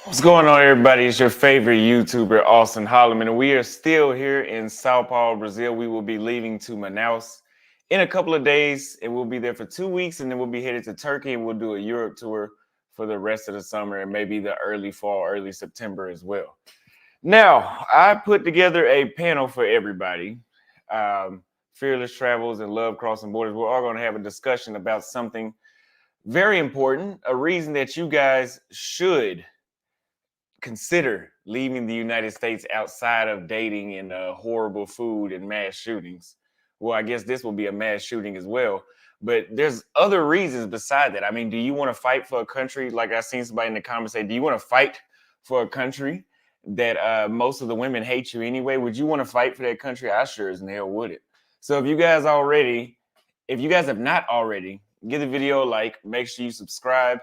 What's going on, everybody? It's your favorite YouTuber, Austin Holloman, and we are still here in Sao Paulo, Brazil. We will be leaving to Manaus in a couple of days, and we'll be there for 2 weeks, and then we'll be headed to Turkey, and we'll do a Europe tour for the rest of the summer, and maybe the early fall, early September as well. Now, I put together a panel for everybody. Fearless Travels and Love Crossing Borders. We're all going to have a discussion about something very important, a reason that you guys should consider leaving the United States outside of dating and horrible food and mass shootings. Well, I guess this will be a mass shooting as well. But there's other reasons beside that. I mean, do you want to fight for a country? Like I seen somebody in the comments say, do you want to fight for a country that most of the women hate you anyway? Would you want to fight for that country? I sure as hell would it. So if you guys have not already, give the video a like, make sure you subscribe.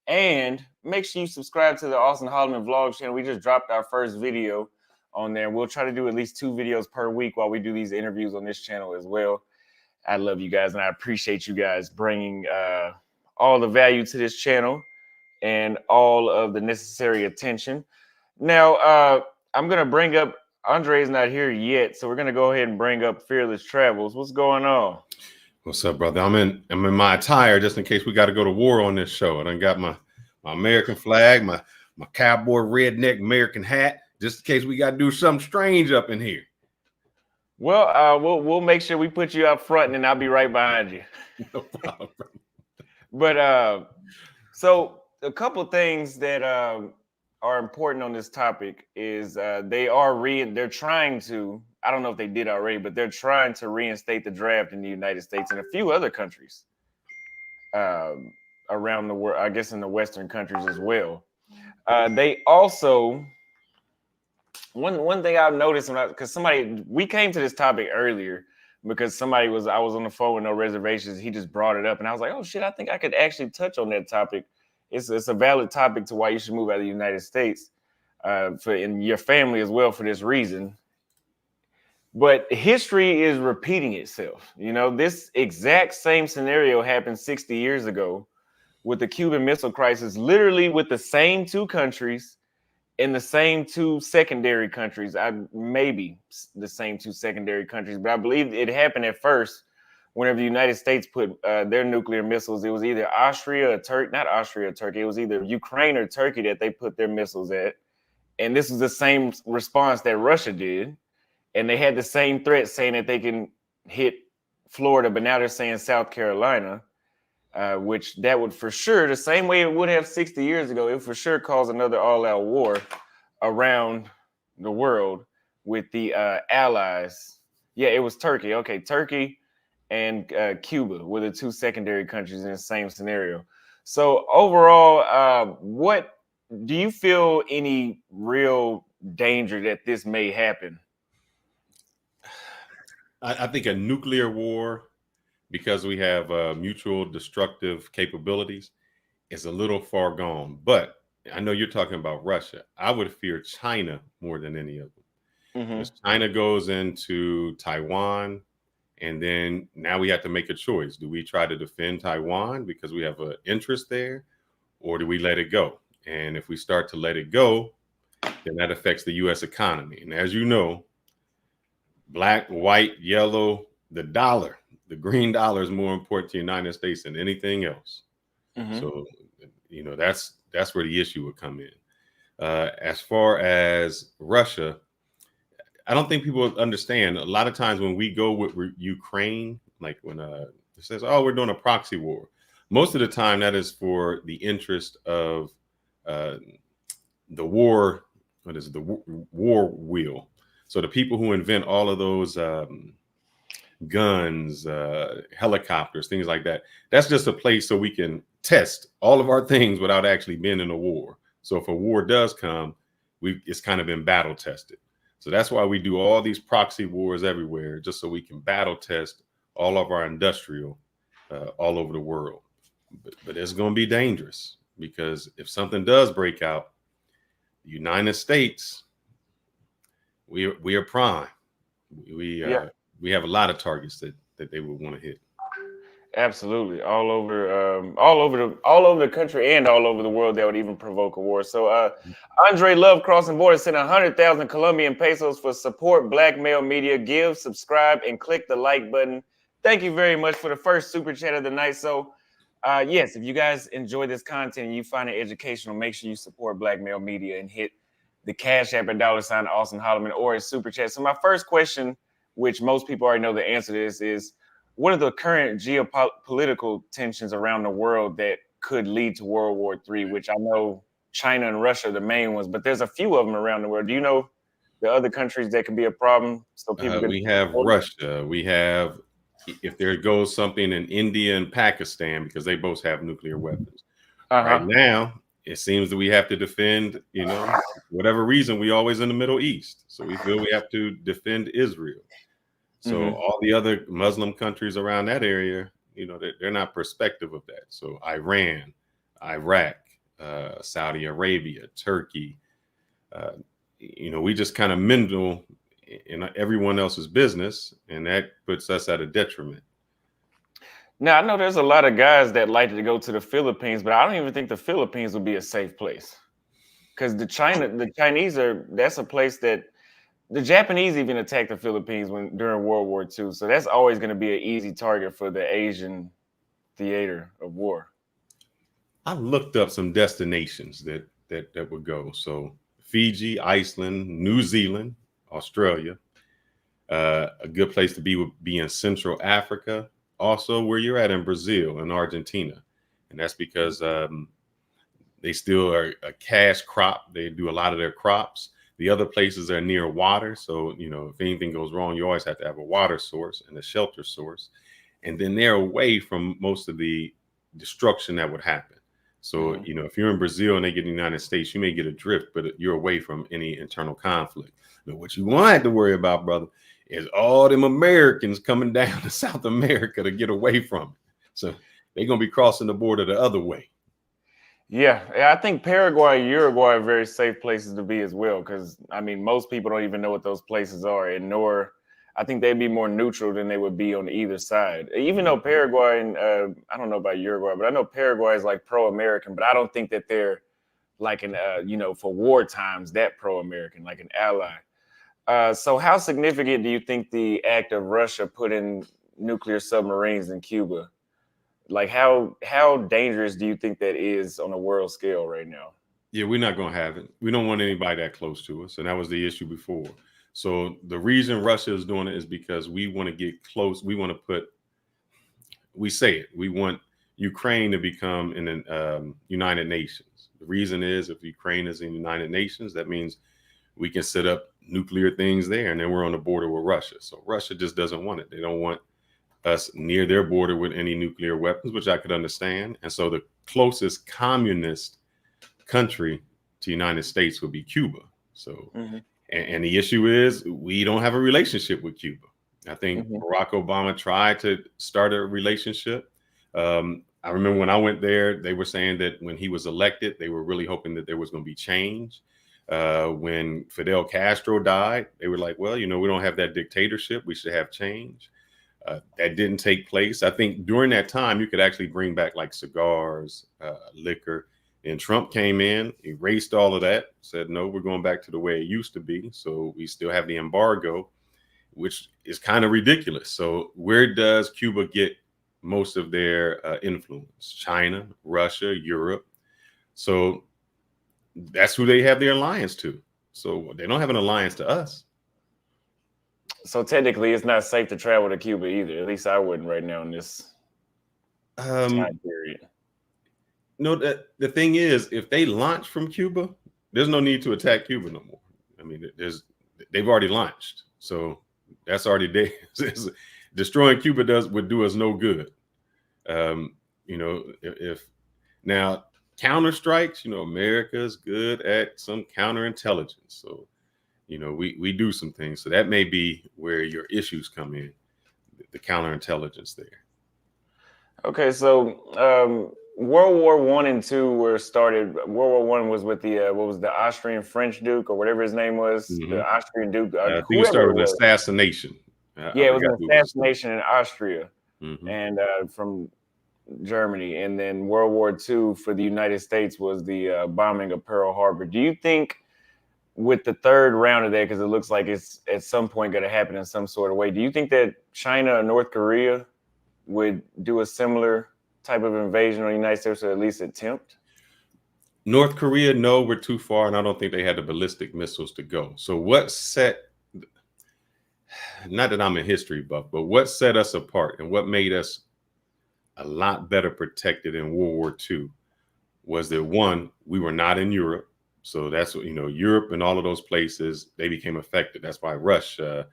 And make sure you subscribe to the Austin Holloman Vlog channel. We just dropped our first video on there. We'll try to do at least 2 videos per week while we do these interviews on this channel as well. I love you guys, and I appreciate you guys bringing all the value to this channel and all of the necessary attention. Now, I'm going to bring up, Andre's not here yet, so we're going to go ahead and bring up Fearless Travels. What's going on? What's up, brother? I'm in my attire just in case we got to go to war on this show. I done got my American flag, my cowboy redneck American hat, just in case we got to do something strange up in here. Well, we'll make sure we put you up front, and then I'll be right behind you. No problem. But so a couple things that are important on this topic is they're trying to. I don't know if they did already, but they're trying to reinstate the draft in the United States and a few other countries around the world, I guess in the Western countries as well. They also, one thing I've noticed, because we came to this topic earlier because I was on the phone with no reservations. He just brought it up and I was like, oh shit, I think I could actually touch on that topic. It's a valid topic to why you should move out of the United States and your family as well for this reason. But history is repeating itself. You know, this exact same scenario happened 60 years ago with the Cuban Missile Crisis, literally with the same 2 countries and the same 2 secondary countries. Maybe the same 2 secondary countries, but I believe it happened at first whenever the United States put their nuclear missiles. It was either not Austria or Turkey. It was either Ukraine or Turkey that they put their missiles at. And this was the same response that Russia did. And they had the same threat saying that they can hit Florida, but now they're saying South Carolina, which that would for sure, the same way it would have 60 years ago, it would for sure cause another all-out war around the world with the allies. Yeah, it was Turkey. Okay, Turkey and Cuba were the 2 secondary countries in the same scenario. So overall, what do you feel any real danger that this may happen? I think a nuclear war, because we have mutual destructive capabilities, is a little far gone. But I know you're talking about Russia. I would fear China more than any of them. Because China goes into Taiwan, and then now we have to make a choice. Do we try to defend Taiwan because we have an interest there, or do we let it go? And if we start to let it go, then that affects the U.S. economy. And as you know, black, white, yellow, the dollar, the green dollar is more important to the United States than anything else. So, you know, that's where the issue would come in. As far as Russia, I don't think people understand. A lot of times when we go with Ukraine, like when it says, oh, we're doing a proxy war, most of the time that is for the interest of the war. What is it? The war wheel. So the people who invent all of those guns, helicopters, things like that, that's just a place so we can test all of our things without actually being in a war. So if a war does come, it's kind of been battle tested. So that's why we do all these proxy wars everywhere, just so we can battle test all of our industrial all over the world. But it's going to be dangerous, because if something does break out, the United States, we are prime. We have a lot of targets that they would want to hit. Absolutely, all over the country and all over the world that would even provoke a war. So, Andre Love Crossing Borders sent 100,000 Colombian pesos for support Black male media. Give, subscribe, and click the like button. Thank you very much for the first super chat of the night. So, yes, if you guys enjoy this content and you find it educational, make sure you support Black male media and hit the Cash App at $ Austin Holloman or a super chat. So, my first question, which most people already know the answer to this, is what are the current geopolitical tensions around the world that could lead to World War III, which I know China and Russia are the main ones, but there's a few of them around the world. Do you know the other countries that could be a problem? So people can. We have Russia. We have, if there goes something in India and Pakistan, because they both have nuclear weapons. Right now, it seems that we have to defend, whatever reason, we always in the Middle East. So we feel we have to defend Israel. So all the other Muslim countries around that area, they're not perspective of that. So Iran, Iraq, Saudi Arabia, Turkey, we just kind of mingle in everyone else's business, and that puts us at a detriment. Now, I know there's a lot of guys that like to go to the Philippines, but I don't even think the Philippines would be a safe place because the Chinese that's a place that the Japanese even attacked the Philippines during World War II. So that's always going to be an easy target for the Asian theater of war. I looked up some destinations that would go. So Fiji, Iceland, New Zealand, Australia. A good place to be would be in Central Africa. Also where you're at in Brazil and Argentina. And that's because they still are a cash crop. They do a lot of their crops. The other places are near water. So, if anything goes wrong, you always have to have a water source and a shelter source. And then they're away from most of the destruction that would happen. So, if you're in Brazil and they get in the United States, you may get adrift, but you're away from any internal conflict. But what you won't have to worry about, brother, is all them Americans coming down to South America to get away from it. So they're going to be crossing the border the other way. Yeah, I think Paraguay and Uruguay are very safe places to be as well, because most people don't even know what those places are, and nor I think they'd be more neutral than they would be on either side. Even though Paraguay and I don't know about Uruguay, but I know Paraguay is like pro-American, but I don't think that they're like an for war times that pro-American, like an ally. So how significant do you think the act of Russia putting nuclear submarines in Cuba? Like how dangerous do you think that is on a world scale right now? Yeah, we're not going to have it. We don't want anybody that close to us. And that was the issue before. So the reason Russia is doing it is because we want to get close. We want to we want Ukraine to become in the United Nations. The reason is if Ukraine is in the United Nations, that means we can set up nuclear things there. And then we're on the border with Russia. So Russia just doesn't want it. They don't want us near their border with any nuclear weapons, which I could understand. And so the closest communist country to the United States would be Cuba. So, and the issue is we don't have a relationship with Cuba. I think Barack Obama tried to start a relationship. I remember when I went there, they were saying that when he was elected, they were really hoping that there was going to be change. When Fidel Castro died, they were like, well, we don't have that dictatorship. We should have change. That didn't take place. I think during that time, you could actually bring back like cigars, liquor. And Trump came in, erased all of that, said, no, we're going back to the way it used to be. So we still have the embargo, which is kind of ridiculous. So where does Cuba get most of their influence? China, Russia, Europe. So that's who they have their alliance to. So they don't have an alliance to us. So technically, it's not safe to travel to Cuba either. At least I wouldn't right now in this time period. No, the thing is, if they launch from Cuba, there's no need to attack Cuba no more. They've already launched, so that's already there. Destroying Cuba would do us no good. If now counter strikes, America's good at some counterintelligence, so. We do some things. So that may be where your issues come in, the counterintelligence there. Okay, so World War I and II were started. World War I was with the what was the Austrian French Duke or whatever his name was, the Austrian Duke. I think it started with assassination. It was an assassination in Austria. Hmm. and from Germany, and then World War II for the United States was the bombing of Pearl Harbor. Do you think with the third round of that, because it looks like it's at some point going to happen in some sort of way, do you think that China or North Korea would do a similar type of invasion on the United States, or at least attempt? North Korea, no, we're too far, and I don't think they had the ballistic missiles to go. So what set, not that I'm a history buff, but what set us apart and what made us a lot better protected in World War II was that, one, we were not in Europe. So that's what, Europe and all of those places, they became affected. That's why Russia,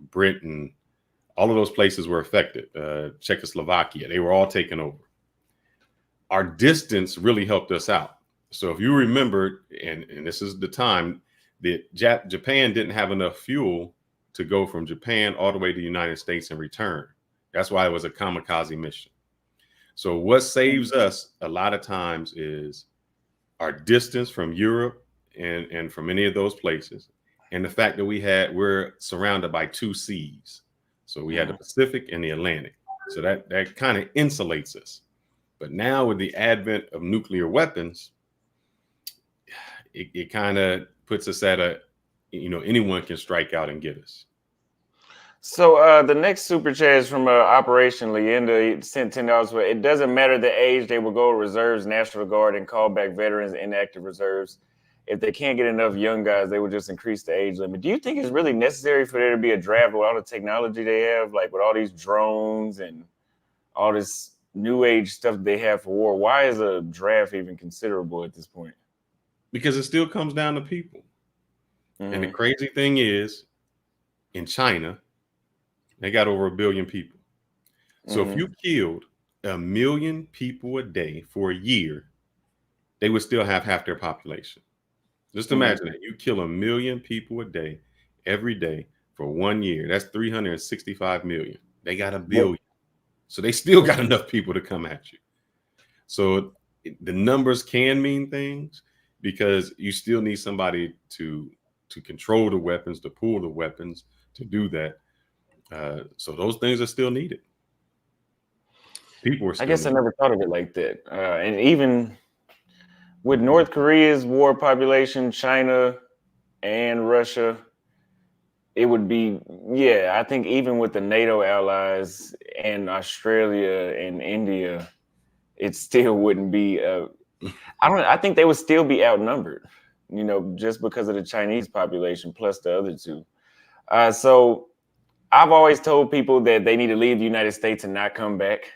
Britain, all of those places were affected. Czechoslovakia, they were all taken over. Our distance really helped us out. So if you remember, and this is the time that Japan didn't have enough fuel to go from Japan all the way to the United States and return. That's why it was a kamikaze mission. So what saves us a lot of times is our distance from Europe and from any of those places, and the fact that we're surrounded by two seas. So we had the Pacific and the Atlantic. So that kind of insulates us. But now with the advent of nuclear weapons, it kind of puts us at anyone can strike out and get us. So the next super chat is from Operation Leenda. He sent $10 for it. It doesn't matter the age; they will go reserves, National Guard, and call back veterans, inactive reserves. If they can't get enough young guys, they will just increase the age limit. Do you think it's really necessary for there to be a draft with all the technology they have, like with all these drones and all this new age stuff they have for war? Why is a draft even considerable at this point? Because it still comes down to people. And the crazy thing is, in China, they got over 1 billion people. So if you killed 1 million people a day for a year, they would still have half their population. Just imagine that. You kill 1 million people a day, every day for 1 year. That's 365 million. They got 1 billion. So they still got enough people to come at you. So the numbers can mean things because you still need somebody to control the weapons, to pull the weapons, to do that. So those things are still needed. People are still I guess needed. I never thought of it like that. And even with North Korea's war population, China and Russia, it would be, yeah, I think even with the NATO allies and Australia and India, it still wouldn't be, I think they would still be outnumbered, just because of the Chinese population plus the other two. So I've always told people that they need to leave the United States and not come back.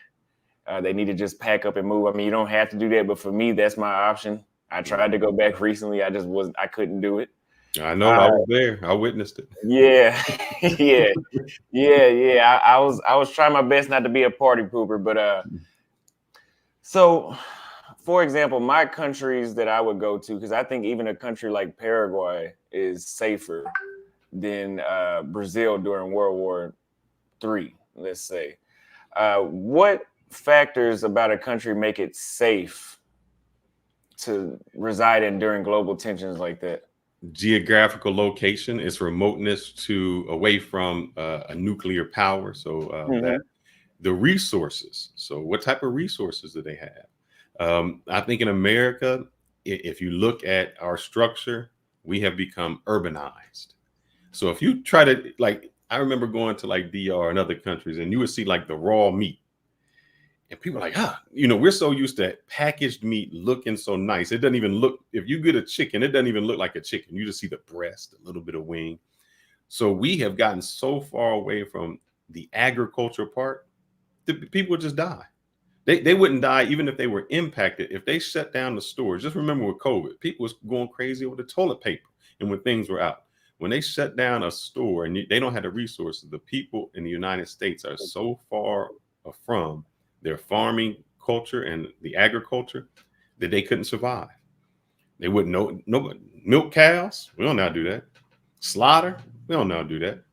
They need to just pack up and move. I mean, you don't have to do that, but for me, that's my option. I tried to go back recently. I couldn't do it. I know. I was there. I witnessed it. Yeah, yeah. I was trying my best not to be a party pooper, but so for example, my countries that I would go to, because I think even a country like Paraguay is safer than Brazil during World War III, let's say. What factors about a country make it safe to reside in during global tensions like that? Geographical location, its remoteness away from a nuclear power. So that the resources. So what type of resources do they have? I think in America, if you look at our structure, we have become urbanized. So if you try to, like, I remember going to like DR and other countries, and you would see like the raw meat. And people are like, we're so used to packaged meat looking so nice. It doesn't even look, if you get a chicken, it doesn't even look like a chicken. You just see the breast, a little bit of wing. So we have gotten so far away from the agriculture part that people just die. They wouldn't die even if they were impacted. If they shut down the stores, just remember with COVID, people was going crazy over the toilet paper and when things were out. When they shut down a store and they don't have the resources, the people in the United States are so far from their farming culture and the agriculture that they couldn't survive. They wouldn't know. Nobody milk cows. We don't know how to do that. Slaughter. We don't know how to do that.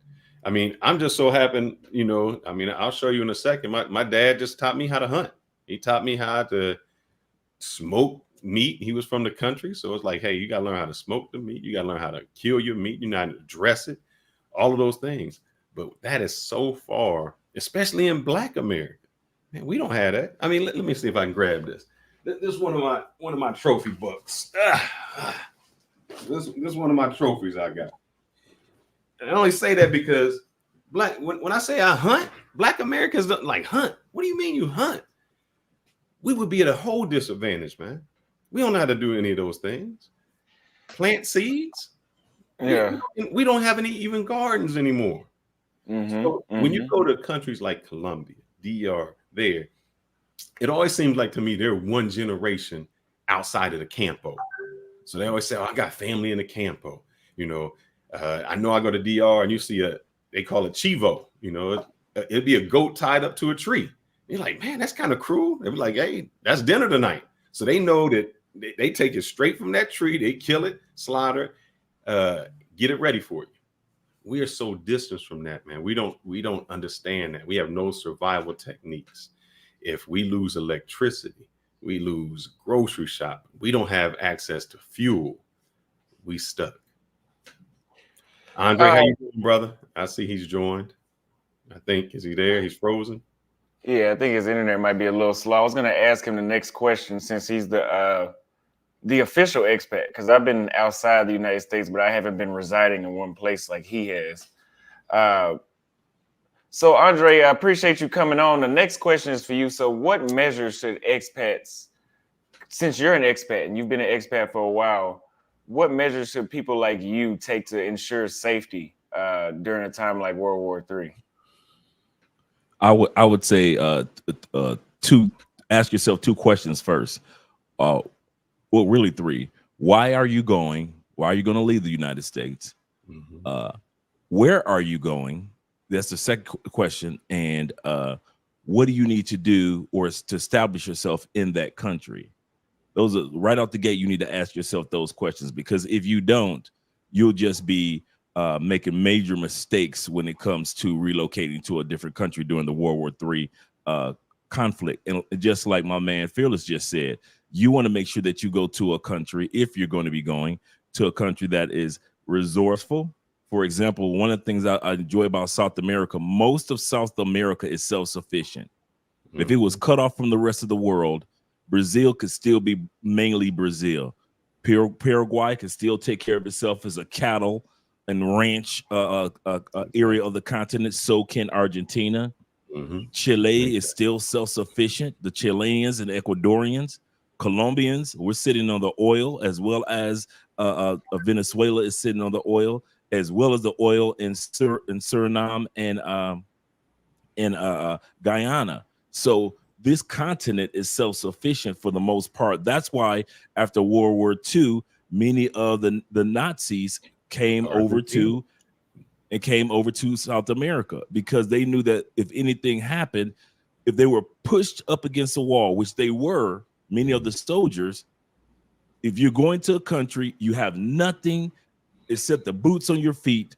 I mean, I'm just so happy, I'll show you in a second. My dad just taught me how to hunt. He taught me how to smoke meat. He was from the country. So it's like, hey, you got to learn how to smoke the meat. You got to learn how to kill your meat. You know how to dress it, all of those things. But that is so far especially in Black America. Man, we don't have that. I mean, let me see if I can grab this. This is one of my trophy books. This is one of my trophies I got. And I only say that because when I say I hunt, Black Americans don't like hunt. What do you mean you hunt? We would be at a whole disadvantage, man. We don't know how to do any of those things. Plant seeds. Yeah. We don't have any even gardens anymore. So when you go to countries like Colombia, DR, there, it always seems like to me they're one generation outside of the campo. So they always say, "Oh, I got family in the campo." You know, I know I go to DR and you see they call it chivo. You know, it'd be a goat tied up to a tree. You're like, man, that's kind of cruel. They'd be like, hey, that's dinner tonight. So they know that they take it straight from that tree. They kill it, slaughter, get it ready for you. We are so distant from that, man. We don't understand that. We have no survival techniques. If we lose electricity, we lose grocery shopping. We don't have access to fuel. We stuck. Andre, how you doing, brother? I see he's joined. I think, is he there? He's frozen. Yeah, I think his internet might be a little slow. I was going to ask him the next question since he's the official expat, because I've been outside the United States, but I haven't been residing in one place like he has. So, Andre, I appreciate you coming on. The next question is for you. So what measures should expats, since you're an expat and you've been an expat for a while, what measures should people like you take to ensure safety during a time like World War III? I would say to ask yourself two questions first. Well, really three. Why are you going? Why are you going to leave the United States? Where are you going? That's the second question. And what do you need to do or to establish yourself in that country? Those are right out the gate. You need to ask yourself those questions, because if you don't, you'll just be making major mistakes when it comes to relocating to a different country during the World War III conflict. And just like my man Fearless just said, you want to make sure that you go to a country, if you're going to be going to a country that is resourceful. For example, one of the things I enjoy about South America, most of South America is self-sufficient. If it was cut off from the rest of the world, Brazil could still be mainly Brazil. Paraguay can still take care of itself as a cattle and ranch area of the continent. So can Argentina. Chile is still self-sufficient. The Chileans and Ecuadorians, Colombians, we're sitting on the oil, as well as Venezuela is sitting on the oil, as well as the oil in Suriname and Guyana. So this continent is self-sufficient for the most part. That's why after World War II, many of the Nazis came over to South America, because they knew that if anything happened, if they were pushed up against a wall, which they were, many of the soldiers, if you're going to a country, you have nothing except the boots on your feet,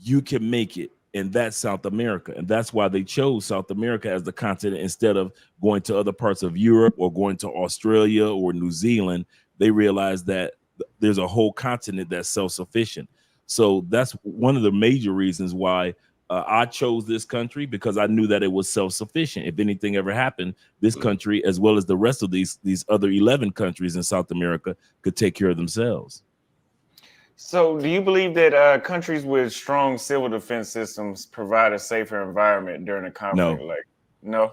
you can make it. And that's South America. And that's why they chose South America as the continent instead of going to other parts of Europe or going to Australia or New Zealand. They realized that there's a whole continent that's self-sufficient. So that's one of the major reasons why I chose this country, because I knew that it was self-sufficient. If anything ever happened, this country, as well as the rest of these other 11 countries in South America, could take care of themselves. So do you believe that countries with strong civil defense systems provide a safer environment during a conflict? No.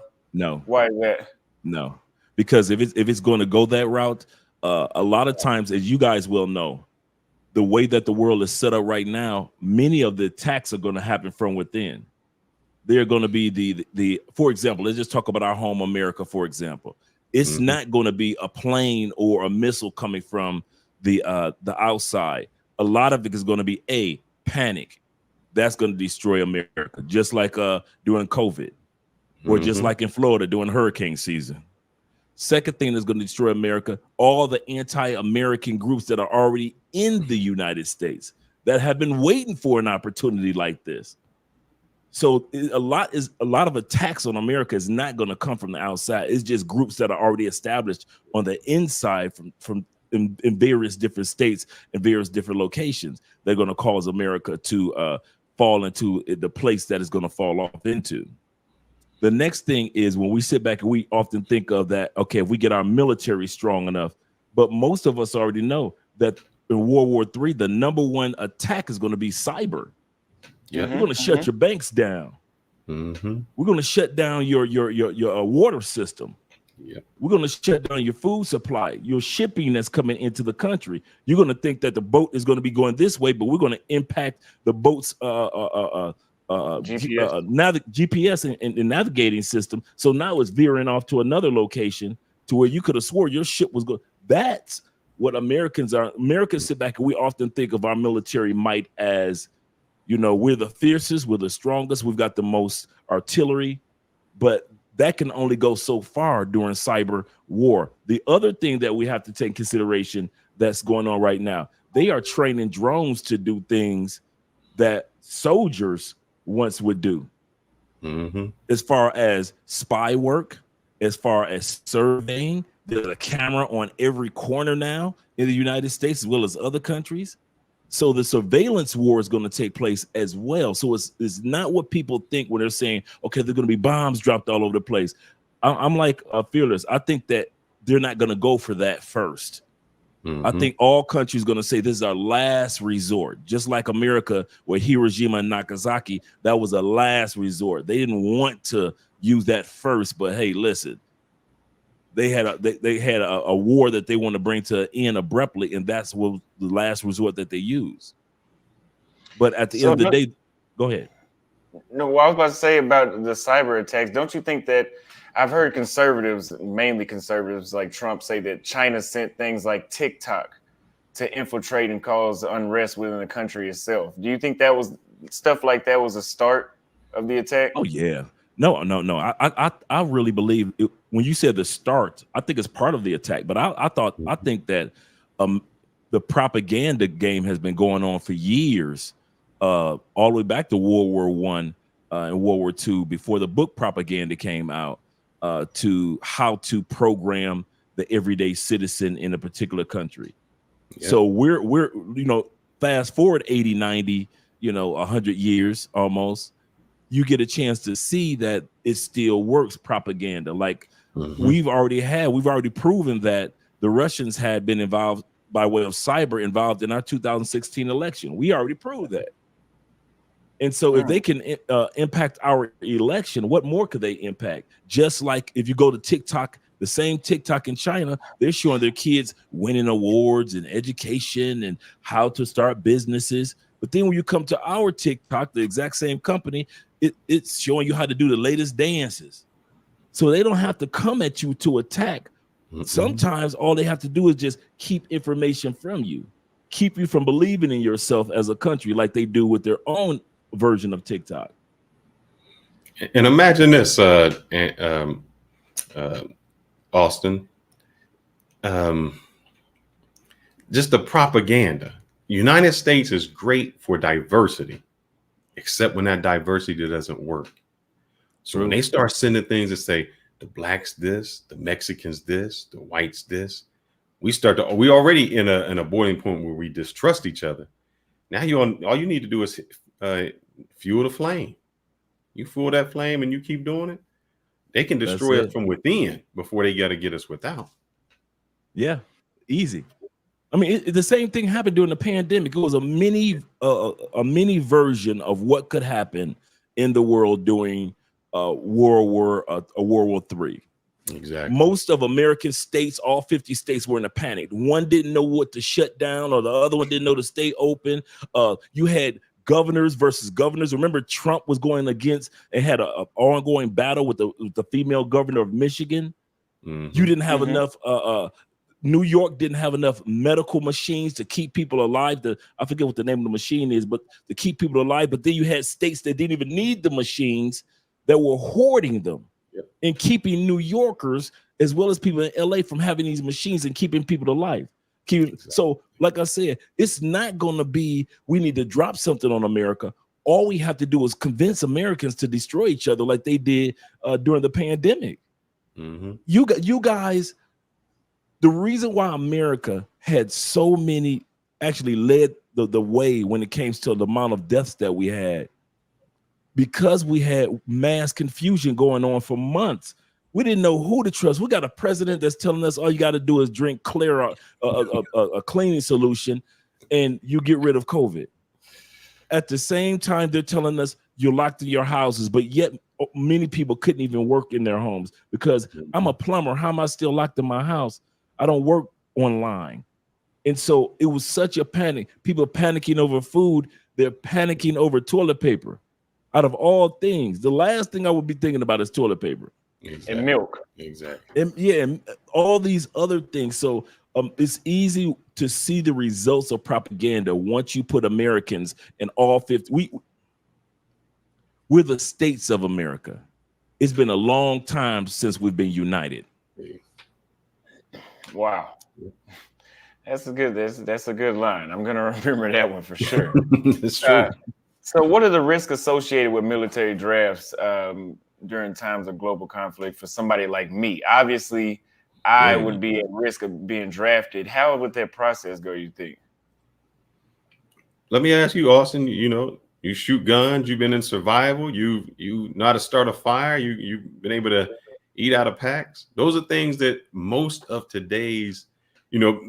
Why is that? No, because if it's going to go that route, a lot of times, as you guys will know, the way that the world is set up right now, many of the attacks are going to happen from within. They're going to be the for example, let's just talk about our home America, for example. It's not going to be a plane or a missile coming from the outside. A lot of it is going to be panic. That's going to destroy America, just like during COVID, or just like in Florida during hurricane season. Second thing that's going to destroy America, all the anti-American groups that are already in the United States that have been waiting for an opportunity like this. So a lot of attacks on America is not going to come from the outside. It's just groups that are already established on the inside from in various different states and various different locations. They're going to cause America to fall into the place that is going to fall off into. The next thing is when we sit back and we often think of that, okay, if we get our military strong enough, but most of us already know that in World War III, the number one attack is going to be cyber. Yeah. We're going to shut your banks down. We're going to shut down your water system. Yep. We're going to shut down your food supply, your shipping that's coming into the country. You're going to think that the boat is going to be going this way, but we're going to impact the boat's GPS and navigating system. So now it's veering off to another location to where you could have swore your ship was going. That's what Americans are. Americans sit back and we often think of our military might as, you know, we're the fiercest, we're the strongest, we've got the most artillery, but that can only go so far during cyber war. The other thing that we have to take consideration that's going on right now, they are training drones to do things that soldiers once would do. As far as spy work, as far as surveying, there's a camera on every corner now in the United States as well as other countries. So the surveillance war is going to take place as well. So it's not what people think when they're saying, okay, there's going to be bombs dropped all over the place. I'm like Fearless. I think that they're not going to go for that first. I think all countries going to say this is our last resort, just like America, where Hiroshima and Nagasaki, that was a last resort. They didn't want to use that first, but hey, listen, they had a war that they want to bring to an end abruptly, and that's what the last resort that they use. But at the end of the day, go ahead. No, what I was about to say about the cyber attacks, don't you think that I've heard conservatives, mainly conservatives like Trump, say that China sent things like TikTok to infiltrate and cause unrest within the country itself? Do you think that was stuff like that was a start of the attack? Oh yeah. No. I really believe it, when you said the start, I think it's part of the attack. But I think that the propaganda game has been going on for years, all the way back to World War I and World War II, before the book Propaganda came out, to how to program the everyday citizen in a particular country. Yeah. So we're fast forward 80, 90, 100 years almost. You get a chance to see that it still works, propaganda. Like we've already proven that the Russians had been involved by way of cyber involved in our 2016 election. We already proved that. And so if they can impact our election, what more could they impact? Just like if you go to TikTok, the same TikTok in China, they're showing their kids winning awards and education and how to start businesses. But then when you come to our TikTok, the exact same company, it's showing you how to do the latest dances. So they don't have to come at you to attack. Sometimes all they have to do is just keep information from you, keep you from believing in yourself as a country, like they do with their own version of TikTok. And imagine this, Austin, just the propaganda. United States is great for diversity, except when that diversity doesn't work. So when they start sending things that say the blacks this, the Mexicans this, the whites this, we already in a boiling point where we distrust each other. Now all you need to do is fuel the flame. You fuel that flame and you keep doing it, they can destroy us from within before they got to get us without. Yeah, easy. I mean, the same thing happened during the pandemic. It was a mini version of what could happen in the world during World War III. Exactly. Most of American states, all 50 states, were in a panic. One didn't know what to shut down, or the other one didn't know to stay open. You had governors versus governors. Remember, Trump was going against and had an ongoing battle with the female governor of Michigan. You didn't have enough. New York didn't have enough medical machines to keep people alive. I forget what the name of the machine is, but to keep people alive. But then you had states that didn't even need the machines, that were hoarding them and keeping New Yorkers as well as people in LA from having these machines and keeping people alive. So, like I said, it's not going to be we need to drop something on America. All we have to do is convince Americans to destroy each other like they did during the pandemic. You guys. The reason why America had so many, actually led the way when it came to the amount of deaths that we had, because we had mass confusion going on for months. We didn't know who to trust. We got a president that's telling us all you got to do is drink clear a cleaning solution and you get rid of COVID. At the same time, they're telling us you're locked in your houses, but yet many people couldn't even work in their homes because I'm a plumber. How am I still locked in my house? I don't work online. And so it was such a panic. People panicking over food. They're panicking over toilet paper. Out of all things, the last thing I would be thinking about is toilet paper. Exactly. And milk. Exactly. And all these other things. So it's easy to see the results of propaganda once you put Americans in all 50. We're the states of America. It's been a long time since we've been united. Wow. That's a good line. I'm gonna remember that one for sure. It's true. So what are the risks associated with military drafts during times of global conflict for somebody like me? Obviously, I would be at risk of being drafted. How would that process go, you think? Let me ask you, Austin, you shoot guns, you've been in survival, you know how to start a fire, you've been able to eat out of packs. Those are things that most of today's,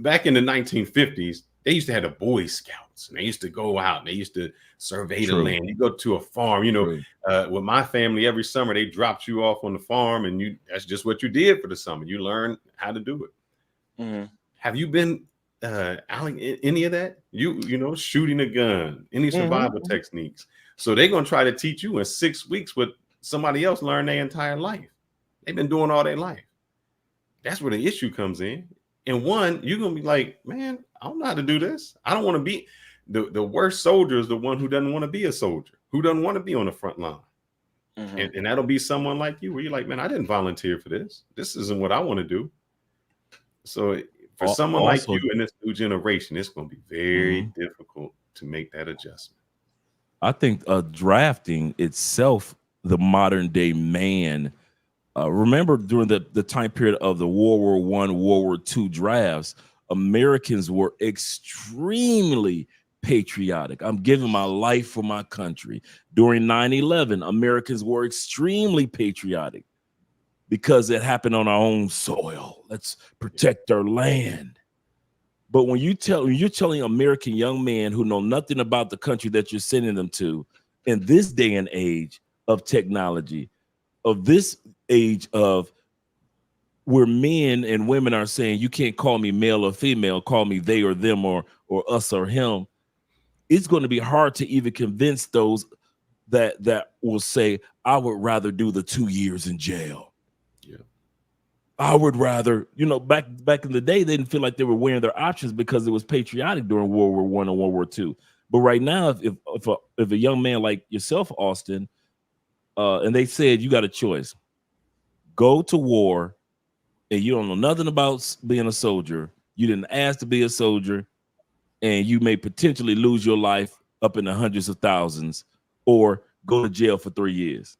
back in the 1950s, they used to have the Boy Scouts and they used to go out and they used to survey the land. You go to a farm, with my family every summer, they dropped you off on the farm and that's just what you did for the summer. You learned how to do it. Mm-hmm. Have you been any of that? Shooting a gun, any survival techniques? So they're going to try to teach you in 6 weeks what somebody else learned their entire life. They've been doing all their life. That's where the issue comes in. And one, you're going to be like, man, I don't know how to do this. I don't want to be the worst soldier is the one who doesn't want to be a soldier, who doesn't want to be on the front line. Mm-hmm. And that'll be someone like you where you're like, man, I didn't volunteer for this. This isn't what I want to do. So for someone like you in this new generation, it's going to be very difficult to make that adjustment. I think drafting itself, the modern day man, remember during the time period of the World War I, World War II drafts, Americans were extremely patriotic. I'm giving my life for my country. During 9/11, Americans were extremely patriotic because it happened on our own soil. Let's protect our land. But when you're telling American young men who know nothing about the country that you're sending them to in this day and age of technology, of this age of where men and women are saying, you can't call me male or female, call me they or them or us or him, it's going to be hard to even convince those that will say, I would rather do the 2 years in jail. Yeah. I would rather, back in the day, they didn't feel like they were weighing their options because it was patriotic during World War I and World War II. But right now, if a young man like yourself, Austin, and they said you got a choice, go to war, and you don't know nothing about being a soldier, you didn't ask to be a soldier, and you may potentially lose your life up in the hundreds of thousands, or go to jail for 3 years.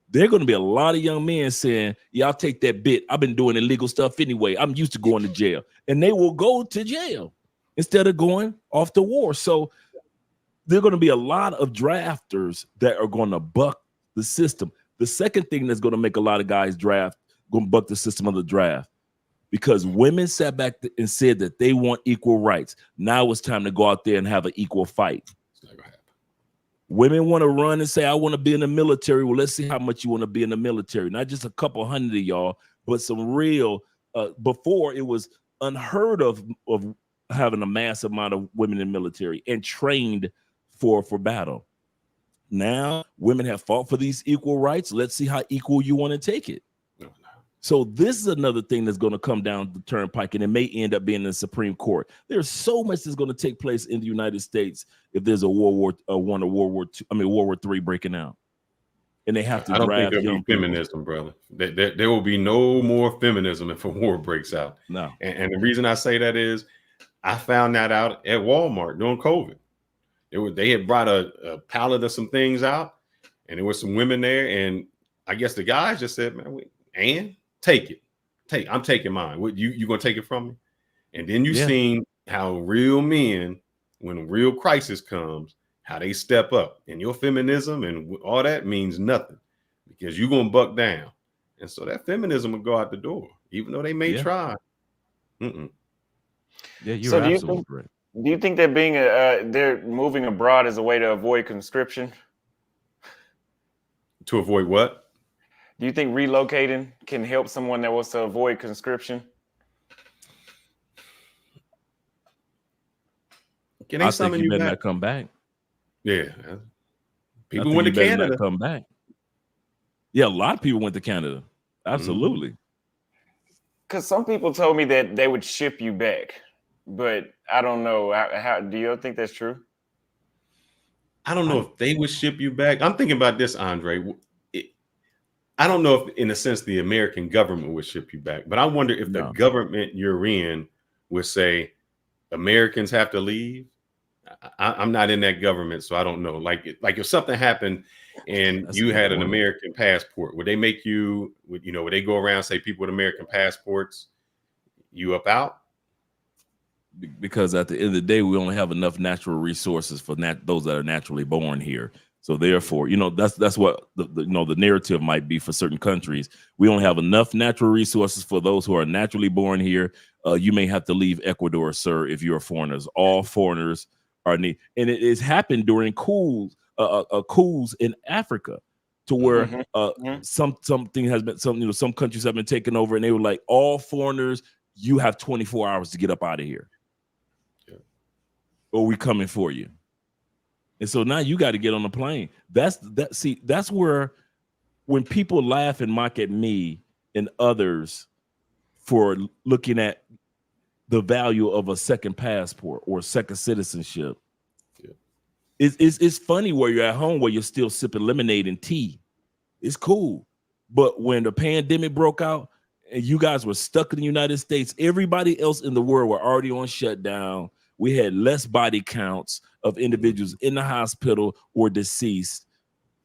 There are going to be a lot of young men saying, yeah, I'll take that bit. I've been doing illegal stuff anyway. I'm used to going to jail. And they will go to jail instead of going off to war. So there are going to be a lot of drafters that are going to buck the system. The second thing that's going to make a lot of guys going to buck the system of the draft, because women sat back and said that they want equal rights. Now it's time to go out there and have an equal fight. Women want to run and say, I want to be in the military. Well, let's see how much you want to be in the military. Not just a couple hundred of y'all, but some real, before it was unheard of having a massive amount of women in the military and trained for battle. Now women have fought for these equal rights. Let's see how equal you want to take it. So this is another thing that's going to come down the turnpike, and it may end up being in the Supreme Court. There's so much that's going to take place in the United States if there's a World War I or World War II, World War III breaking out, and they have to. I don't think there'll be feminism, brother. There will be no more feminism if a war breaks out. No, and the reason I say that is, I found that out at Walmart during COVID. They had brought a pallet of some things out, and there were some women there, and I guess the guys just said, "Man, take it. I'm taking mine. What you gonna take it from me?" And then you seen how real men, when a real crisis comes, how they step up, and your feminism and all that means nothing because you're gonna buck down, and so that feminism will go out the door, even though they may try. Yeah, you're So absolutely correct. do you think that being they're moving abroad is a way to avoid conscription? To avoid what? Do you think relocating can help someone that wants to avoid conscription? Can they I think summon you you better back? not come back. Yeah, I people think went you to better Canada. not come back. Yeah, a lot of people went to Canada. Absolutely. Because some people told me that they would ship you back, but I don't know. How do you think that's true? I don't know if they would ship you back. I'm thinking about this, Andre. I don't know if, in a sense, the American government would ship you back, but I wonder if the government you're in would say Americans have to leave. I'm not in that government, so I don't know. Like if something happened and you had an American passport, would they make you? Would they go around and say people with American passports, you up out? Because at the end of the day, we only have enough natural resources for those that are naturally born here. So therefore, that's what the narrative might be for certain countries. We only have enough natural resources for those who are naturally born here. You may have to leave Ecuador, sir, if you're foreigners. All foreigners are needed, and it has happened during coups in Africa, to where something has been some countries have been taken over, and they were like, all foreigners, you have 24 hours to get up out of here, or we coming for you. And so now you got to get on the plane. That's where, when people laugh and mock at me and others for looking at the value of a second passport or second citizenship, it's funny where you're at home where you're still sipping lemonade and tea. It's cool. But when the pandemic broke out and you guys were stuck in the United States, everybody else in the world were already on shutdown. We had less body counts of individuals in the hospital or deceased.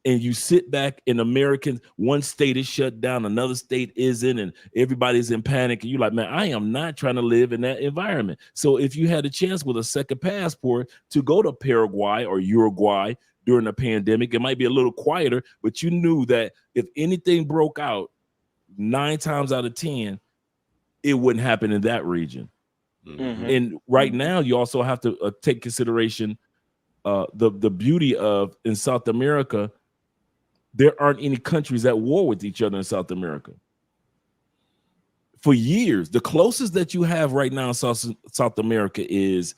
And you sit back in Americans, one state is shut down, another state isn't, and everybody's in panic. And you're like, man, I am not trying to live in that environment. So if you had a chance with a second passport to go to Paraguay or Uruguay during the pandemic, it might be a little quieter, but you knew that if anything broke out, 9 times out of 10, it wouldn't happen in that region. And right now, you also have to take consideration the beauty of, in South America, there aren't any countries at war with each other in South America. For years, the closest that you have right now in South America is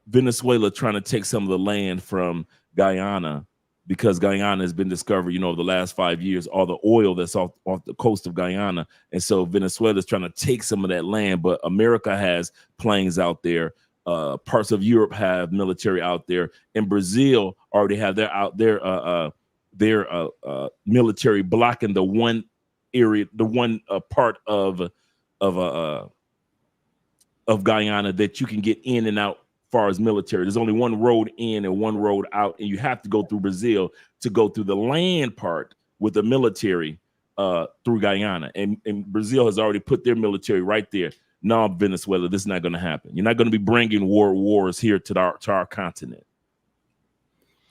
Venezuela trying to take some of the land from Guyana, because Guyana has been discovered, over the last 5 years, all the oil that's off the coast of Guyana. And so Venezuela is trying to take some of that land, but America has planes out there. Parts of Europe have military out there, and Brazil already have their military blocking the one area, the one part of Guyana that you can get in and out. Far as military, there's only one road in and one road out, and you have to go through Brazil to go through the land part with the military through Guyana, and Brazil has already put their military right there. No, Venezuela, this is not going to happen. You're not going to be bringing wars here to our continent.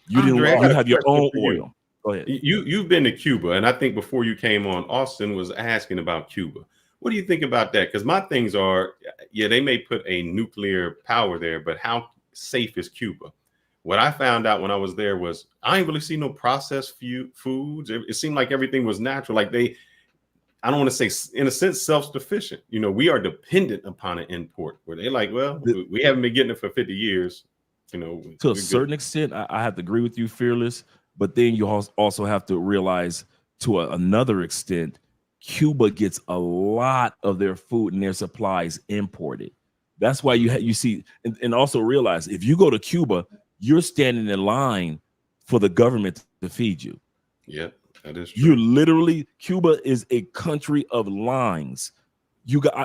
You have your own oil. Go ahead. You've been to Cuba, and I think before you came on, Austin was asking about Cuba. What do you think about that? Because my things are, they may put a nuclear power there, but how safe is Cuba? What I found out when I was there was I ain't really see no processed foods. It seemed like everything was natural. Like I don't want to say, in a sense, self-sufficient. We are dependent upon an import where they're like, well, we haven't been getting it for 50 years. To a certain extent, I have to agree with you, Fearless. But then you also have to realize, to another extent, Cuba gets a lot of their food and their supplies imported. That's why you see, and also realize, if you go to Cuba, you're standing in line for the government to feed you. Yeah, that is true. You literally, Cuba is a country of lines.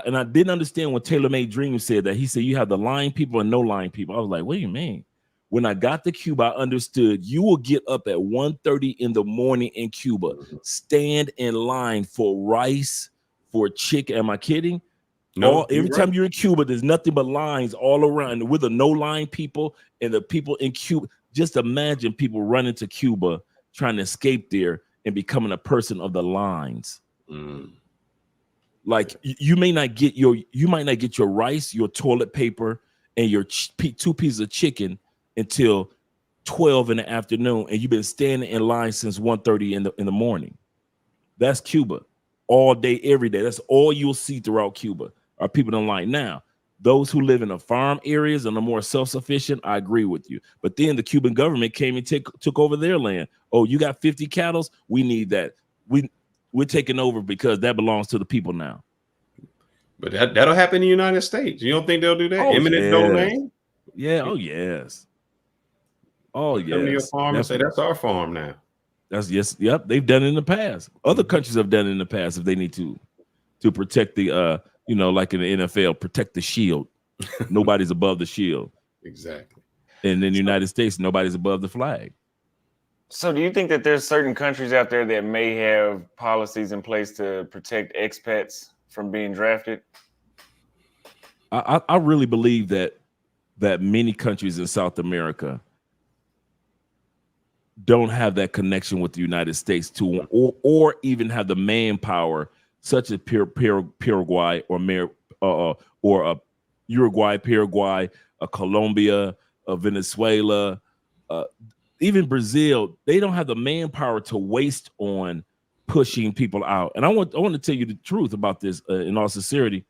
And I didn't understand when Taylor Made Dream said that. He said you have the line people and no line people. I was like, what do you mean? When I got to Cuba, I understood you will get up at 1:30 in the morning in Cuba, stand in line for rice, for chicken. Am I kidding? No. Every time you're in Cuba, there's nothing but lines all around. With the no line people and the people in Cuba, just imagine people running to Cuba trying to escape there and becoming a person of the lines. Like you might not get your rice, your toilet paper, and your 2 pieces of chicken until 12 in the afternoon, and you've been standing in line since 1:30 in the morning. That's Cuba, all day, every day. That's all you'll see throughout Cuba are people in line. Now, those who live in the farm areas and are more self-sufficient, I agree with you. But then the Cuban government came and took over their land. Oh, you got 50 cattle? We need that. We're taking over because that belongs to the people now. But that'll happen in the United States. You don't think they'll do that? Oh, Eminent domain? Yeah. Oh, yes. Oh, yes. Come to your farm and say, that's our farm now. That's yes. Yep. They've done it in the past. Other countries have done it in the past if they need to protect the, like in the NFL, protect the shield. Nobody's above the shield. Exactly. And in the United States, nobody's above the flag. So do you think that there's certain countries out there that may have policies in place to protect expats from being drafted? I really believe that many countries in South America don't have that connection with the United States or even have the manpower, such as Paraguay or Uruguay, Paraguay, Colombia, Venezuela, even Brazil. They don't have the manpower to waste on pushing people out. And I want to tell you the truth about this in all sincerity.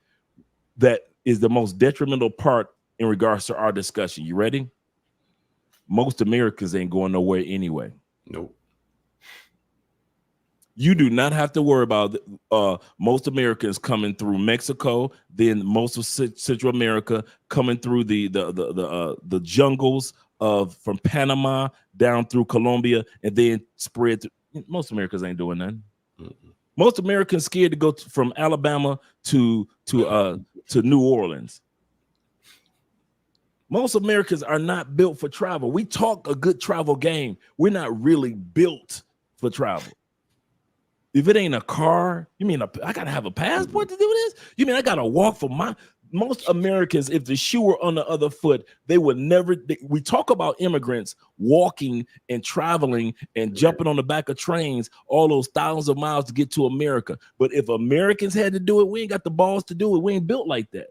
That is the most detrimental part in regards to our discussion. You ready? Most Americans ain't going nowhere anyway. Nope. You do not have to worry about most Americans coming through Mexico, then most of Central America coming through the jungles from Panama down through Colombia and then spread to, most Americans ain't doing nothing. Most Americans scared to go from Alabama to New Orleans. Most Americans are not built for travel. We talk a good travel game. We're not really built for travel. If it ain't a car, you mean I gotta have a passport to do this? You mean I gotta walk for most Americans, if the shoe were on the other foot, they would never. We talk about immigrants walking and traveling and jumping on the back of trains all those thousands of miles to get to America. But if Americans had to do it, we ain't got the balls to do it. We ain't built like that.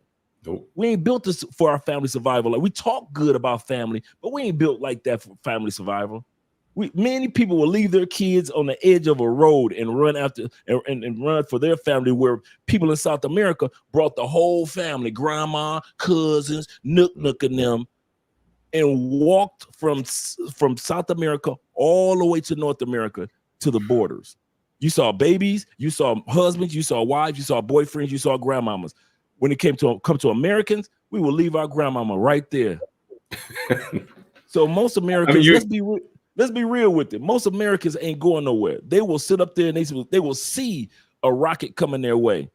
Nope. We ain't built this for our family survival. Like, we talk good about family, but we ain't built like that for family survival. Many people will leave their kids on the edge of a road and run after and run for their family, where people in South America brought the whole family, grandma, cousins, Nook and them, and walked from South America all the way to North America to the borders. You saw babies, you saw husbands, you saw wives, you saw boyfriends, you saw grandmamas. When it come to Americans, we will leave our grandmama right there. So most Americans, let's be real with it. Most Americans ain't going nowhere. They will sit up there and they will see a rocket coming their way,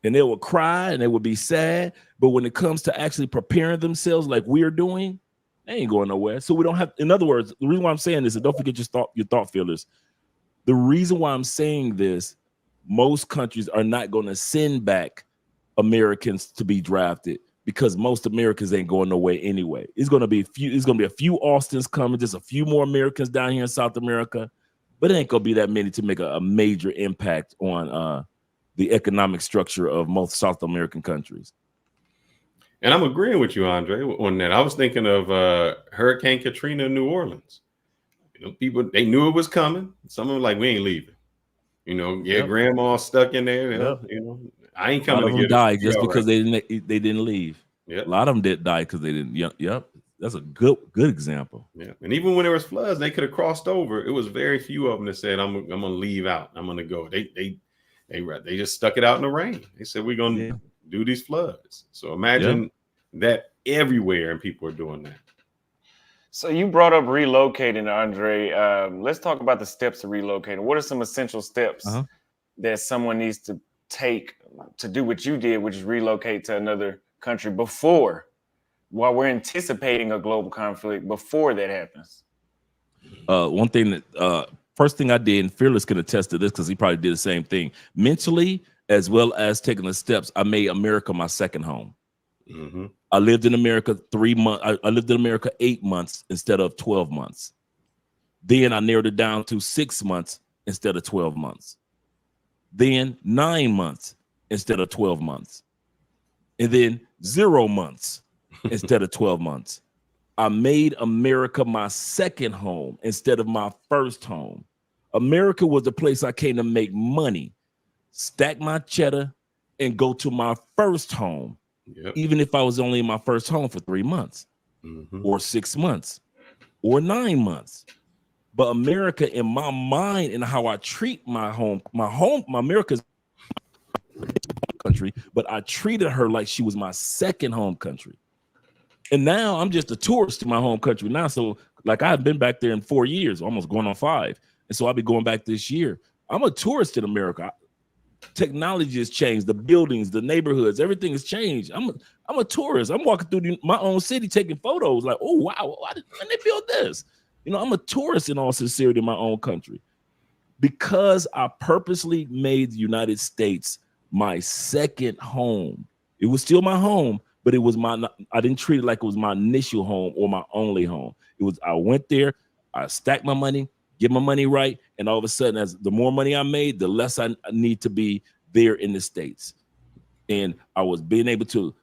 and they will cry and they will be sad. But when it comes to actually preparing themselves like we're doing, they ain't going nowhere. So we don't have. In other words, the reason why I'm saying this, and don't forget your thought fillers. The reason why I'm saying this, most countries are not going to send back Americans to be drafted, because most Americans ain't going nowhere anyway. It's going to be a few Austins coming, just a few more Americans down here in South America, but it ain't going to be that many to make a major impact on the economic structure of most South American countries. And I'm agreeing with you, Andre, on that. I was thinking of Hurricane Katrina in New Orleans. People, they knew it was coming. Some of them like, we ain't leaving. Grandma stuck in there. I ain't coming. A lot of them died just because they didn't leave. Yep. A lot of them did die because they didn't. Yep. That's a good example. Yeah. And even when there was floods, they could have crossed over. It was very few of them that said, I'm gonna leave out. I'm gonna go. They just stuck it out in the rain. They said, we're gonna do these floods. So imagine that everywhere, and people are doing that. So you brought up relocating, Andre. Let's talk about the steps to relocating. What are some essential steps that someone needs to take to do what you did, which is relocate to another country while we're anticipating a global conflict before that happens? One thing that first thing I did, and Fearless can attest to this because he probably did the same thing, mentally as well as taking the steps, I made America my second home. Mm-hmm. I lived in America 3 months. I lived in America 8 months instead of 12 months. Then I narrowed it down to 6 months instead of 12 months. Then 9 months instead of 12 months. And then 0 months instead of 12 months. I made America my second home instead of my first home. America was the place I came to make money, stack my cheddar, and go to my first home. Yep. Even if I was only in my first home for 3 months or 6 months or 9 months. But America, in my mind and how I treat my America's country, but I treated her like she was my second home country. And now I'm just a tourist to my home country now. So like I've been back there in 4 years, almost going on 5. And so I'll be going back this year. I'm a tourist in America. Technology has changed, the buildings, the neighborhoods, everything has changed. I'm a tourist. I'm walking through my own city taking photos like, oh, wow, when they build this? You know, I'm a tourist in all sincerity in my own country because I purposely made the United States my second home. It was still my home, but it was I didn't treat it like it was my initial home or my only home. It was, I went there, I stacked my money, get my money right, and all of a sudden, as the more money I made, the less I need to be there in the States. And I was being able to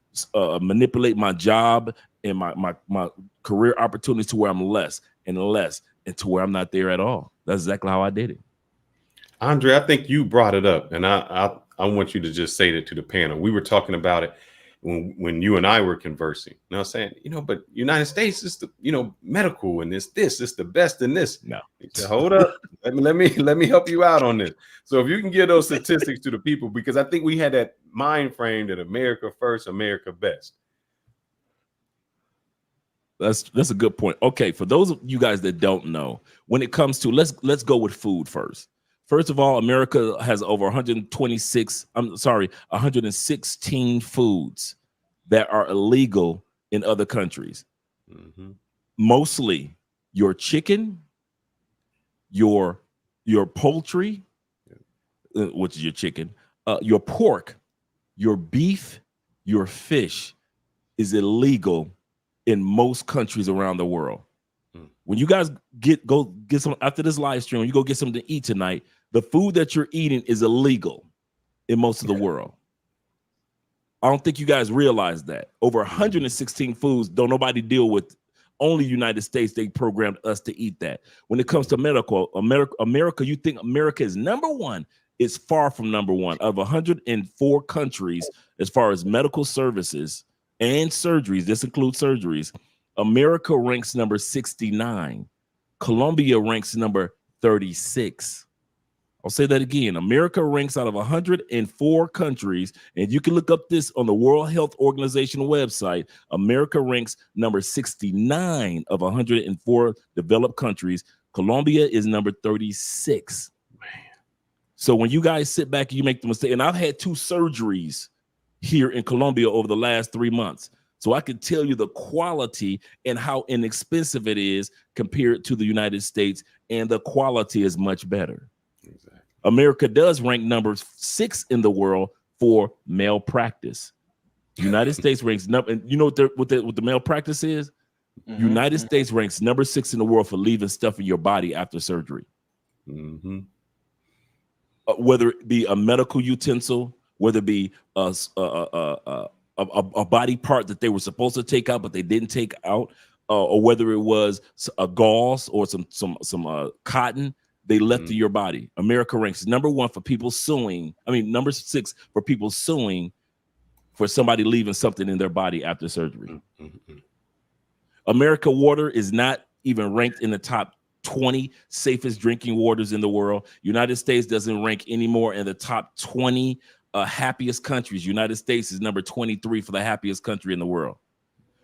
manipulate my job and my career opportunities to where I'm less and less and to where I'm not there at all. That's exactly how I did it. Andre, I think you brought it up, and I want you to just say that to the panel. We were talking about it when you and I were conversing. And I was saying, but United States is the, medical and it's the best in this. No. He said, hold up. let me help you out on this. So if you can give those statistics to the people, because I think we had that mind frame that America first, America best. That's a good point. Okay, for those of you guys that don't know, when it comes to let's go with food first. First of all, America has over 116 foods that are illegal in other countries. Mm-hmm. Mostly your chicken, your poultry, which is your chicken, your pork, your beef, your fish is illegal in most countries around the world. When you guys go get some after this live stream, you go get something to eat tonight, the food that you're eating is illegal in most of the world. I don't think you guys realize that. Over 116 foods don't nobody deal with. Only United States, they programmed us to eat that. When it comes to America, you think America is number one. It's far from number one. Of 104 countries, as far as medical services and surgeries, this includes surgeries, America ranks number 69. Colombia ranks number 36. I'll say that again. America ranks out of 104 countries, and you can look up this on the World Health Organization website. America ranks number 69 of 104 developed countries. Colombia is number 36. Man. So when you guys sit back and you make the mistake, and I've had 2 surgeries here in Colombia over the last 3 months. So I can tell you the quality and how inexpensive it is compared to the United States, and the quality is much better. Exactly. America does rank number 6 in the world for malpractice. United States ranks number, and you know what the malpractice is? Mm-hmm. United States ranks number 6 in the world for leaving stuff in your body after surgery. Mm-hmm. Whether it be a medical utensil, whether it be a body part that they were supposed to take out but they didn't take out, or whether it was a gauze or some cotton they left in your body. America ranks number 1 for people suing. Number 6 for people suing for somebody leaving something in their body after surgery. Mm-hmm. America water is not even ranked in the top 20 safest drinking waters in the world. United States doesn't rank anymore in the top 20 happiest countries. United States is number 23 for the happiest country in the world.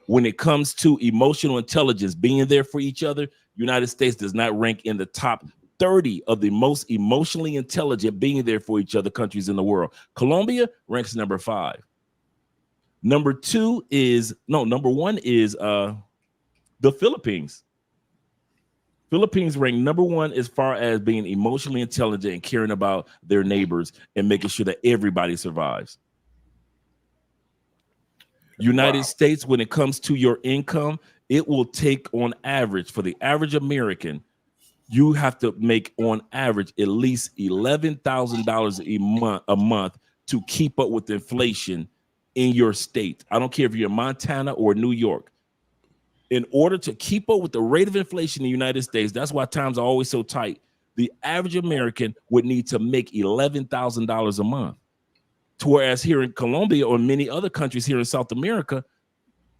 When it comes to emotional intelligence, being there for each other, United States does not rank in the top 30 of the most emotionally intelligent being there for each other countries in the world. Colombia ranks number 5. Number 1 is the Philippines. Philippines rank number 1 as far as being emotionally intelligent and caring about their neighbors and making sure that everybody survives. United States, when it comes to your income, it will take on average for the average American, you have to make on average at least $11,000 a month to keep up with inflation in your state. I don't care if you're in Montana or New York. In order to keep up with the rate of inflation in the United States, that's why times are always so tight. The average American would need to make $11,000 a month. Whereas here in Colombia or many other countries here in South America,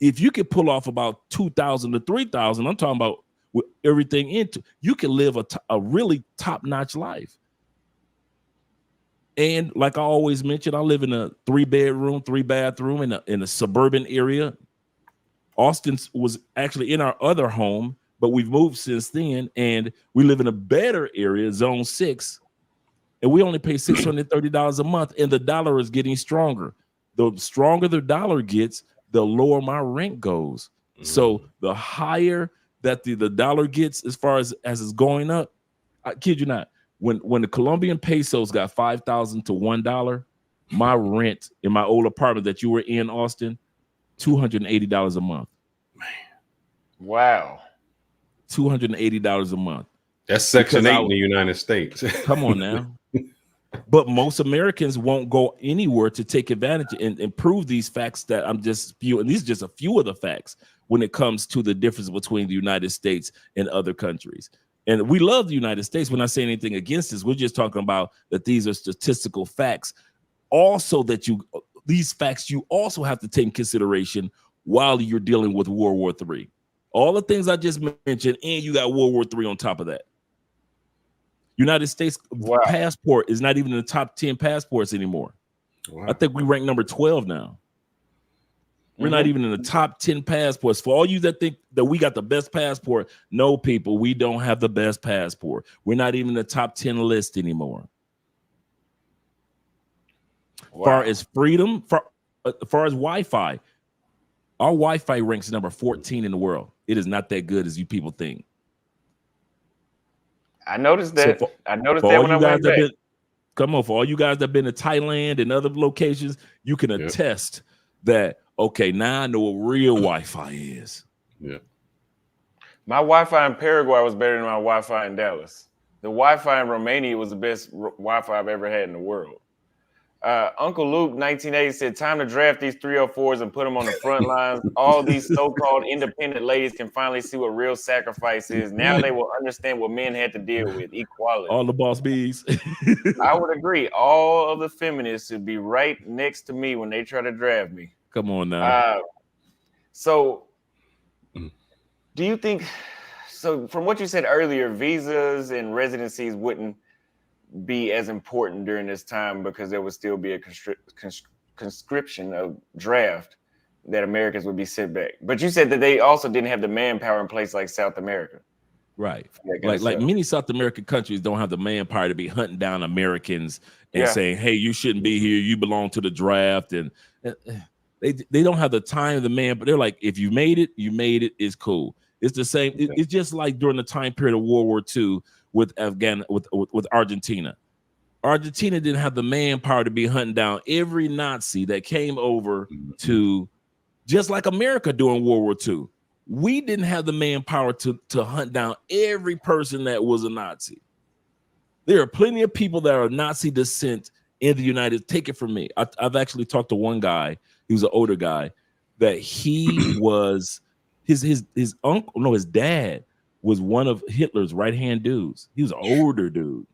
if you could pull off about 2,000 to 3,000, I'm talking about with everything into, you can live a really top-notch life. And like I always mention, I live in a 3-bedroom, 3-bathroom in a suburban area. Austin was actually in our other home, but we've moved since then, and we live in a better area, Zone 6, and we only pay $630 a month, and the dollar is getting stronger. The stronger the dollar gets, the lower my rent goes. So the higher that the dollar gets as far as it's going up, I kid you not, when the Colombian pesos got 5,000 to $1, my rent in my old apartment that you were in, Austin, $280 a month. Man. Wow. $280 a month. That's Section 8 in the United States. Come on now. But most Americans won't go anywhere to take advantage and prove these facts that I'm just spewing. These are just a few of the facts when it comes to the difference between the United States and other countries. And we love the United States. We're not saying anything against this. We're just talking about that these are statistical facts. Also, that these facts you also have to take in consideration while you're dealing with World War III. All the things I just mentioned, and you got World War III on top of that. United States passport is not even in the top 10 passports anymore. Wow. I think we rank number 12 now. We're not even in the top 10 passports. For all you that think that we got the best passport, no, people, we don't have the best passport. We're not even in the top 10 list anymore. Wow. Far as freedom, far as Wi-Fi, our Wi-Fi ranks number 14 in the world. It is not that good as you people think. I noticed that. I noticed that when I went back. Come on, for all you guys that have been to Thailand and other locations, you can attest that, okay, now I know what real Wi-Fi is. Yeah. My Wi-Fi in Paraguay was better than my Wi-Fi in Dallas. The Wi-Fi in Romania was the best Wi-Fi I've ever had in the world. Uncle Luke, 1980, said, time to draft these 304s and put them on the front lines. All these so-called independent ladies can finally see what real sacrifice is. Now they will understand what men had to deal with, equality. All the boss bees. I would agree. All of the feminists should be right next to me when they try to draft me. Come on now. So do you think, so from what you said earlier, visas and residencies wouldn't be as important during this time because there would still be a conscription of draft that Americans would be sent back. But you said that they also didn't have the manpower in place like South America. Right. Like many South American countries don't have the manpower to be hunting down Americans and saying, hey, you shouldn't be here. You belong to the draft. And they don't have the time, the man, but they're like, if you made it, it's cool. It's the same. It's just like during the time period of World War II with Argentina. Argentina didn't have the manpower to be hunting down every Nazi that came over to, just like America during World War II. We didn't have the manpower to hunt down every person that was a Nazi. There are plenty of people that are Nazi descent in the United States. Take it from me. I've actually talked to one guy, he was an older guy, that he was his uncle, no, his dad was one of Hitler's right-hand dudes. He was an older dude.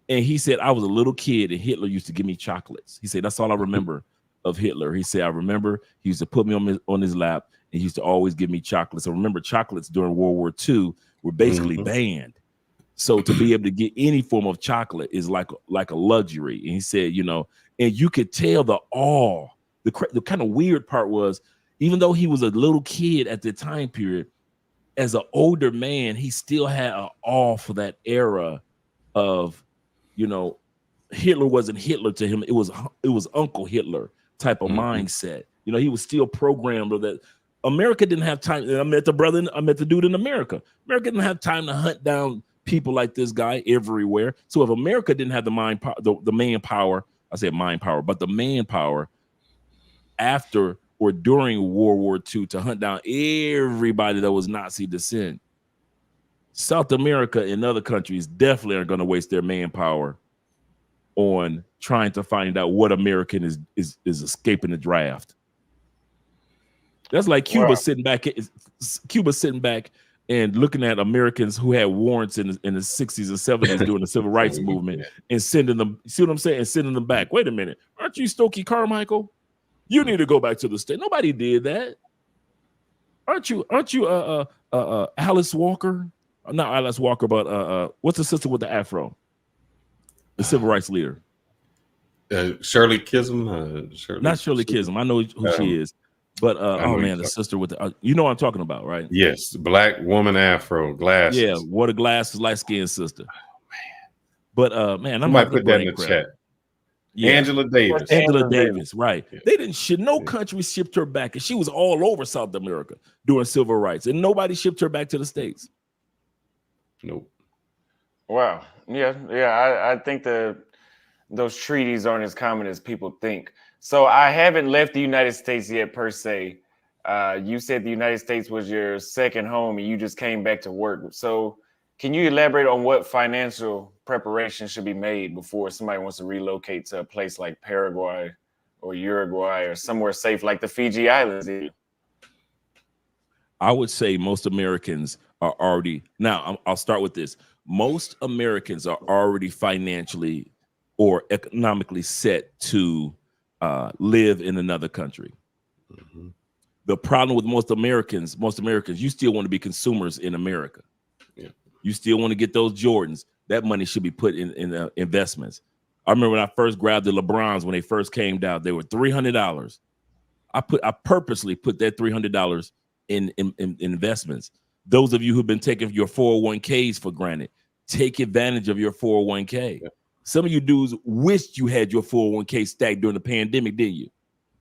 And he said, I was a little kid and Hitler used to give me chocolates. He said, that's all I remember of Hitler. He said, I remember he used to put me on his lap and he used to always give me chocolates. I remember chocolates during World War II were basically banned. So to be able to get any form of chocolate is like a luxury. And he said, you know, and you could tell the awe. The kind of weird part was, even though he was a little kid at the time period, as an older man, he still had an awe for that era of, you know, Hitler wasn't Hitler to him. It was Uncle Hitler type of mindset. You know, he was still programmed with that. America didn't have time. I met the dude in America. America didn't have time to hunt down people like this guy everywhere. So if America didn't have the manpower, I said mind power, but the manpower after or during World War II to hunt down everybody that was Nazi descent. South America and other countries definitely are going to waste their manpower on trying to find out what American is escaping the draft. That's like Cuba sitting back and looking at Americans who had warrants in the 60s and 70s during the civil rights movement and sending them, see what I'm saying? And sending them back. Wait a minute. Aren't you Stokely Carmichael? You need to go back to the state. Nobody did that. Aren't you Alice Walker? Not Alice Walker, but what's the sister with the afro? The civil rights leader. Shirley Chisholm. Not Shirley Chisholm. I know who she is. But oh man, the sister with the you know what I'm talking about, right? Yes, black woman afro, glasses. Yeah, wore the glasses, light skinned sister. Oh man. But man, I might put that in the chat. Yeah. Angela Davis. Angela Davis, right. Yeah. They didn't ship, no country shipped her back, and she was all over South America doing civil rights, and nobody shipped her back to the States. Nope. Wow. Yeah. I think those treaties aren't as common as people think. So I haven't left the United States yet, per se. You said the United States was your second home and you just came back to work. So can you elaborate on what financial preparation should be made before somebody wants to relocate to a place like Paraguay or Uruguay or somewhere safe like the Fiji Islands? I would say most Americans are already, now I'll start with this. Most Americans are already financially or economically set to live in another country. Mm-hmm. The problem with most Americans, you still want to be consumers in America. Yeah. You still want to get those Jordans. That money should be put in investments. I remember when I first grabbed the LeBrons when they first came down, they were $300. I purposely put that $300 in investments. Those of you who've been taking your 401ks for granted, take advantage of your 401k. Yeah. Some of you dudes wished you had your 401k stacked during the pandemic, didn't you?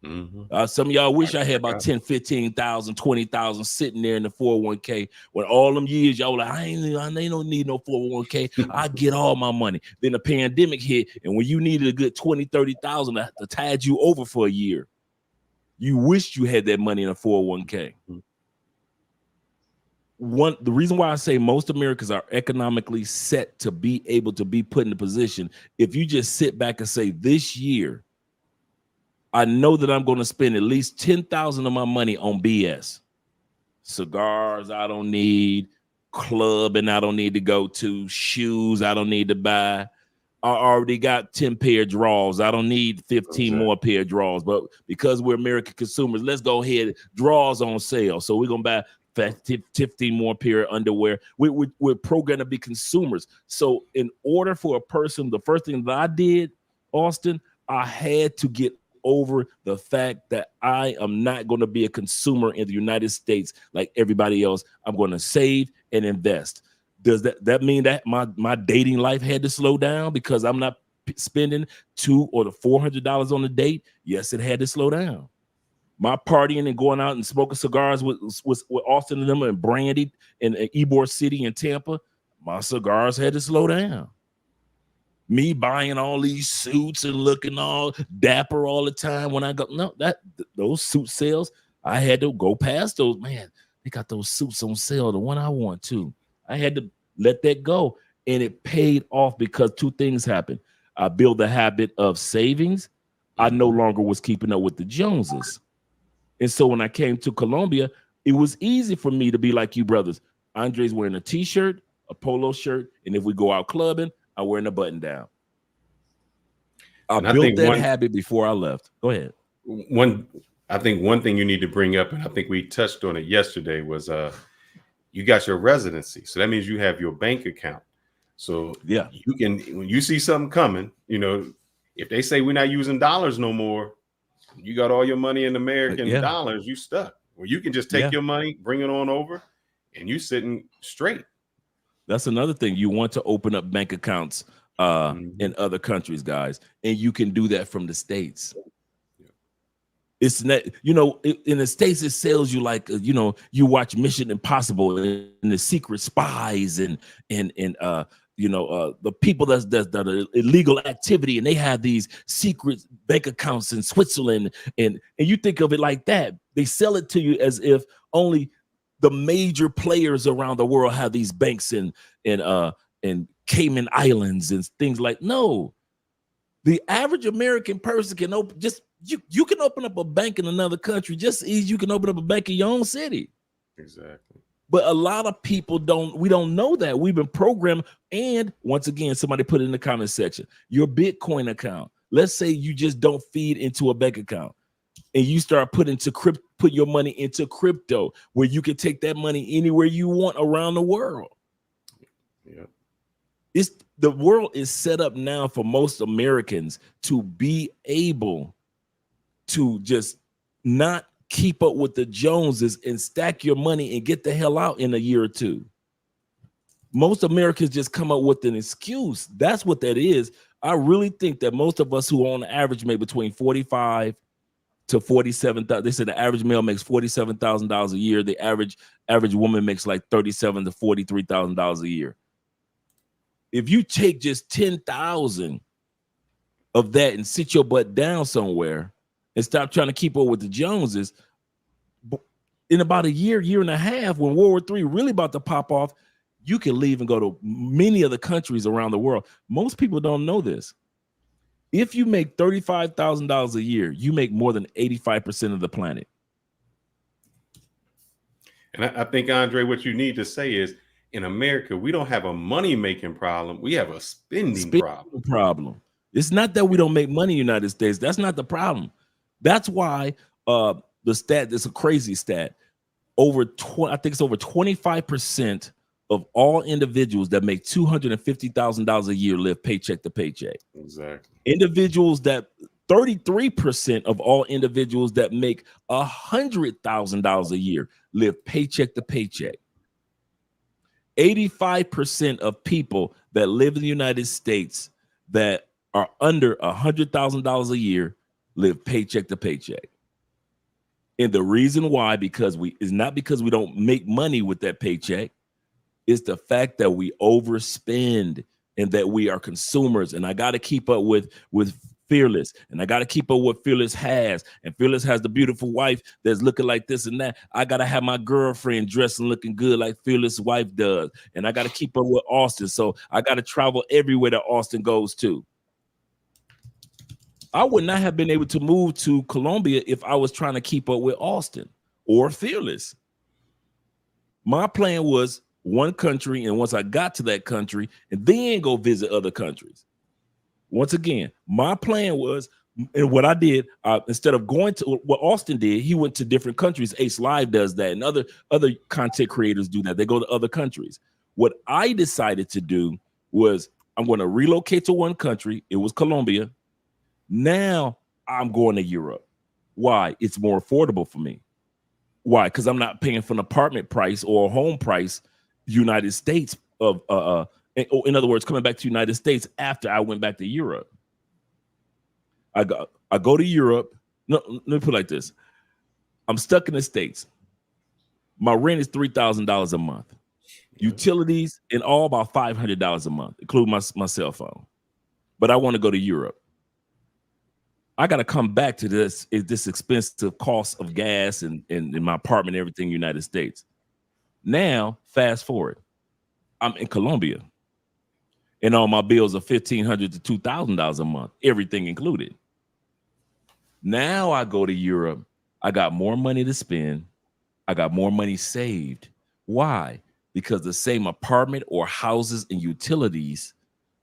Mm-hmm. Some of y'all wish I had about 10, 15,000, 20,000 sitting there in the 401k. When all them years y'all were like, I don't need no 401k. I get all my money. Then the pandemic hit, and when you needed a good 20, 30,000 to tide you over for a year, you wished you had that money in a 401k. Mm-hmm. The reason why I say most Americans are economically set to be able to be put in a position, if you just sit back and say, this year, I know that I'm going to spend at least 10,000 of my money on BS. Cigars I don't need, clubbing I don't need to go to, shoes I don't need to buy. I already got 10 pair of drawers. I don't need 15 more pair of drawers. But because we're American consumers, let's go ahead. Drawers on sale. So we're going to buy 15 more pair of underwear. We're programmed to be consumers. So in order for a person, the first thing that I did, Austin, I had to get over the fact that I am not going to be a consumer in the United States like everybody else. I'm going to save and invest. Does that mean that my dating life had to slow down because I'm not spending $200 or $400 on a date? Yes, it had to slow down. My partying and going out and smoking cigars with Austin and them and Brandy in Ybor City in Tampa, my cigars had to slow down. Me buying all these suits and looking all dapper all the time when I go, no, those suit sales, I had to go past those. Man, they got those suits on sale, the one I want to. I had to let that go. And it paid off because two things happened. I built the habit of savings. I no longer was keeping up with the Joneses. And so when I came to Colombia, it was easy for me to be like you brothers. Andre's wearing a t-shirt, a polo shirt, and if we go out clubbing, I'm wearing a button down. I built that habit before I left. Go ahead. I think one thing you need to bring up, and I think we touched on it yesterday, was you got your residency. So that means you have your bank account. So yeah, you can, when you see something coming, if they say we're not using dollars no more, you got all your money in American dollars, you stuck. Or you can just take your money, bring it on over, and you sitting straight. That's another thing. You want to open up bank accounts in other countries, guys, and you can do that from the States. It's not, in the States, it sells you like, you watch Mission Impossible and the secret spies and the people that are illegal activity, and they have these secret bank accounts in Switzerland, and you think of it like that. They sell it to you as if only the major players around the world have these banks in Cayman Islands and things like. No, the average American person can open you can open up a bank in another country just as easy you can open up a bank in your own city. Exactly. But a lot of people we don't know that. We've been programmed. And once again, somebody put it in the comment section, your Bitcoin account. Let's say you just don't feed into a bank account and you start put your money into crypto, where you can take that money anywhere you want around the world. Yeah. The world is set up now for most Americans to be able to just not keep up with the Joneses and stack your money and get the hell out in a year or two. Most Americans just come up with an excuse. That's what that is. I really think that most of us who on average make between 45 to 47,000. They said the average male makes $47,000 a year. The average woman makes like $37,000 to $43,000 a year. If you take just 10,000 of that and sit your butt down somewhere and stop trying to keep up with the Joneses, in about a year and a half, when World War III really about to pop off, you can leave and go to many other countries around the world. Most people don't know this. If you make $35,000 a year, you make more than 85% of the planet. And I think, Andre, what you need to say is, in America, we don't have a money-making problem. We have a spending problem. It's not that we don't make money in the United States. That's not the problem. That's why the stat, it's a crazy stat. I think it's over 25% of all individuals that make $250,000 a year live paycheck to paycheck. Exactly. 33% of all individuals that make $100,000 a year live paycheck to paycheck. 85% of people that live in the United States that are under $100,000 a year live paycheck to paycheck. And the reason why, is not because we don't make money with that paycheck. It's the fact that we overspend and that we are consumers. And I got to keep up with Fearless, and I got to keep up what Fearless has. And Fearless has the beautiful wife that's looking like this and that. I got to have my girlfriend dressed and looking good like Fearless' wife does. And I got to keep up with Austin. So I got to travel everywhere that Austin goes to. I would not have been able to move to Colombia if I was trying to keep up with Austin or Fearless. My plan was one country, and once I got to that country, and then go visit other countries. Once again, my plan was, and what I did, instead of going to what Austin did, he went to different countries. Ace Live does that, and other content creators do that. They go to other countries. What I decided to do was, I'm going to relocate to one country. It was Colombia. Now I'm going to Europe. Why? It's more affordable for me. Why? Because I'm not paying for an apartment price or a home price, United States of in other words, coming back to the United States after I went back to Europe. I go to Europe. No, let me put it like this. I'm stuck in the States. My rent is $3,000 a month. Utilities and all about $500 a month, including my cell phone. But I want to go to Europe. I got to come back to this expensive cost of gas and my apartment and everything in the United States. Now, fast forward. I'm in Colombia. And all my bills are $1,500 to $2,000 a month, everything included. Now I go to Europe. I got more money to spend. I got more money saved. Why? Because the same apartment or houses and utilities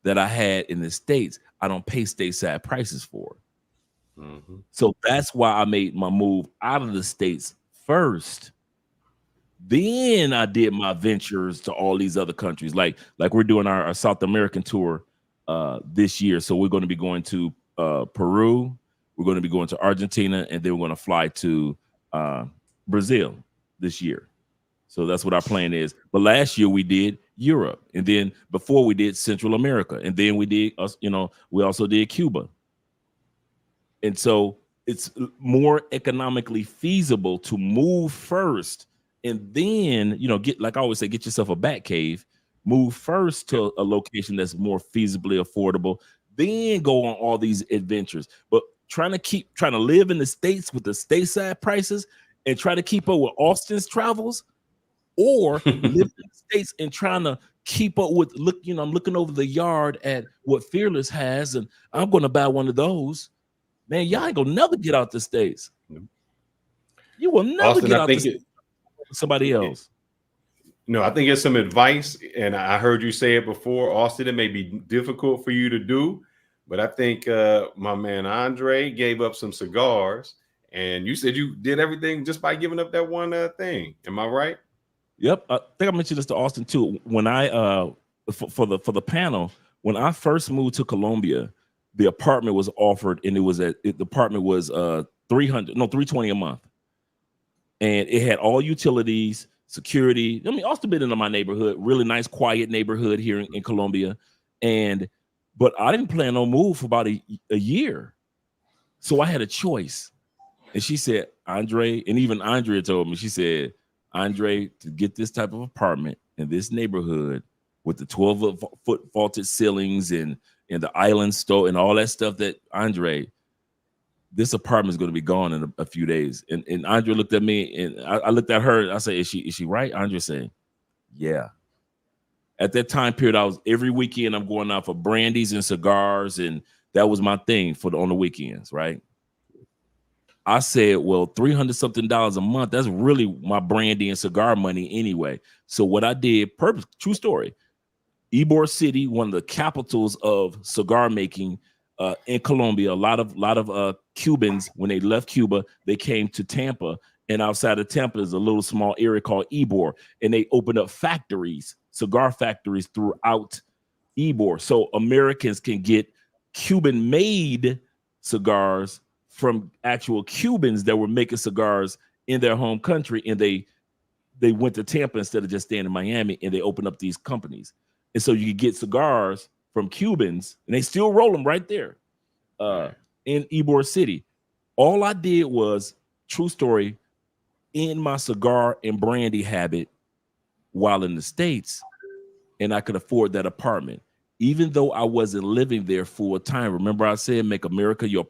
that I had in the States, I don't pay stateside prices for. Mm-hmm. So that's why I made my move out of the States first. Then I did my ventures to all these other countries. Like we're doing our South American tour this year. So we're going to be going to Peru. We're going to be going to Argentina. And then we're going to fly to Brazil this year. So that's what our plan is. But last year we did Europe. And then before we did Central America. And then we did, we also did Cuba. And so it's more economically feasible to move first. And then, get, like I always say, get yourself a bat cave, Move first to a location that's more feasibly affordable, then go on all these adventures. But trying to live in the States with the stateside prices and try to keep up with Austin's travels, or live in the States and trying to keep up with I'm looking over the yard at what Fearless has, and I'm going to buy one of those. Man, y'all ain't gonna never get out the States. You will never Austin, get out the States. Somebody else. No, I think it's some advice, and I heard you say it before, Austin. It may be difficult for you to do, but I think my man Andre gave up some cigars, and you said you did everything just by giving up that one thing. Am I right? Yep, I think I mentioned this to Austin too. When I for the panel, when I first moved to Colombia, the apartment was offered, and the apartment was $320 a month, and it had all utilities, security. I mean, Austin been into my neighborhood, really nice, quiet neighborhood here in Colombia, but I didn't plan on move for about a year, so I had a choice. And she said, Andre, and even Andrea told me, she said, Andre, to get this type of apartment in this neighborhood with the 12-foot vaulted ceilings and the island stove and all that stuff, that Andre, this apartment is going to be gone in a few days. And Andre looked at me, and I looked at her, and I said, is she right? Andre said, yeah. At that time period, I was every weekend I'm going out for brandies and cigars, and that was my thing on the weekends, right? I said, well, $300-something a month, that's really my brandy and cigar money anyway. So what I did, true story, Ybor City, one of the capitals of cigar making in Colombia, a lot of Cubans, when they left Cuba, they came to Tampa, and outside of Tampa is a little small area called Ybor, and they opened up factories, cigar factories throughout Ybor, so Americans can get Cuban-made cigars from actual Cubans that were making cigars in their home country, and they went to Tampa instead of just staying in Miami, and they opened up these companies. And so you could get cigars from Cubans, and they still roll them right there in Ybor City. All I did was, true story, in my cigar and brandy habit while in the States, and I could afford that apartment. Even though I wasn't living there full time. Remember I said, make America your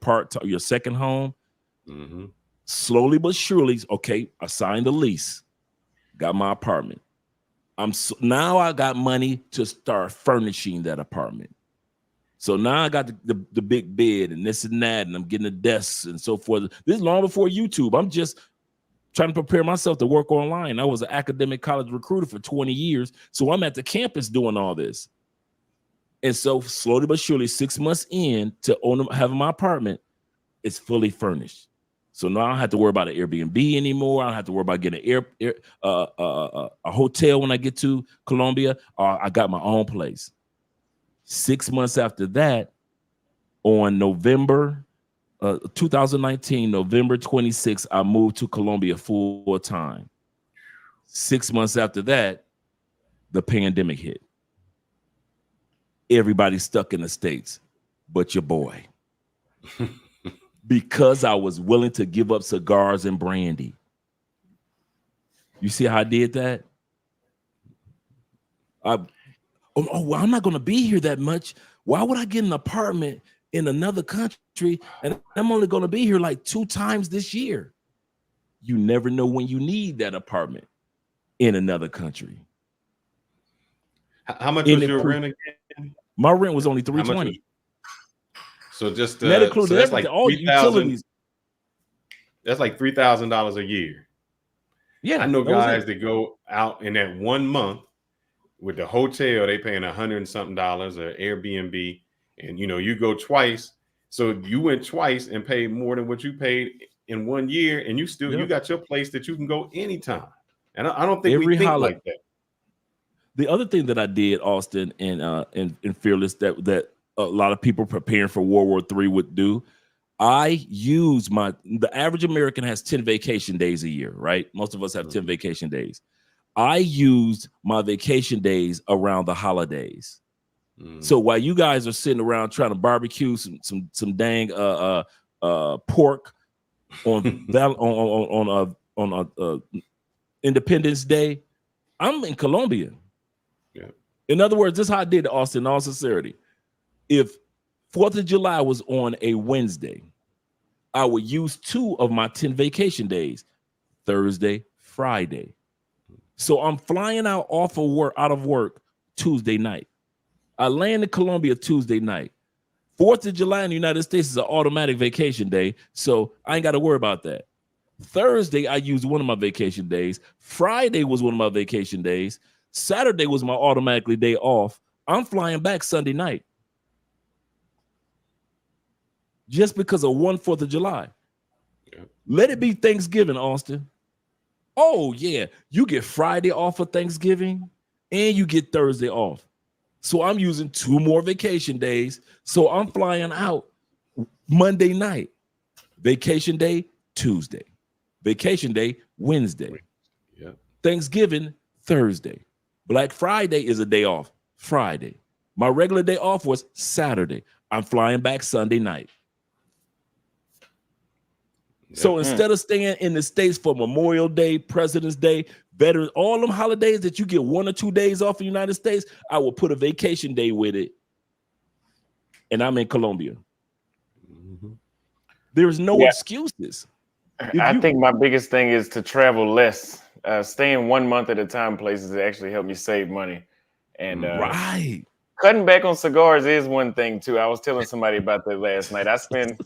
second home? Mm-hmm. Slowly but surely, okay, I signed a lease, got my apartment. Now I got money to start furnishing that apartment. So now I got the big bed and this and that, and I'm getting the desks and so forth. This is long before YouTube. I'm just trying to prepare myself to work online. I was an academic college recruiter for 20 years. So I'm at the campus doing all this. And so slowly but surely, 6 months in to having my apartment, it's fully furnished. So now I don't have to worry about an Airbnb anymore. I don't have to worry about getting a hotel when I get to Colombia. I got my own place. 6 months after that, on November 2019, November 26th, I moved to Colombia full time. 6 months after that, the pandemic hit. Everybody's stuck in the States, but your boy. Because I was willing to give up cigars and brandy. You see how I did that? Well, I'm not going to be here that much. Why would I get an apartment in another country and I'm only going to be here like 2 times this year? You never know when you need that apartment in another country. How much was your rent again? My rent was only $320. So just that included so that's like all utilities. That's like $3,000 a year. Yeah, I know guys that go out in that 1 month with the hotel, they paying $100 and something or Airbnb, and you go twice. So you went twice and paid more than what you paid in 1 year, and you still you got your place that you can go anytime. And I don't think we think like that. The other thing that I did, Austin, and Fearless, that a lot of people preparing for World War III would do, I use the average American has 10 vacation days a year, right? Most of us have 10 vacation days. I used my vacation days around the holidays. So while you guys are sitting around trying to barbecue some dang pork on Independence Day, I'm in Colombia. Yeah. In other words, this is how I did it, Austin, in all sincerity. If 4th of July was on a Wednesday, I would use 2 of my 10 vacation days, Thursday, Friday. So I'm flying out of work Tuesday night. I land in Colombia Tuesday night. 4th of July in the United States is an automatic vacation day, so I ain't got to worry about that. Thursday, I used one of my vacation days. Friday was one of my vacation days. Saturday was my automatically day off. I'm flying back Sunday night. Just because of 4th of July. Yeah. Let it be Thanksgiving, Austin. Oh, yeah. You get Friday off for Thanksgiving and you get Thursday off. So I'm using 2 more vacation days. So I'm flying out Monday night. Vacation day, Tuesday. Vacation day, Wednesday. Yeah. Thanksgiving, Thursday. Black Friday is a day off, Friday. My regular day off was Saturday. I'm flying back Sunday night. So instead of staying in the States for Memorial Day, President's Day, Veterans, all them holidays that you get 1 or 2 days off in the United States, I will put a vacation day with it. And I'm in Colombia. Mm-hmm. There's no excuses. I think my biggest thing is to travel less. Staying 1 month at a time places that actually help me save money. And cutting back on cigars is one thing too. I was telling somebody about that last night. I spend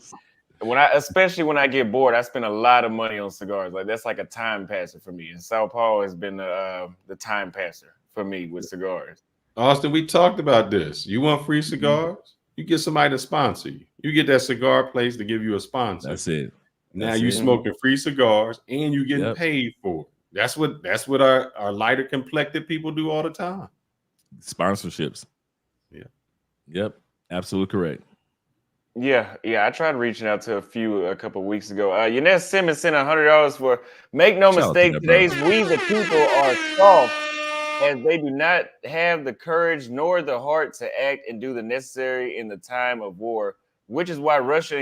especially when I get bored, I spend a lot of money on cigars. Like that's like a time passer for me. And Sao Paulo has been the time passer for me with cigars. Austin, we talked about this. You want free cigars? You get somebody to sponsor you. You get that cigar place to give you a sponsor. That's it. Now you smoking free cigars and you getting paid for it. That's what our lighter complected people do all the time. Sponsorships. Yeah. Yep. Absolutely correct. Yeah. I tried reaching out to a couple of weeks ago. Yanez Simmons sent $100 for. Make no mistake, today's we the people are soft, as they do not have the courage nor the heart to act and do the necessary in the time of war, which is why Russia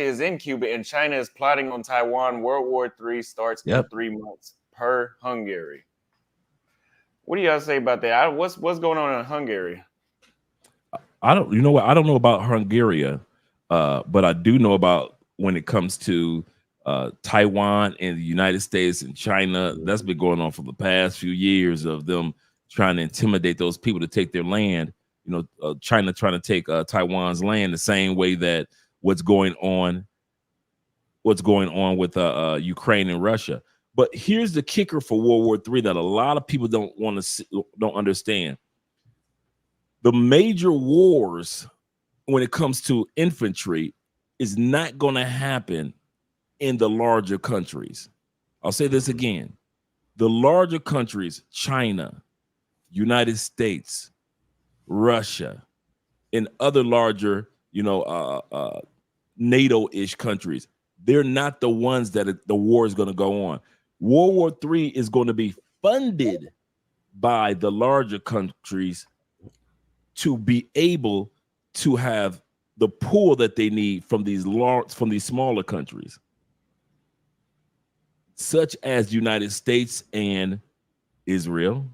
is in Cuba and China is plotting on Taiwan. World War III starts in 3 months per Hungary. What do y'all say about that? What's going on in Hungary? I don't know about Hungary, but I do know about when it comes to Taiwan and the United States and China. That's been going on for the past few years of them trying to intimidate those people to take their land. China trying to take Taiwan's land the same way that what's going on with Ukraine and Russia. But here's the kicker for World War III that a lot of people don't understand. The major wars when it comes to infantry is not going to happen in the larger countries. I'll say this again. The larger countries, China, United States, Russia, and other larger, NATO-ish countries, they're not the ones that the war is going to go on. World War III is going to be funded by the larger countries to be able to have the pool that they need from these smaller countries, such as the United States and Israel,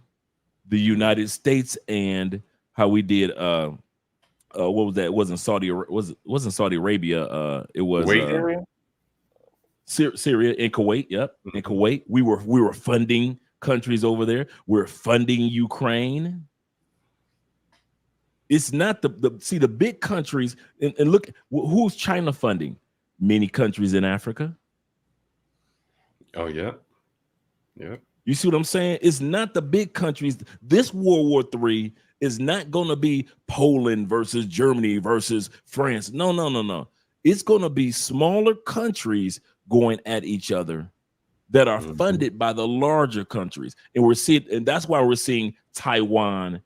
the United States and how we did what was that? It wasn't Saudi Arabia. It was Syria and Kuwait. Yep. In Kuwait, we were funding countries over there. We're funding Ukraine. It's not the big countries, and look, who's China funding? Many countries in Africa. Oh, yeah. Yeah. You see what I'm saying? It's not the big countries. This World War III is not going to be Poland versus Germany versus France. No. It's going to be smaller countries going at each other that are funded by the larger countries. And that's why we're seeing Taiwan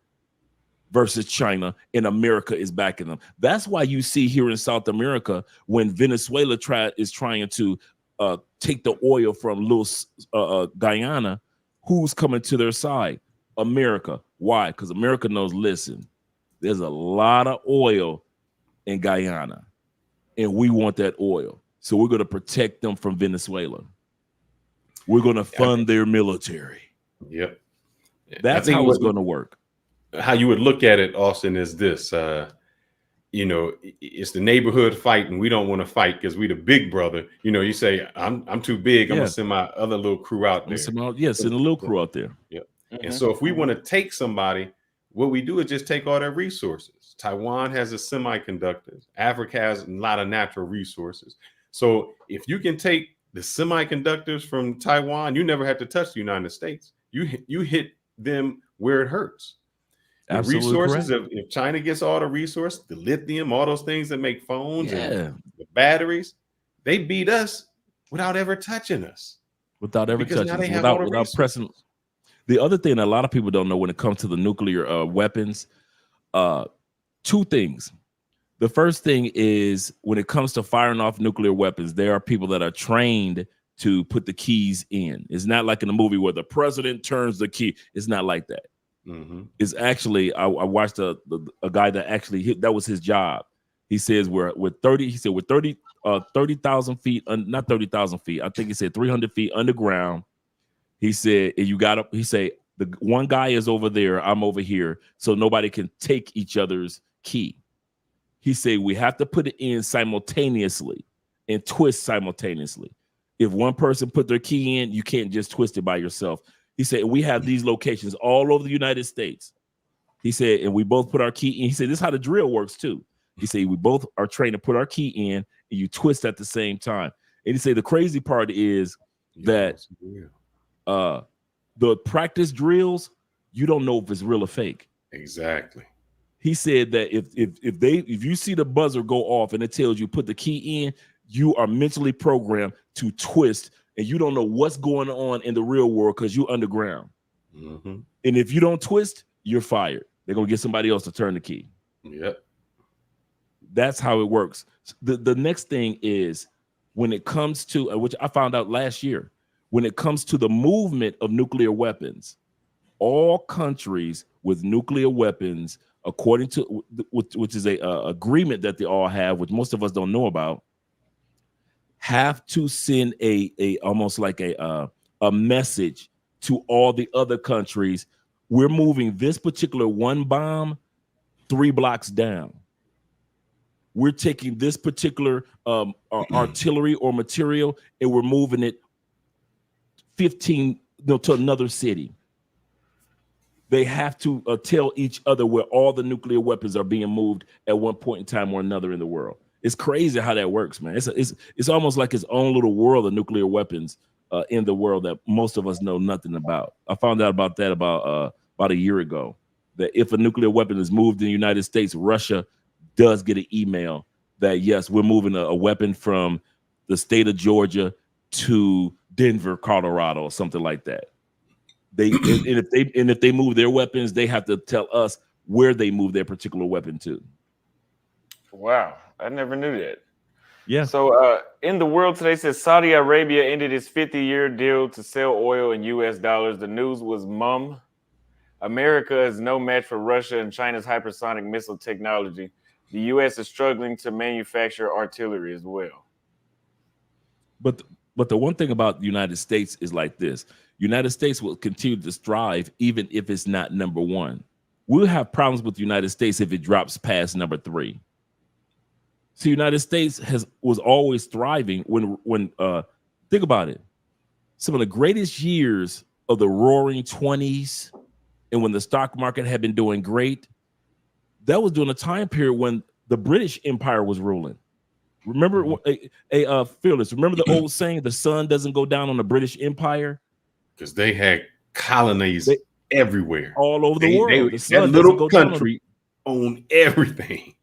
versus China, and America is backing them. That's why you see here in South America when Venezuela is trying to take the oil from little Guyana, who's coming to their side? America. Why? Because America knows, listen, there's a lot of oil in Guyana, and we want that oil. So we're going to protect them from Venezuela. We're going to fund their military. Yep. That's how it's going to work. How you would look at it, Austin, is this. You know, it's the neighborhood fight, and we don't want to fight because we the big brother. You know, you say I'm too big. I'm gonna send my other little crew out there. Send a little crew out there. Yeah. And so if we want to take somebody, what we do is just take all their resources. Taiwan has the semiconductors. Africa has a lot of natural resources. So if you can take the semiconductors from Taiwan, you never have to touch the United States. You hit them where it hurts. The resources, if China gets all the resources, the lithium, all those things that make phones and the batteries, they beat us without ever touching us. Without pressing. The other thing that a lot of people don't know when it comes to the nuclear weapons, two things. The first thing is when it comes to firing off nuclear weapons, there are people that are trained to put the keys in. It's not like in a movie where the president turns the key. It's not like that. It's actually, I watched a guy that actually that was his job. He says we're 30,000 feet, not 30,000 feet. I think he said 300 feet underground. He said, he said, the one guy is over there, I'm over here, so nobody can take each other's key. He said, we have to put it in simultaneously and twist simultaneously. If one person put their key in, you can't just twist it by yourself. He said, we have these locations all over the United States. He said, and we both put our key in. He said, this is how the drill works too. He said, we both are trained to put our key in and you twist at the same time. And he said, the crazy part is that the practice drills, you don't know if it's real or fake. Exactly. He said that if you see the buzzer go off and it tells you put the key in, you are mentally programmed to twist, and you don't know what's going on in the real world because you're underground. And if you don't twist, you're fired. They're gonna get somebody else to turn the key. Yep. That's how it works. The next thing is when it comes to, which I found out last year, when it comes to the movement of nuclear weapons, all countries with nuclear weapons, according to which is a agreement that they all have, which most of us don't know about, have to send a almost like a message to all the other countries. We're moving this particular one bomb 3 blocks down. We're taking this particular artillery or material and we're moving it 15 to another city. They have to tell each other where all the nuclear weapons are being moved at one point in time or another in the world. It's crazy how that works, man. It's almost like its own little world of nuclear weapons in the world that most of us know nothing about. I found out about that about a year ago, that if a nuclear weapon is moved in the United States, Russia does get an email that, yes, we're moving a weapon from the state of Georgia to Denver, Colorado, or something like that. If they move their weapons, they have to tell us where they move their particular weapon to. Wow, I never knew that. Yeah. So in the world today, says Saudi Arabia ended its 50-year deal to sell oil in U.S. dollars. The news was mum. America is no match for Russia and China's hypersonic missile technology. The U.S. is struggling to manufacture artillery as well. But the one thing about the United States is like this. United States will continue to strive even if it's not number one. We'll have problems with the United States if it drops past number 3. So United States was always thriving when think about it. Some of the greatest years of the roaring 20s and when the stock market had been doing great, that was during a time period when the British Empire was ruling. Remember, Fearless, remember the old saying, the sun doesn't go down on the British Empire? Because they had colonies everywhere. All over the world. That little country owned everything.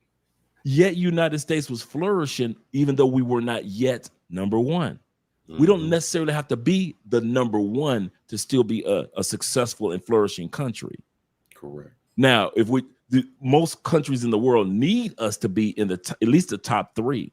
Yet United States was flourishing, even though we were not yet number one. We don't necessarily have to be the number one to still be a successful and flourishing country. Correct. Now, if most countries in the world need us to be in at least the top 3.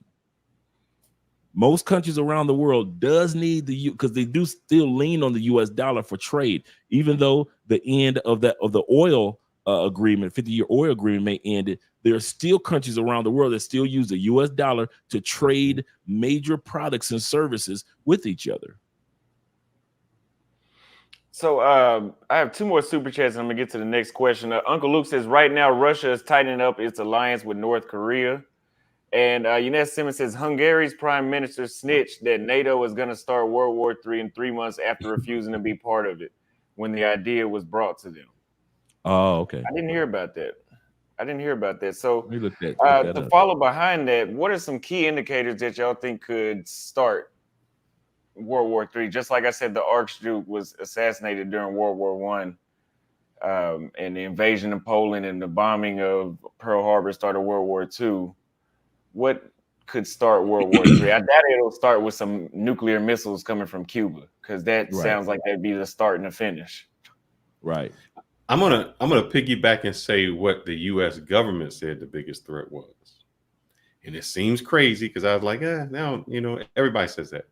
Most countries around the world does need because they do still lean on the U.S. dollar for trade, even though the end of the oil agreement, 50-year oil agreement may end it. There are still countries around the world that still use the U.S. dollar to trade major products and services with each other. So I have two more super chats, and I'm gonna get to the next question. Uncle Luke says right now Russia is tightening up its alliance with North Korea, and Eunice Simmons says Hungary's prime minister snitched that NATO is going to start World War III in 3 months after refusing to be part of it when the idea was brought to them. Oh, okay. I didn't hear about that. So Look that to up. follow behind that, what are some key indicators that y'all think could start World War III? Just like I said, the Archduke was assassinated during World War One, and the invasion of Poland and the bombing of Pearl Harbor started World War II. What could start World War III? I doubt it'll start with some nuclear missiles coming from Cuba, because that sounds like that'd be the start and the finish. Right. I'm gonna piggyback and say what the U.S. government said the biggest threat was, and it seems crazy because I was like, now everybody says that,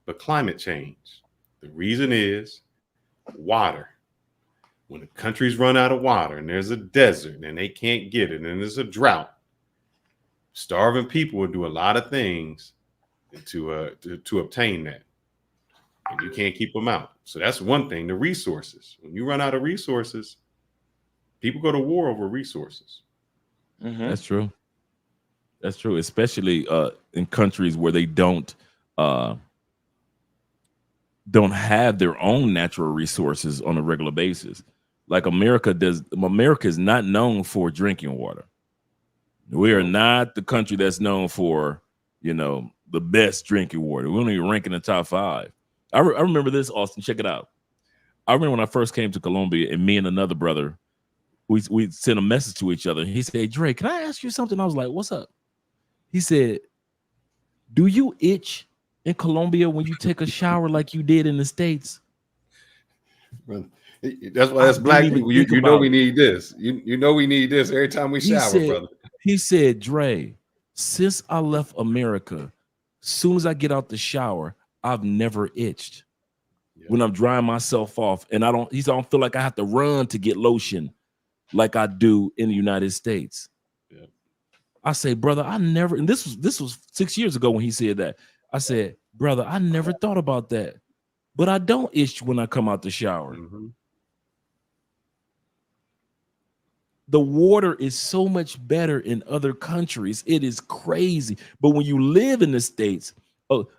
but climate change. The reason is water. When the countries run out of water and there's a desert and they can't get it and there's a drought, starving people will do a lot of things to obtain that, and you can't keep them out. So that's one thing. The resources. When you run out of resources, people go to war over resources. Mm-hmm. That's true. That's true, especially in countries where they don't have their own natural resources on a regular basis. Like America does. America is not known for drinking water. We are not the country that's known for, the best drinking water. We don't even rank in the top 5. I remember this, Austin. Check it out. I remember when I first came to Colombia, and me and another brother, we sent a message to each other. He said, "Hey, Dre, can I ask you something?" I was like, "What's up?" He said, "Do you itch in Colombia when you take a shower like you did in the States?" That's why that's black people. You know we need this. You know we need this every time we shower, brother. He said, "Dre, since I left America, soon as I get out the shower, I've never itched when I'm drying myself off, and I don't feel like I have to run to get lotion like I do in the United States." Yeah. I say, brother, I never, and this was 6 years ago when he said that. I said, brother, I never thought about that, but I don't itch when I come out the shower. Mm-hmm. The water is so much better in other countries. It is crazy. But when you live in the States,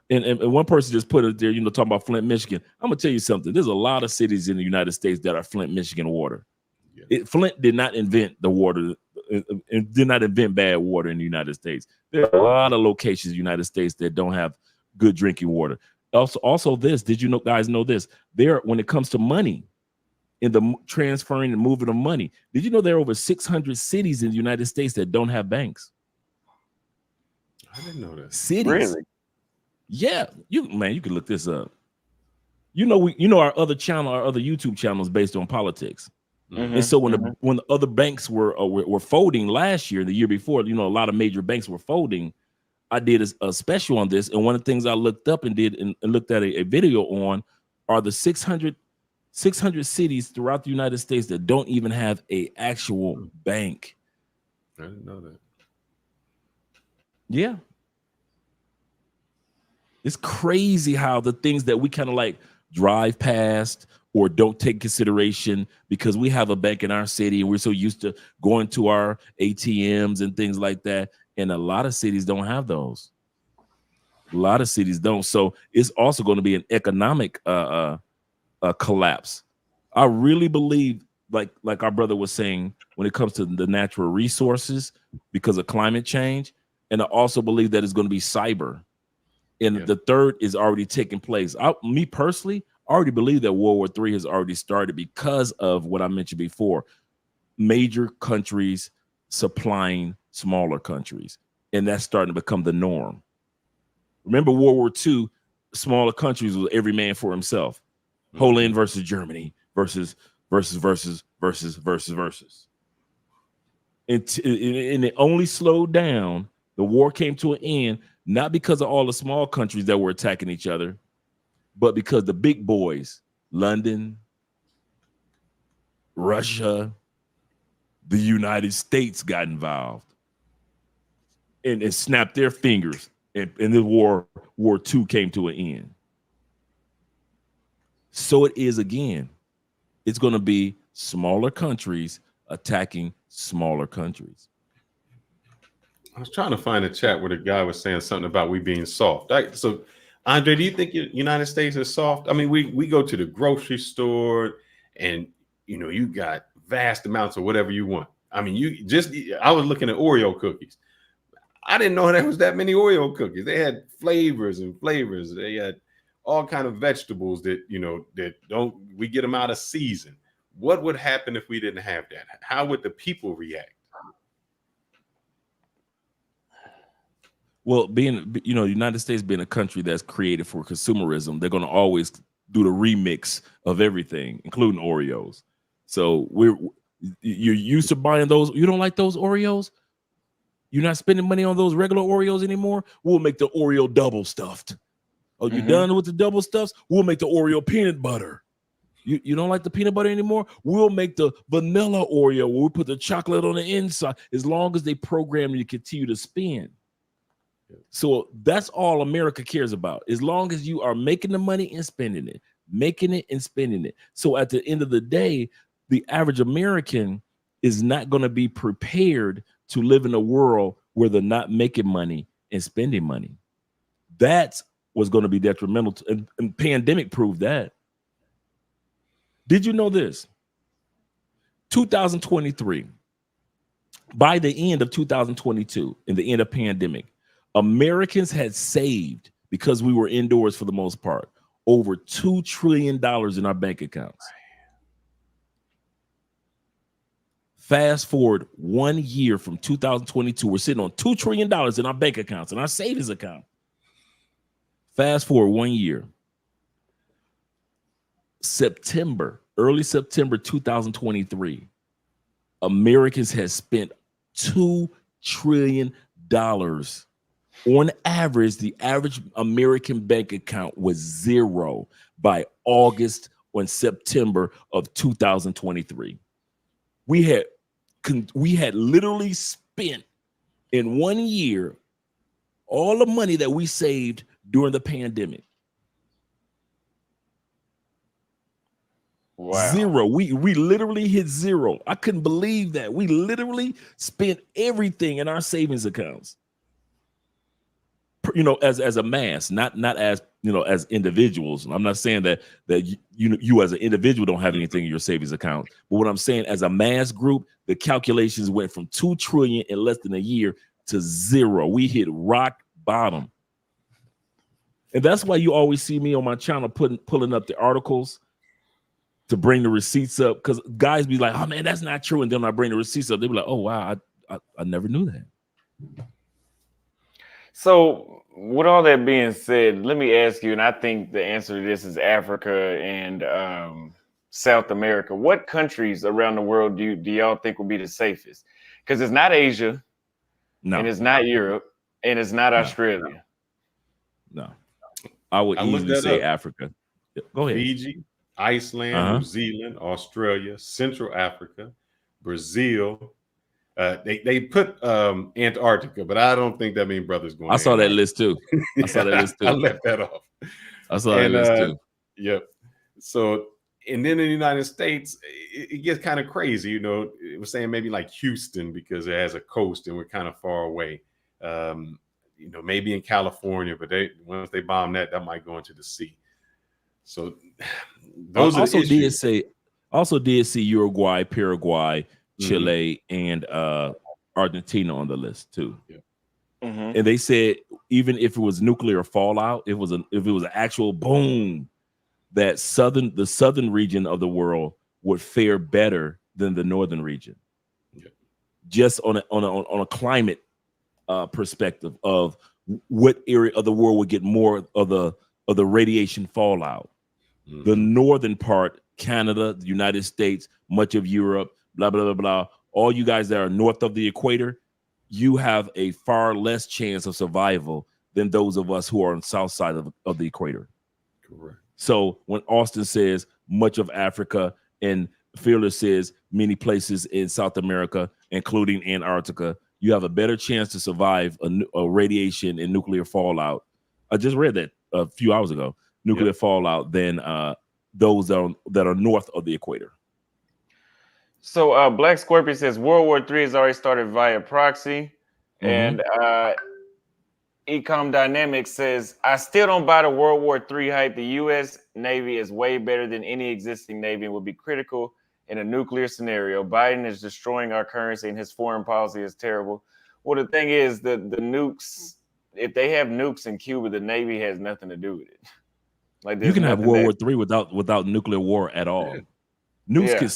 and one person just put it there, talking about Flint, Michigan. I'm going to tell you something. There's a lot of cities in the United States that are Flint, Michigan water. Yeah. Flint did not invent the water, and did not invent bad water in the United States. There are a lot of locations in the United States that don't have good drinking water. Also this, did you guys know this? When it comes to money, in the transferring and moving of money, did you know there are over 600 cities in the United States that don't have banks? I didn't know that. Cities. Really? Yeah. You can look this up. Our other YouTube channel is based on politics. Mm-hmm. And so when the other banks were folding last year, the year before, a lot of major banks were folding, I did a special on this. And one of the things I looked up and looked at a video on are the 600 cities throughout the United States that don't even have a actual bank. I didn't know that. Yeah. It's crazy how the things that we kind of like drive past or don't take consideration because we have a bank in our city and we're so used to going to our ATMs and things like that. And a lot of cities don't have those. A lot of cities don't. So it's also going to be an economic collapse. I really believe, like our brother was saying, when it comes to the natural resources because of climate change, and I also believe that it's going to be cyber. And the third is already taking place. Me personally, I already believe that World War III has already started because of what I mentioned before, major countries supplying smaller countries, and that's starting to become the norm. Remember World War II, smaller countries was every man for himself. Poland versus Germany versus. And it only slowed down. The war came to an end, not because of all the small countries that were attacking each other, but because the big boys, London, Russia, the United States got involved and snapped their fingers. And the War II came to an end. So it is again. It's going to be smaller countries attacking smaller countries. I was trying to find a chat where the guy was saying something about we being soft. So, Andre, do you think the United States is soft? I mean, we go to the grocery store and, you got vast amounts of whatever you want. I mean, I was looking at Oreo cookies. I didn't know there was that many Oreo cookies. They had flavors and flavors. They had all kind of vegetables that, we get them out of season. What would happen if we didn't have that? How would the people react? Well, the United States being a country that's created for consumerism, they're going to always do the remix of everything, including Oreos. So you're used to buying those. You don't like those Oreos? You're not spending money on those regular Oreos anymore? We'll make the Oreo double stuffed. Oh, you done with the double stuffs? We'll make the Oreo peanut butter. You don't like the peanut butter anymore? We'll make the vanilla Oreo where we put the chocolate on the inside, as long as they program you to continue to spend. So that's all America cares about. As long as you are making the money and spending it, making it and spending it. So at the end of the day, the average American is not going to be prepared to live in a world where they're not making money and spending money. That's what's going to be detrimental to, and pandemic proved that. Did you know this? 2023, by the end of 2022, in the end of pandemic, Americans had saved, because we were indoors for the most part, over $2 trillion in our bank accounts. Fast forward 1 year from 2022, we're sitting on $2 trillion in our bank accounts, in our savings account. Fast forward 1 year. Early September 2023, Americans had spent $2 trillion. On average, the average American bank account was zero by August or September of 2023. We had literally spent in 1 year all the money that we saved during the pandemic. Wow. Zero. We literally hit zero. I couldn't believe that. We literally spent everything in our savings accounts. As a mass, not as as individuals. I'm not saying that you as an individual don't have anything in your savings account, but what I'm saying, as a mass group, the calculations went from 2 trillion in less than a year to zero. We hit rock bottom, and that's why you always see me on my channel pulling up the articles to bring the receipts up, because guys be like, "Oh man, that's not true," and then I bring the receipts up, they be like, "Oh wow, I never knew that." So with all that being said, let me ask you, and I think the answer to this is Africa and South America. What countries around the world do y'all think will be the safest? Because it's not Asia, No, and it's not Europe, and it's not Australia. No, I would easily say Africa. Go ahead. Fiji, Iceland, New Zealand, Australia, Central Africa, Brazil. They put Antarctica, but I don't think that means brothers going. I saw that list too. I left that off. I saw that list too. Yep. So, and then in the United States, it gets kind of crazy. It was saying maybe like Houston, because it has a coast and we're kind of far away. Maybe in California, but once they bomb that might go into the sea. So those also are the issues. did see Uruguay, Paraguay, Chile, and Argentina on the list too. Yeah. And they said even if it was nuclear fallout, if it was an actual boom, that the southern region of the world would fare better than the northern region. Yeah. Just on a climate perspective of what area of the world would get more of the radiation fallout. The northern part, Canada, the United States, much of Europe, blah, blah, blah, blah. All you guys that are north of the equator, you have a far less chance of survival than those of us who are on the south side of the equator. Correct. So when Austin says much of Africa and Fearless says many places in South America, including Antarctica, you have a better chance to survive a radiation and nuclear fallout. I just read that a few hours ago. Nuclear fallout than those that are north of the equator. So Black Scorpion says World War III has already started via proxy. And Ecom Dynamics says, I still don't buy the World War III hype. The U.S. Navy is way better than any existing Navy and would be critical in a nuclear scenario. Biden is destroying our currency and his foreign policy is terrible. Well, the thing is, the nukes, if they have nukes in Cuba, the Navy has nothing to do with it. Like you can have World War III without nuclear war at all. Yeah. Nukes could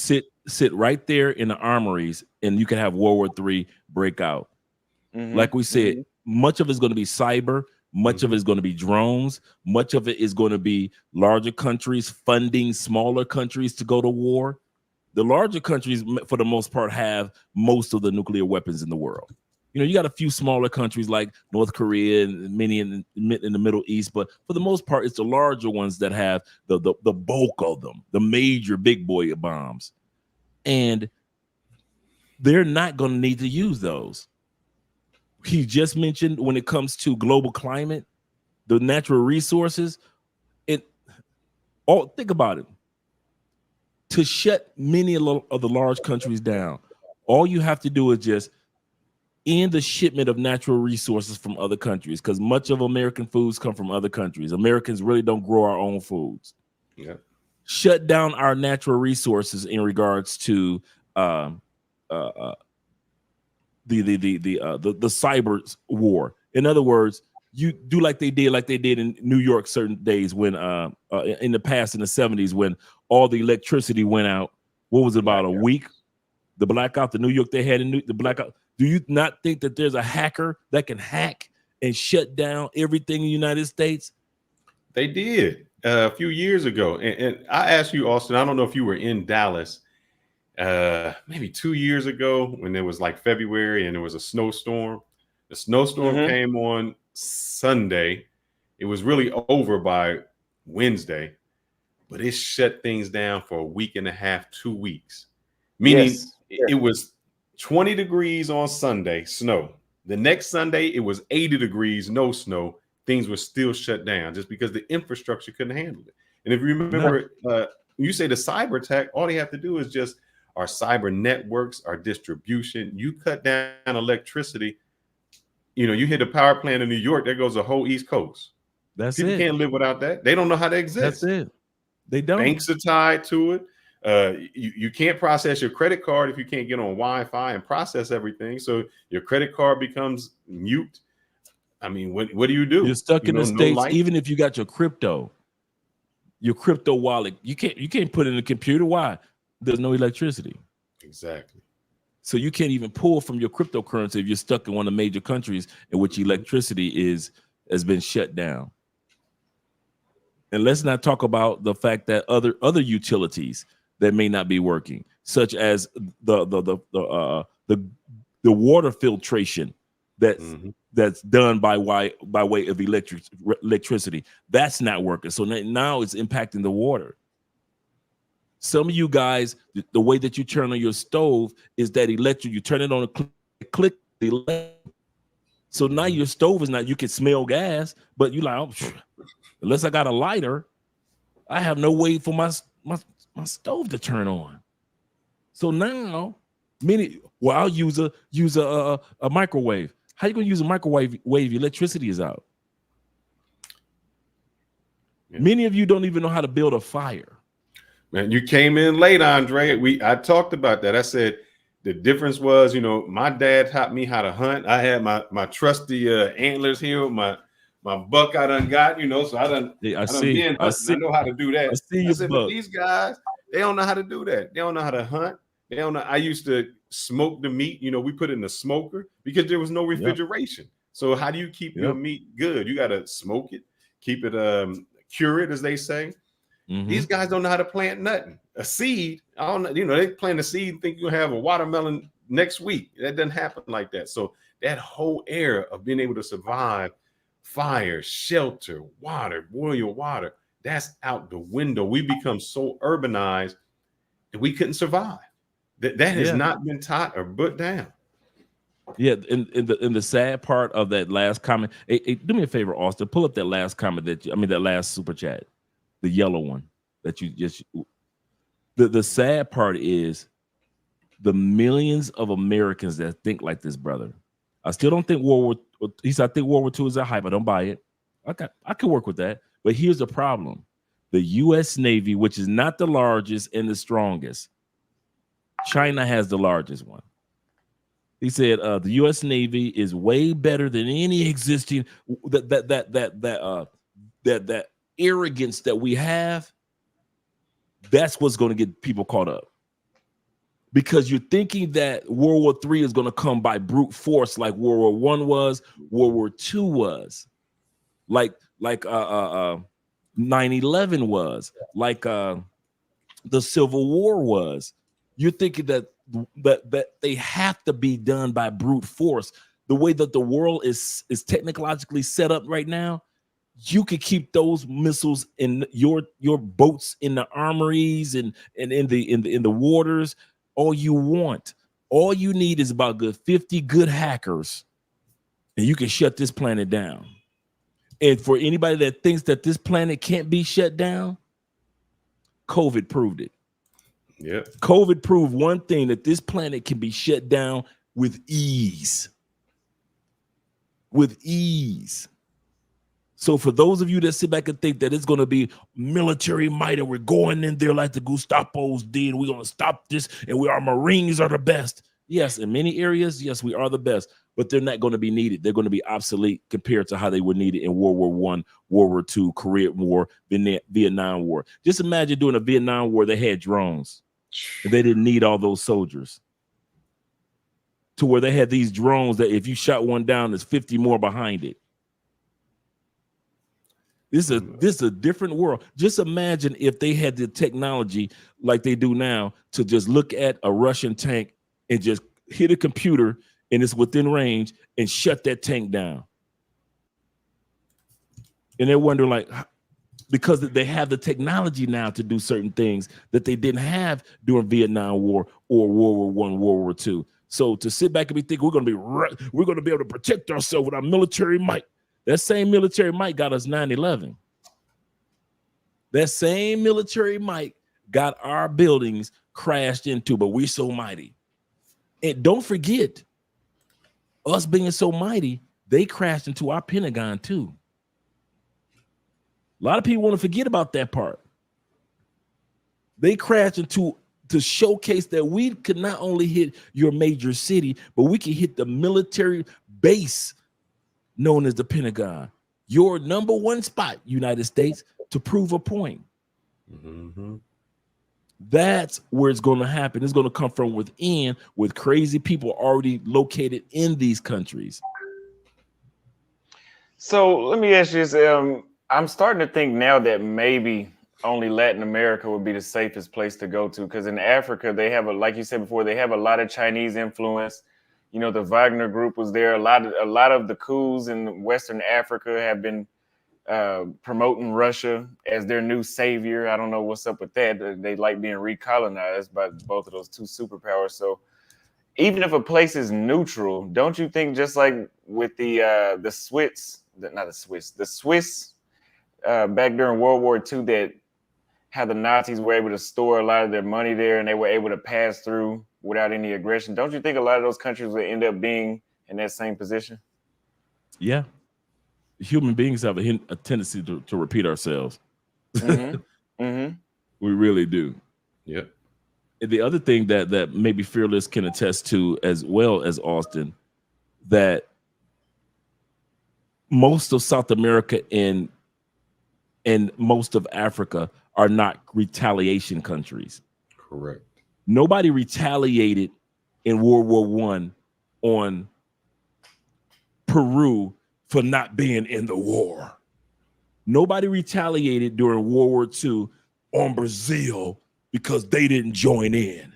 sit right there in the armories, and you can have World War III break out. Like we said, much of it's going to be cyber, much of it is going to be drones, much of it is going to be larger countries funding smaller countries to go to war. The larger countries, for the most part, have most of the nuclear weapons in the world. You know, you got a few smaller countries like North Korea and many in the Middle East, but for the most part, it's the larger ones that have the bulk of them, the major big boy bombs. And they're not going to need to use those. He just mentioned when it comes to global climate, the natural resources, think about it. To shut many of the large countries down, all you have to do is just end the shipment of natural resources from other countries, because much of American foods come from other countries. Americans really don't grow our own foods. Yeah. Shut down our natural resources in regards to the cyber war. In other words, you do like they did in New York certain days when in the past, in the 70s, when all the electricity went out. What was it, about a week? The blackout, the New York they had in the blackout. Do you not think that there's a hacker that can hack and shut down everything in the United States? They did a few years ago. And I asked you, Austin, I don't know if you were in Dallas maybe 2 years ago when it was like February and there was a snowstorm. The snowstorm came on Sunday. It was really over by Wednesday, but it shut things down for a week and a half, 2 weeks. Meaning it was 20 degrees on Sunday, snow. The next Sunday, it was 80 degrees, no snow. Things were still shut down just because the infrastructure couldn't handle it. And if you remember, you say the cyber attack, all they have to do is just our cyber networks, our distribution. You cut down electricity. You know, you hit a power plant in New York, there goes the whole East Coast. People can't live without that. They don't know how to exist. That's it. They don't. Banks are tied to it. You can't process your credit card if you can't get on Wi-Fi and process everything. So your credit card becomes mute. I mean, what do you do? You're stuck in the States. Even if you got your crypto wallet, you can't put it in a computer. Why? There's no electricity. Exactly. So you can't even pull from your cryptocurrency if you're stuck in one of the major countries in which electricity has been shut down. And let's not talk about the fact that other utilities that may not be working, such as the water filtration that's done by way of electricity. That's not working. So now it's impacting the water. Some of you guys, the way that you turn on your stove is that electric. You turn it on a click. So now your stove is not. You can smell gas, but you like, oh, unless I got a lighter, I have no way for my stove to turn on. So now, I'll use a microwave. How you gonna use a microwave if electricity is out? Yeah. Many of you don't even know how to build a fire. Man, you came in late, Andre. I talked about that. I said the difference was, my dad taught me how to hunt. I had my trusty antlers here, my buck I done got, so I know how to do that. I said, but these guys, they don't know how to do that. They don't know how to hunt. They don't know. I used to smoke the meat. We put it in the smoker because there was no refrigeration. Yep. So how do you keep your meat good? You got to smoke it, keep it, cure it, as they say. Mm-hmm. These guys don't know how to plant nothing. A seed, I don't know. They plant a seed and think you'll have a watermelon next week. That doesn't happen like that. So that whole era of being able to survive fire, shelter, water, boil your water, that's out the window. We become so urbanized that we couldn't survive. That has not been taught or put down. Yeah, in the sad part of that last comment, hey, do me a favor, Austin, pull up that last comment that last super chat, the yellow one. that you just. The sad part is the millions of Americans that think like this, brother. I still don't think World War. He said I think World War II is a hype. I don't buy it. Okay, I can work with that. But here's the problem: the U.S. Navy, which is not the largest and the strongest, China has the largest one. He said the U.S. Navy is way better than any existing. That arrogance that we have. That's what's going to get people caught up. Because you're thinking that World War III is going to come by brute force like World War I was, World War II was, like 9/11 was, like the Civil War was. You're thinking that they have to be done by brute force. The way that the world is technologically set up right now, you could keep those missiles in your boats in the armories and in the waters all you want. All you need is about 50 good hackers, and you can shut this planet down. And for anybody that thinks that this planet can't be shut down, COVID proved it. Yeah. COVID proved one thing, that this planet can be shut down with ease. With ease. So for those of you that sit back and think that it's going to be military might and we're going in there like the Gestapos did, we're going to stop this and our Marines are the best. Yes, in many areas, yes, we are the best, but they're not going to be needed. They're going to be obsolete compared to how they were needed in World War I, World War II, Korean War, Vietnam War. Just imagine during a Vietnam War, they had drones and they didn't need all those soldiers. To where they had these drones that if you shot one down, there's 50 more behind it. This is a different world. Just imagine if they had the technology like they do now to just look at a Russian tank and just hit a computer and it's within range and shut that tank down. And they're wondering, like, because they have the technology now to do certain things that they didn't have during Vietnam War or World War I, World War II. So to sit back and be thinking we're going to be able to protect ourselves with our military might. That same military might got us 9/11. That same military might got our buildings crashed into, but we're so mighty. And don't forget, us being so mighty, they crashed into our Pentagon too. A lot of people want to forget about that part. They crashed into to showcase that we could not only hit your major city, but we can hit the military base known as the Pentagon, your number one spot, United States, to prove a point. Mm-hmm. That's where it's going to happen. It's going to come from within, with crazy people already located in these countries. So let me ask you this. I'm starting to think now that maybe only Latin America would be the safest place to go to, because in Africa, they have, like you said before, they have a lot of Chinese influence. You know, the Wagner group was there. A lot of the coups in Western Africa have been promoting Russia as their new savior. I don't know what's up with that. They like being recolonized by both of those two superpowers. So even if a place is neutral, don't you think, just like with the Swiss back during World War II, that how the Nazis were able to store a lot of their money there and they were able to pass through without any aggression? Don't you think a lot of those countries would end up being in that same position? Yeah. Human beings have a tendency to repeat ourselves. Mm-hmm. Mm-hmm. We really do. Yep. And the other thing that maybe Fearless can attest to, as well as Austin, that most of South America and most of Africa are not retaliation countries. Correct. Nobody retaliated in World War I on Peru for not being in the war. Nobody retaliated during World War II on Brazil because they didn't join in.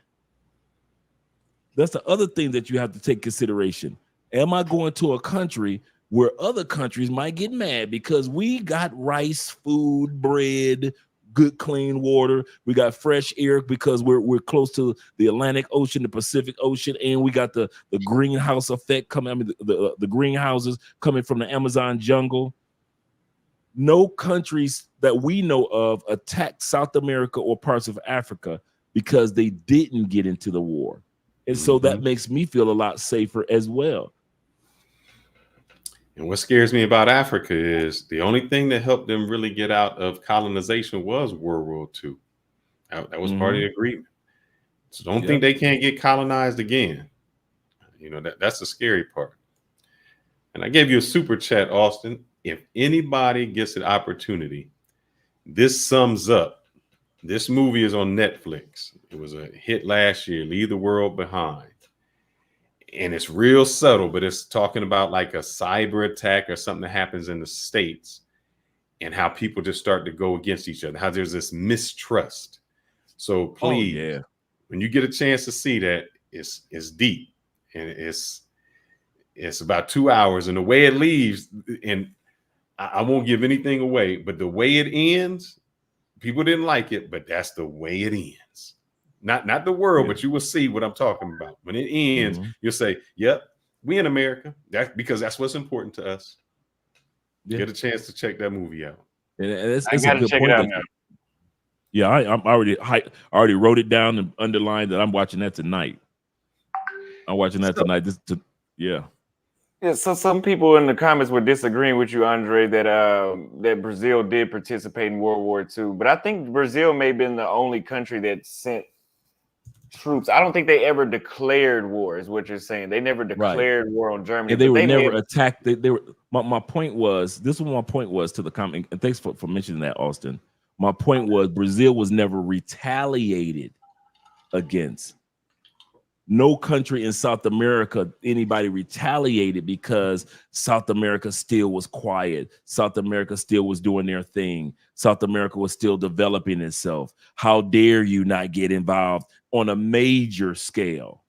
That's the other thing that you have to take consideration. Am I going to a country where other countries might get mad because we got rice, food, bread, good clean water, we got fresh air because we're close to the Atlantic Ocean, the Pacific Ocean, and we got the greenhouse effect coming. I mean, the greenhouses coming from the Amazon jungle. No countries that we know of attacked South America or parts of Africa because they didn't get into the war. And so that makes me feel a lot safer as well. And what scares me about Africa is the only thing that helped them really get out of colonization was World War II. That was part of the agreement. So don't think they can't get colonized again. You know, that's the scary part. And I gave you a super chat, Austin. If anybody gets an opportunity, this sums up. This movie is on Netflix. It was a hit last year, Leave the World Behind. And it's real subtle, but it's talking about like a cyber attack or something that happens in the States and how people just start to go against each other, how there's this mistrust. So please, when you get a chance to see that, it's deep and it's about 2 hours, and the way it leaves, and I won't give anything away, but the way it ends, people didn't like it, but that's the way it ends. Not the world, but you will see what I'm talking about. When it ends, you'll say, yep, we in America. Because that's what's important to us. Get a chance to check that movie out. And it's I gotta check it out now. Yeah, I already wrote it down and underlined that I'm watching that tonight. I'm watching that tonight. Yeah, so some people in the comments were disagreeing with you, Andre, that Brazil did participate in World War II. But I think Brazil may have been the only country that sent troops. I don't think they ever declared war, is what you're saying. They never declared war on Germany. And they were never attacked. They were. My point was, this is what my point was to the comment. And thanks for mentioning that, Austin. My point was Brazil was never retaliated against. No country in South America, anybody retaliated because South America still was quiet. South America still was doing their thing. South America was still developing itself. How dare you not get involved on a major scale?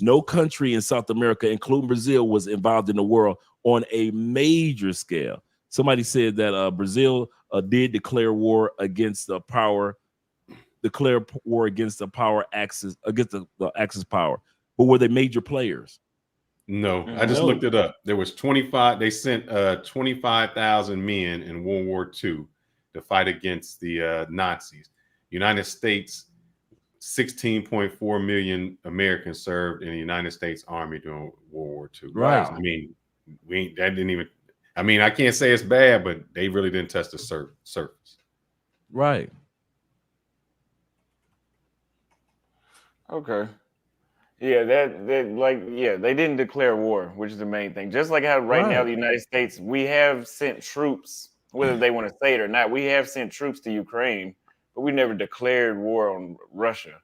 No country in South America, including Brazil, was involved in the world on a major scale. Somebody said that Brazil did declare war against the power. Declare war against the power axis, against the axis power. But were they major players? No, I just looked it up. There was 25. They sent 25,000 men in World War II to fight against the Nazis. United States, 16.4 million Americans served in the United States Army during World War II. Right. I mean, that didn't even. I mean, I can't say it's bad, but they really didn't touch the surface. Right. Okay. Yeah, they didn't declare war, which is the main thing. Just like how right now the United States, we have sent troops, whether they want to say it or not, we have sent troops to Ukraine, but we never declared war on Russia.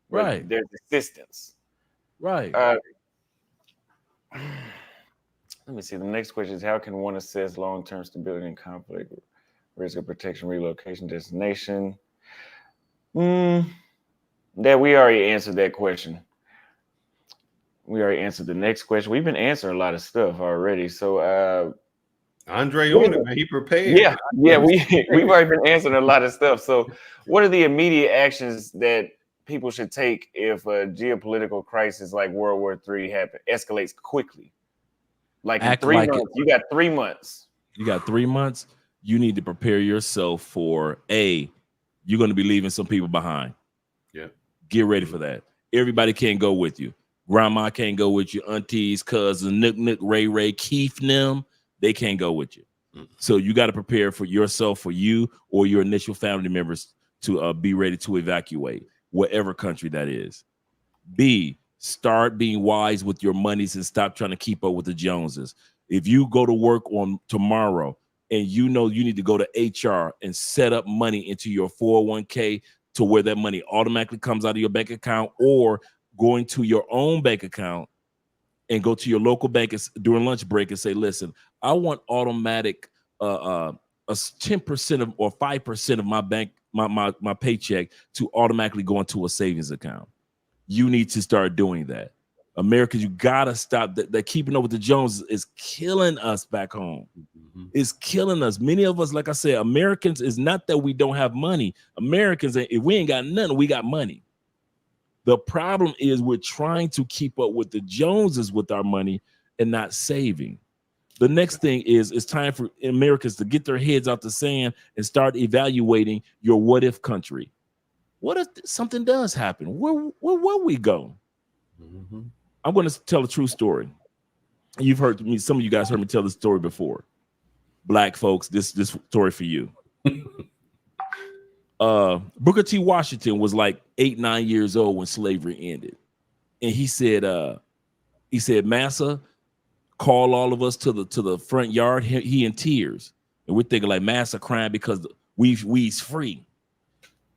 Right. There's assistance. Right. Let me see. The next question is, how can one assess long-term stability and conflict, risk of protection, relocation, destination? That we already answered that question. We already answered the next question. We've been answering a lot of stuff already. So Andre on it, man. He prepared. Yeah, we've already been answering a lot of stuff. So what are the immediate actions that people should take if a geopolitical crisis like World War III escalates quickly? Like in 3 months. You got 3 months. You got 3 months. You need to prepare yourself for you're going to be leaving some people behind. Yeah. Get ready for that. Everybody can't go with you. Grandma can't go with you. Aunties, cousins, Nook, Ray, Keith, them, they can't go with you. So you got to prepare for yourself, for you or your initial family members to be ready to evacuate, whatever country that is. B, start being wise with your monies and stop trying to keep up with the Joneses. If you go to work on tomorrow and you know you need to go to HR and set up money into your 401k to where that money automatically comes out of your bank account, or going to your own bank account and go to your local bank during lunch break and say, listen, I want automatic 10% of or 5% of my bank, my paycheck to automatically go into a savings account. You need to start doing that. Americans, you gotta stop that. Keeping up with the Joneses is killing us back home. It's killing us. Many of us, like I said, Americans, is not that we don't have money. Americans, if we ain't got nothing, we got money. The problem is we're trying to keep up with the Joneses with our money and not saving. The next thing is it's time for Americans to get their heads out the sand and start evaluating your what if country. What if something does happen? Where will we go? Mm-hmm. I'm going to tell a true story. You've heard me, some of you guys heard me tell this story before. Black folks, this story for you. Booker T. Washington was like 8-9 years old when slavery ended. And he said, Massa, call all of us to the front yard. He in tears. And we're thinking like Massa crying because we's free.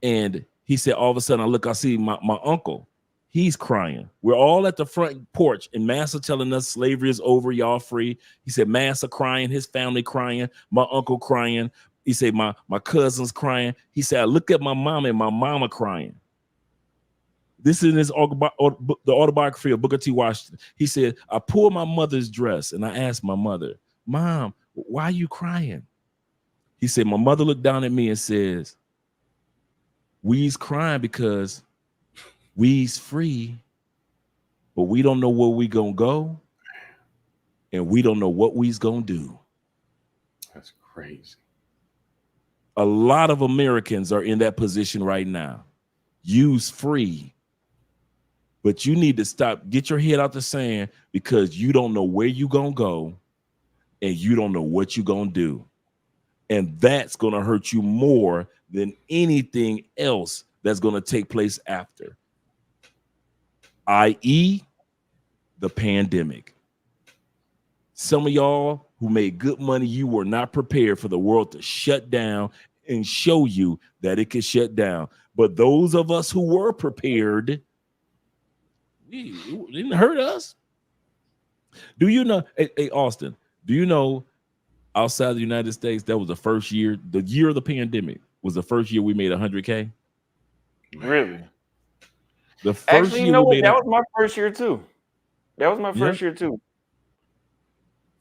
And he said, all of a sudden I see my uncle. He's crying. We're all at the front porch and Massa telling us slavery is over, y'all free. He said, Massa crying, his family crying, my uncle crying. He said, my cousin's crying. He said, I look at my mom and my mama crying. This is in his the autobiography of Booker T. Washington. He said, I pulled my mother's dress and I asked my mother, Mom, why are you crying? He said, my mother looked down at me and says, we's crying because we's free, but we don't know where we gonna go, and we don't know what we's gonna do. That's crazy. A lot of Americans are in that position right now. You's free, but you need to stop, get your head out the sand because you don't know where you gonna go, and you don't know what you gonna do. And that's gonna hurt you more than anything else that's gonna take place after. i.e., the pandemic. Some of y'all who made good money, you were not prepared for the world to shut down and show you that it could shut down. But those of us who were prepared, it didn't hurt us. Do you know, hey, Austin, do you know outside the United States, that was the first year, the year of the pandemic was the first year we made 100K? Really? The first Actually, year you know what? made That was my first year too. That was my first year too.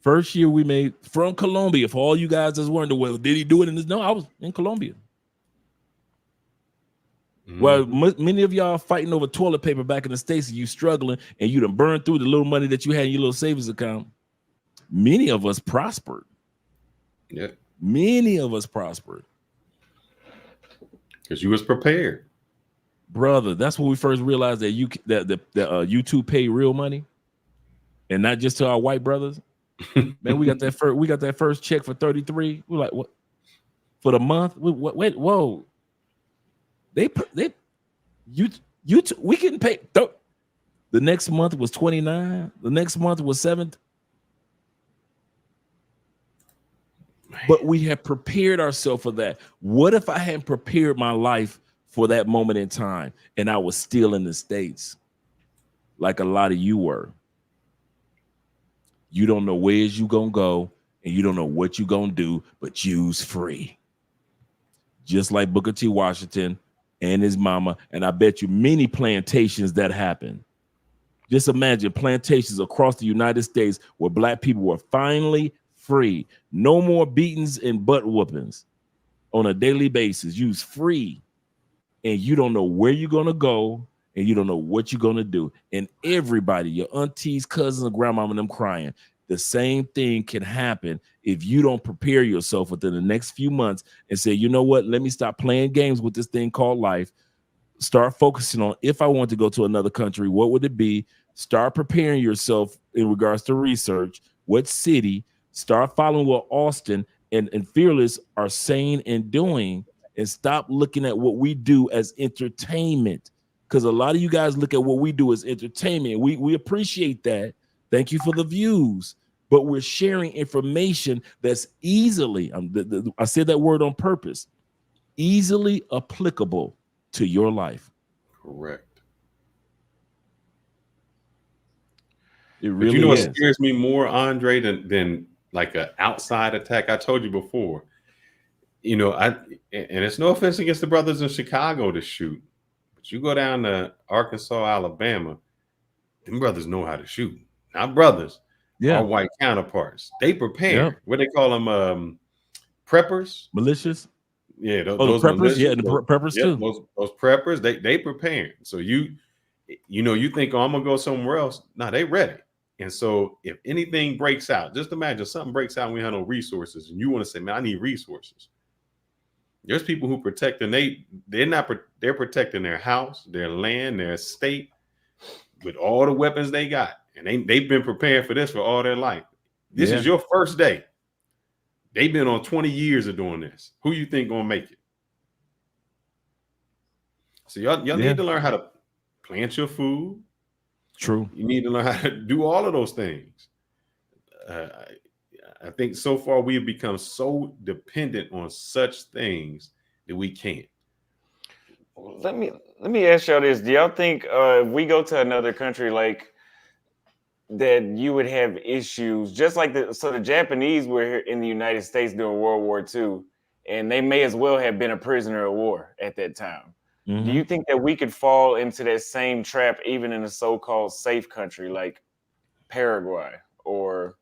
First year we made from Colombia. For all you guys that's wondering, well, did he do it in this? No, I was in Colombia. Mm-hmm. Well, many of y'all fighting over toilet paper back in the States, and you struggling, and you done burned through the little money that you had in your little savings account. Many of us prospered. Yeah. Many of us prospered. Because you was prepared. Brother, that's when we first realized that YouTube pay real money, and not just to our white brothers. Man, we got that first check for 33. We're like, what? For the month? Wait, whoa. We couldn't pay. The next month was 29. The next month was 7. But we have prepared ourselves for that. What if I hadn't prepared my life for that moment in time and I was still in the States like a lot of you were? You don't know where you gonna go and you don't know what you gonna do, but you's free. Just like Booker T. Washington and his mama, and I bet you many plantations that happened. Just imagine plantations across the United States where black people were finally free. No more beatings and butt whoopings on a daily basis. You's free, and you don't know where you're gonna go, and you don't know what you're gonna do. And everybody, your aunties, cousins, and grandmama, and them crying. The same thing can happen if you don't prepare yourself within the next few months and say, you know what, let me stop playing games with this thing called life. Start focusing on, if I want to go to another country, what would it be? Start preparing yourself in regards to research. What city? Start following what Austin and Fearless are saying and doing, and stop looking at what we do as entertainment. Because a lot of you guys look at what we do as entertainment. We appreciate that. Thank you for the views. But we're sharing information that's easily, I said that word on purpose, easily applicable to your life. Correct. It really is. What scares me more, Andre, than like an outside attack? I told you before, and it's no offense against the brothers in Chicago to shoot, but you go down to Arkansas, Alabama, them brothers know how to shoot. Not brothers, our white counterparts. They prepare. Yep. What they call them, preppers, militias. Yeah, those preppers. Militias, yeah, the preppers too. Those preppers, they preparing. So you think, oh, I'm gonna go somewhere else. No, they ready. And so if anything breaks out, just imagine something breaks out and we have no resources, and you want to say, man, I need resources. There's people who protect, and they're protecting their house, their land, their estate with all the weapons they got. And they've been prepared for this for all their life. This is your first day. They've been on 20 years of doing this. Who you think gonna make it? So y'all need to learn how to plant your food. True. You need to learn how to do all of those things. I think so far we have become so dependent on such things that we can't. Let me ask y'all this. Do y'all think if we go to another country like that, you would have issues just like the Japanese were here in the United States during World War II, and they may as well have been a prisoner of war at that time. Mm-hmm. Do you think that we could fall into that same trap even in a so-called safe country like Paraguay or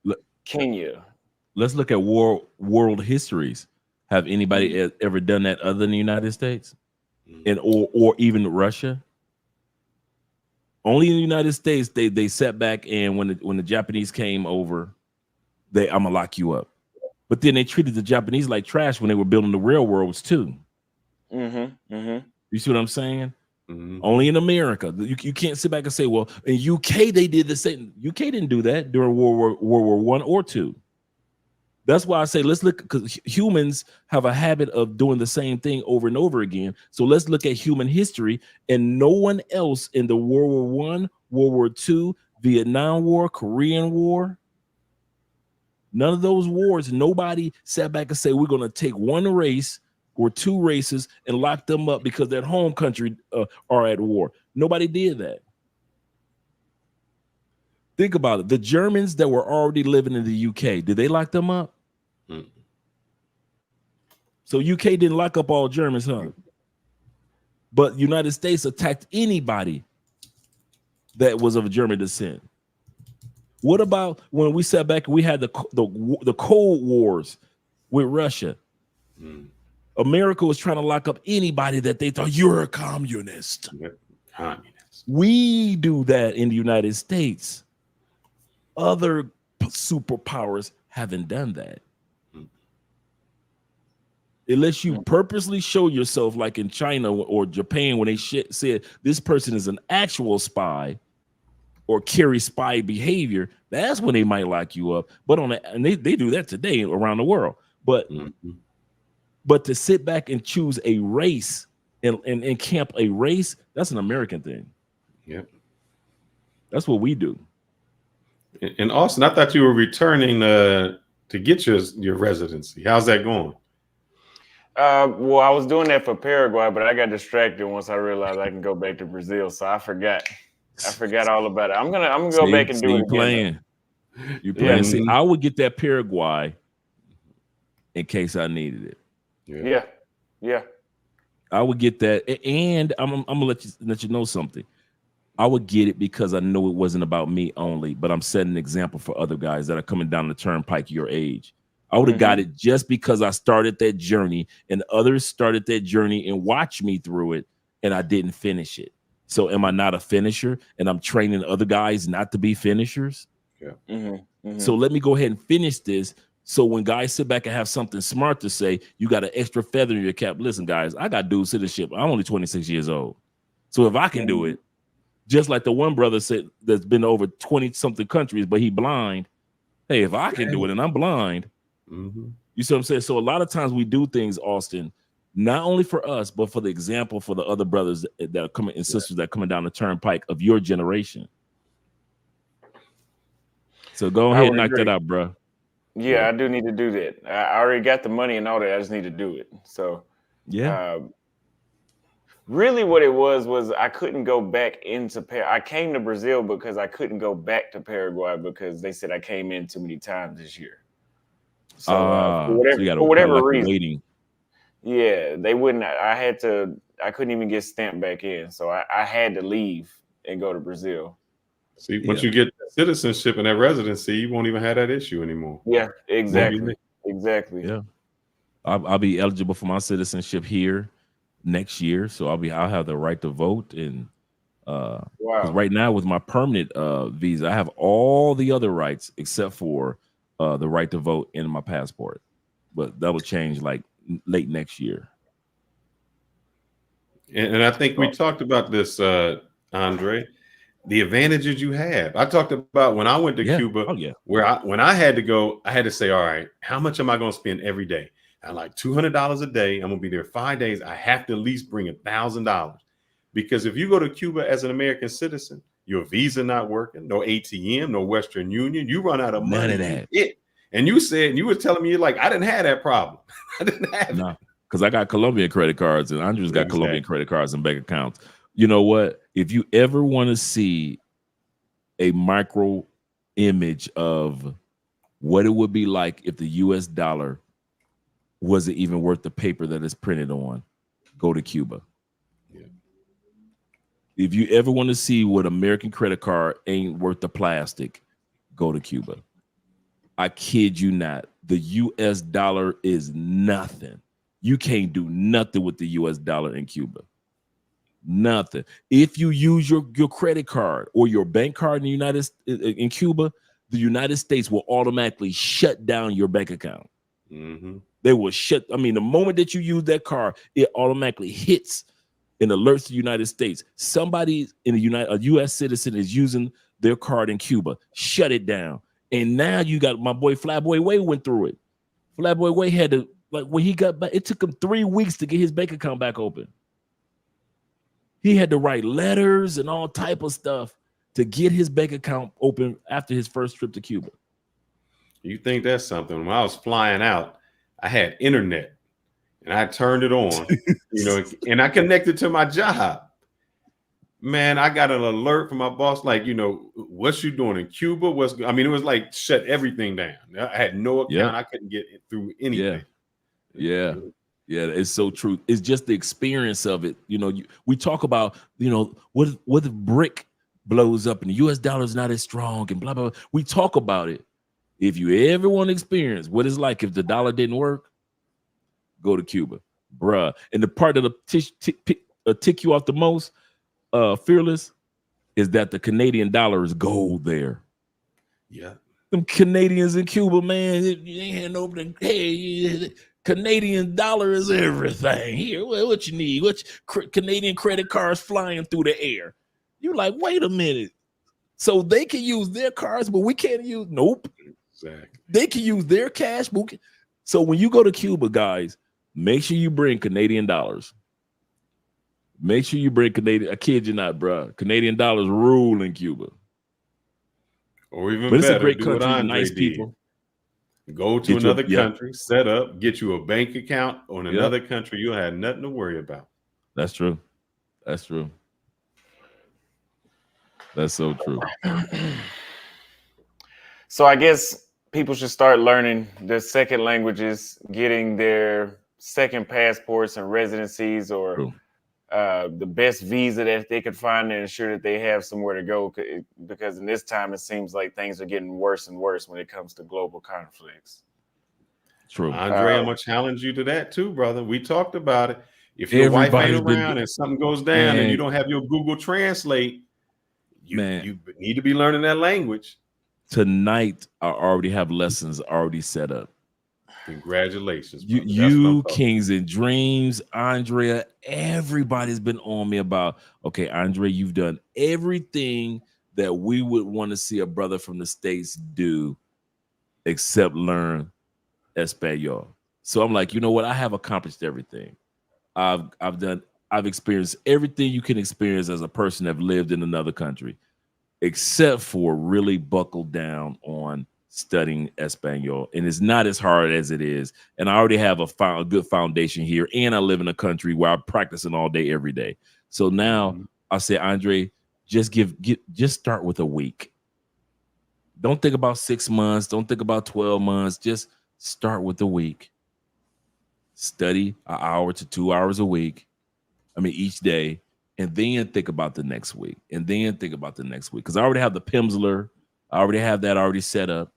Kenya? Let's look at world histories. Have anybody ever done that other than the United States, and or even Russia? Only in the United States they sat back, and when the Japanese came over, I'm gonna lock you up. But then they treated the Japanese like trash when they were building the railroads too. Mm-hmm. Mm-hmm. You see what I'm saying? Mm-hmm. Only in America. You can't sit back and say, well, in UK they did the same. UK didn't do that during World War I or II. That's why I say let's look, because humans have a habit of doing the same thing over and over again. So let's look at human history, and no one else in the World War I, World War II, Vietnam War, Korean War, none of those wars, nobody sat back and said we're going to take one race or two races and lock them up because their home country are at war. Nobody did that. Think about it. The Germans that were already living in the UK, did they lock them up? Mm-hmm. So UK didn't lock up all Germans, huh? But United States attacked anybody that was of German descent. What about when we sat back and we had the Cold Wars with Russia? Mm-hmm. America was trying to lock up anybody that they thought you're a communist. Yep. Communist. We do that in the United States. Other superpowers haven't done that. Unless you purposely show yourself, like in China or Japan, when they said this person is an actual spy or carry spy behavior, that's when they might lock you up. But and they do that today around the world. But but to sit back and choose a race and camp a race, that's an American thing. Yep. That's what we do. And Austin, I thought you were returning to get your residency. How's that going? Well, I was doing that for Paraguay, but I got distracted once I realized I can go back to Brazil, so I forgot all about it. I'm gonna go back and do it again. You playing? Yeah. See, I would get that Paraguay in case I needed it. Yeah. I would get that, and I'm gonna let you know something. I would get it because I know it wasn't about me only, but I'm setting an example for other guys that are coming down the turnpike your age. I would have got it just because I started that journey and others started that journey and watched me through it, and I didn't finish it. So am I not a finisher? And I'm training other guys not to be finishers? Yeah. So let me go ahead and finish this. So when guys sit back and have something smart to say, you got an extra feather in your cap. Listen, guys, I got dual citizenship. I'm only 26 years old. So if I can do it, just like the one brother said that's been over 20 something countries, but he blind. Hey, if I can do it and I'm blind, you see what I'm saying? So a lot of times we do things, Austin, not only for us, but for the example for the other brothers that are coming and sisters that are coming down the turnpike of your generation. So go ahead and knock that out, bro. Yeah, I do need to do that. I already got the money and all that. I just need to do it. So really what it was I couldn't go back into I came to Brazil because I couldn't go back to Paraguay because they said I came in too many times this year. So for whatever reason, waiting. Yeah, they wouldn't. I couldn't even get stamped back in. So I had to leave and go to Brazil. See, once you get citizenship and that residency, you won't even have that issue anymore. Yeah, exactly. Yeah. I'll be eligible for my citizenship here next year. So I'll have the right to vote, and Wow. Because right now with my permanent visa, I have all the other rights except for the right to vote in my passport. But that will change like late next year. And I think we talked about this, Andre, the advantages you have. I talked about when I went to Cuba, where when I had to go, I had to say, all right, how much am I going to spend every day? I'm like $200 a day. I'm going to be there 5 days. I have to at least bring $1,000. Because if you go to Cuba as an American citizen, your visa not working, no ATM, no Western Union, you run out of money. None of that. And you were telling me, like, I didn't have that problem. I didn't have it. Because I got Colombian credit cards and Andrew's got Colombian credit cards and bank accounts. You know what? If you ever want to see a micro image of what it would be like if the US dollar wasn't even worth the paper that it's printed on, go to Cuba. Yeah. If you ever want to see what American credit card ain't worth the plastic, go to Cuba. I kid you not. The US dollar is nothing. You can't do nothing with the US dollar in Cuba. Nothing. If you use your credit card or your bank card in Cuba, the United States will automatically shut down your bank account. Mm-hmm. They will shut. I mean, the moment that you use that card, it automatically hits and alerts the United States. Somebody in a U.S. citizen is using their card in Cuba. Shut it down. And now you got my boy Flatboy Way went through it. Flatboy Way had to, like, when he got back, it took him 3 weeks to get his bank account back open. He had to write letters and all type of stuff to get his bank account open after his first trip to Cuba. You think that's something? When I was flying out, I had internet and I turned it on, and I connected to my job. Man, I got an alert from my boss, like, what's you doing in Cuba? It was like shut everything down. I had no account. I couldn't get it through anything. Yeah, it's so true. It's just the experience of it. We talk about, what if brick blows up and the US dollar is not as strong and blah, blah, blah. We talk about it. If you ever want to experience what it's like if the dollar didn't work, go to Cuba, bruh. And the part that tick you off the most, Fearless, is that the Canadian dollar is gold there. Yeah. Them Canadians in Cuba, man, you ain't had no, hey, Canadian dollar is everything. Here, what you need? Canadian credit cards flying through the air. You like, wait a minute. So they can use their cards, but we can't use, nope. Exactly. They can use their cash. So when you go to Cuba, guys, make sure you bring Canadian dollars. Make sure you bring Canadian. I kid you not, bro. Canadian dollars rule in Cuba. Or even but better, it's a great do country, what Andre nice did. people. Go to another country, set up, get you a bank account on another country. You'll have nothing to worry about. That's true. That's true. That's so true. So I guess people should start learning their second languages, getting their second passports and residencies, or the best visa that they could find to ensure that they have somewhere to go. Because in this time, it seems like things are getting worse and worse when it comes to global conflicts. True. Andre, I'm going to challenge you to that too, brother. We talked about it. If your wife ain't around and something goes down and you don't have your Google Translate, you need to be learning that language. Tonight, I already have lessons already set up. Congratulations. You Kings and Dreams, Andrea, everybody's been on me about, okay, Andre, you've done everything that we would want to see a brother from the States do except learn Espanol. So I'm like, you know what? I have accomplished everything. I've experienced everything you can experience as a person that lived in another country, except for really buckled down on studying Espanol. And it's not as hard as it is. And I already have a good foundation here. And I live in a country where I'm practicing all day, every day. So now I say, Andre, just start with a week. Don't think about 6 months. Don't think about 12 months. Just start with a week. Study an hour to 2 hours a week. Each day. And then think about the next week. And then think about the next week. Because I already have the Pimsleur. I already have that already set up.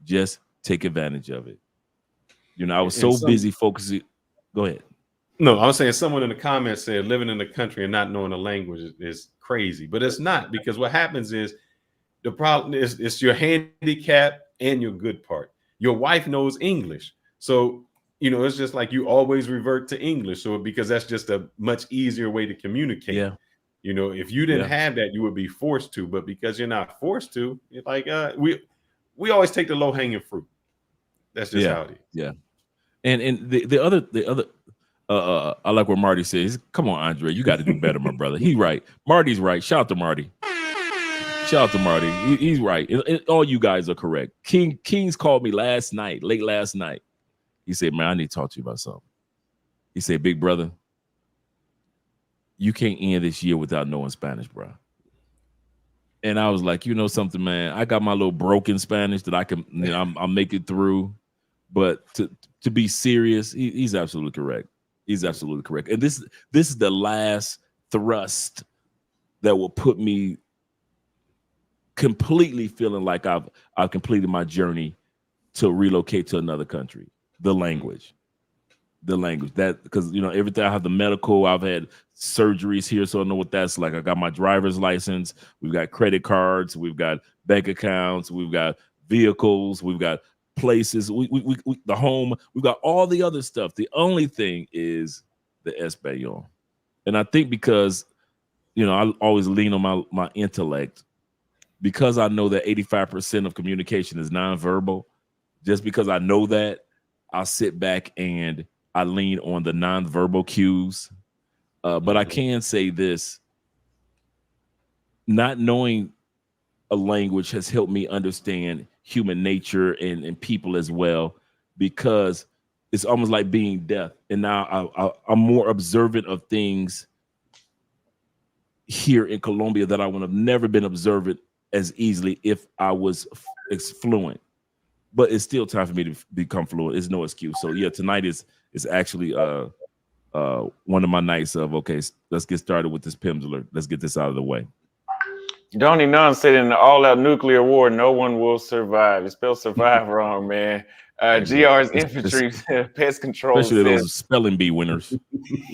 Just take advantage of it. I was so busy focusing. Go ahead. No, I was saying someone in the comments said living in the country and not knowing the language is crazy, but it's not, because what happens is the problem is it's your handicap and your good part. Your wife knows English, so it's just like you always revert to English. So because that's just a much easier way to communicate. Yeah. If you didn't Yeah. have that, you would be forced to. But because you're not forced to, it's like we always take the low hanging fruit. That's just how it is. Yeah. And the other I like what Marty says. Come on, Andre, you got to do better, my brother. He's right. Marty's right. Shout out to Marty. Shout out to Marty. He's right. All you guys are correct. Kings called me late last night. He said, man, I need to talk to you about something. He said, big brother, you can't end this year without knowing Spanish, bro. And I was like, something, man, I got my little broken Spanish that I can, I'll make it through. But to be serious, he's absolutely correct. He's absolutely correct. And this is the last thrust that will put me completely feeling like I've completed my journey to relocate to another country. The language, that, because everything, I have the medical, I've had surgeries here, so I know what that's like. I got my driver's license, we've got credit cards, we've got bank accounts, we've got vehicles, we've got places, we the home, we've got all the other stuff. The only thing is the Espanol. And I think because I always lean on my intellect, because I know that 85% of communication is nonverbal. Just because I know that, I'll sit back and I lean on the nonverbal cues. But I can say this: not knowing a language has helped me understand human nature and people as well, because it's almost like being deaf. And now I'm more observant of things here in Colombia that I would have never been observant as easily if I was fluent. But it's still time for me to become fluent. It's no excuse. So yeah, tonight is actually one of my nights of, okay, let's get started with this Pimsleur. Let's get this out of the way. Donnie Nunn said in an all-out nuclear war, no one will survive. You spelled survive wrong, man. GR's infantry pest control. Especially those spelling bee winners.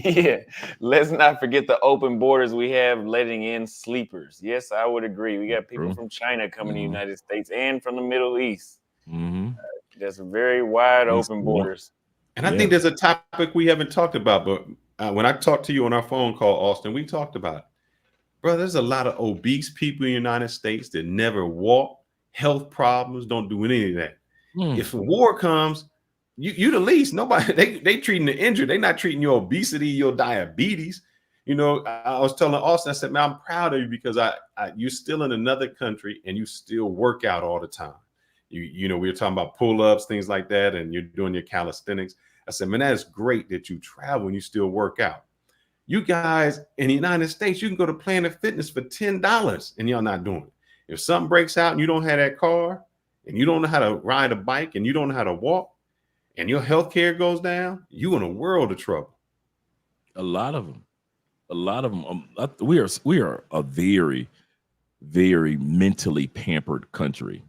Yeah. Let's not forget the open borders we have, letting in sleepers. Yes, I would agree. We got people from China coming to the United States and from the Middle East. There's very wide open borders. And I think there's a topic we haven't talked about, but when I talked to you on our phone call, Austin, we talked about it. Bro, there's a lot of obese people in the United States that never walk, health problems, don't do any of that. If a war comes, you the least. Nobody, they treating the injured. They're not treating your obesity, your diabetes. I was telling Austin, I said, man, I'm proud of you, because you're still in another country and you still work out all the time. We were talking about pull-ups, things like that, and you're doing your calisthenics. I said, man, that's great that you travel and you still work out. You guys in the United States, you can go to Planet Fitness for $10 and y'all not doing it. If something breaks out and you don't have that car and you don't know how to ride a bike and you don't know how to walk and your health care goes down, you in a world of trouble. A lot of them. We are a very, very mentally pampered country.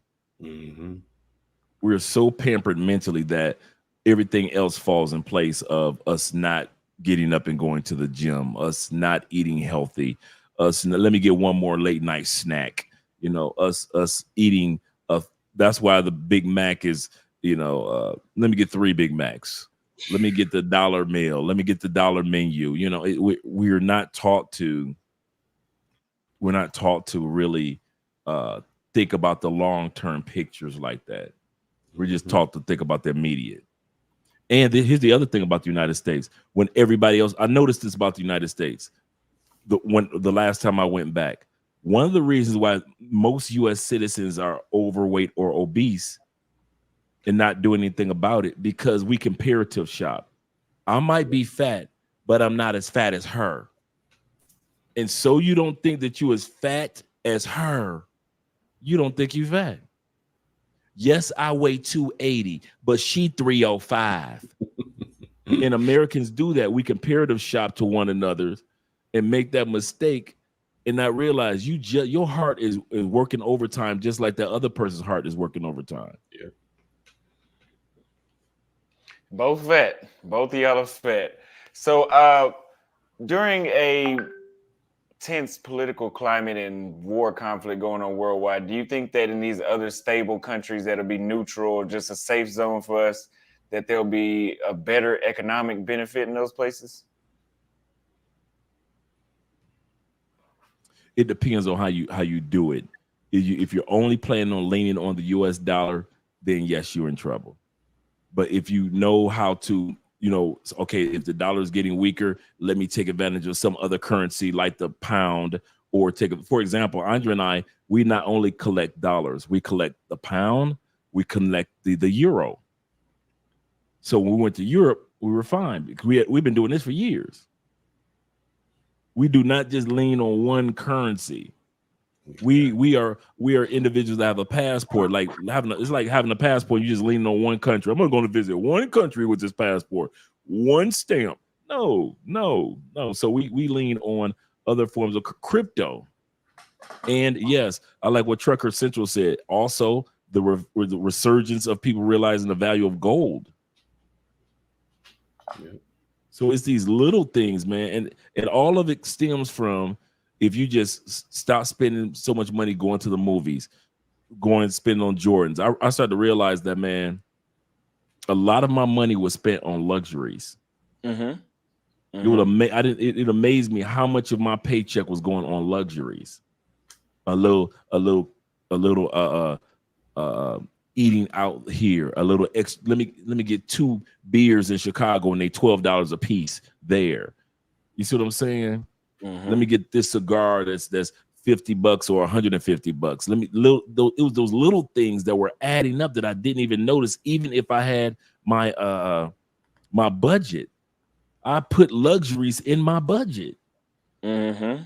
We're so pampered mentally that everything else falls in place of us not getting up and going to the gym, us not eating healthy, us let me get one more late night snack, us eating. That's why the Big Mac is, let me get 3 Big Macs. Let me get the dollar meal. Let me get the dollar menu. We're not taught to really think about the long-term pictures like that. We're just taught to think about the immediate. And here's the other thing about the United States. When everybody else, I noticed this about the United States. The last time I went back, one of the reasons why most U.S. citizens are overweight or obese and not doing anything about it, because we comparative shop. I might be fat, but I'm not as fat as her. And so you don't think that you as fat as her, you don't think you fat. Yes, I weigh 280, but she 305. And Americans do that. We comparative shop to one another and make that mistake and not realize your heart is working overtime, just like that other person's heart is working overtime. Yeah. Both fat. Both of y'all are fat. So during a tense political climate and war conflict going on worldwide, do you think that in these other stable countries that'll be neutral, just a safe zone for us, that there'll be a better economic benefit in those places? It depends on how you do it. If you're only planning on leaning on the US dollar, then yes, you're in trouble. But if you know how to, okay, if the dollar is getting weaker, let me take advantage of some other currency like the pound, or for example, Andre and I, we not only collect dollars, we collect the pound, we collect the euro. So when we went to Europe, we were fine because we've been doing this for years. We do not just lean on one currency. We are individuals that have a passport. It's like having a passport. You just lean on one country. I'm going to visit one country with this passport, one stamp. No. So we lean on other forms of crypto. And yes, I like what Trucker Central said. Also, the resurgence of people realizing the value of gold. Yeah. So it's these little things, man, and all of it stems from if you just stop spending so much money going to the movies, going and spending on Jordans. I started to realize that, man, a lot of my money was spent on luxuries. Mm-hmm. It amazed me how much of my paycheck was going on luxuries. A little eating out here, a little extra. Let me get 2 beers in Chicago and they $12 a piece there. You see what I'm saying? Mm-hmm. Let me get this cigar that's $50 or $150. It was those little things that were adding up that I didn't even notice, even if I had my my budget. I put luxuries in my budget. Mm-hmm.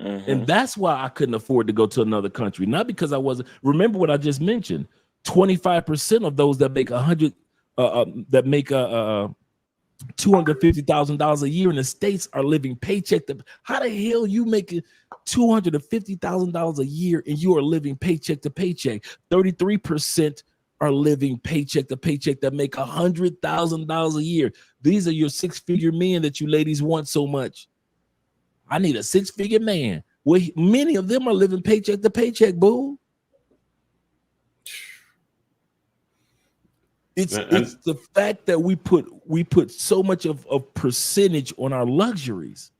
Mm-hmm. And that's why I couldn't afford to go to another country. Not because I wasn't. Remember what I just mentioned. 25% of those that make $250,000 a year in the States are living paycheck to. How the hell you making $250,000 a year and you are living paycheck to paycheck? 33% are living paycheck to paycheck that make $100,000 a year. These are your 6-figure men that you ladies want so much. I need a 6-figure man. Well, many of them are living paycheck to paycheck, boo. It's the fact that we put so much of percentage on our luxuries.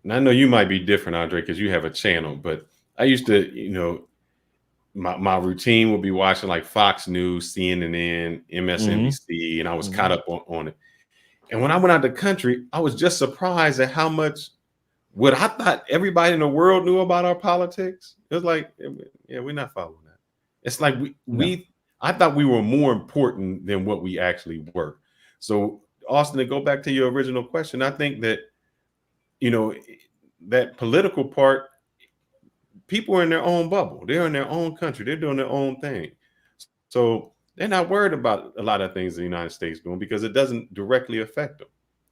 And I know you might be different, Andre, because you have a channel, but I used to, my routine would be watching like Fox News, CNN, MSNBC, and I was caught up on it. And when I went out the country, I was just surprised at how much what I thought everybody in the world knew about our politics. It was like, yeah, we're not following that. It's like I thought we were more important than what we actually were. So, Austin, to go back to your original question, I think that, that political part, people are in their own bubble. They're in their own country. They're doing their own thing. So they're not worried about a lot of things the United States doing because it doesn't directly affect them.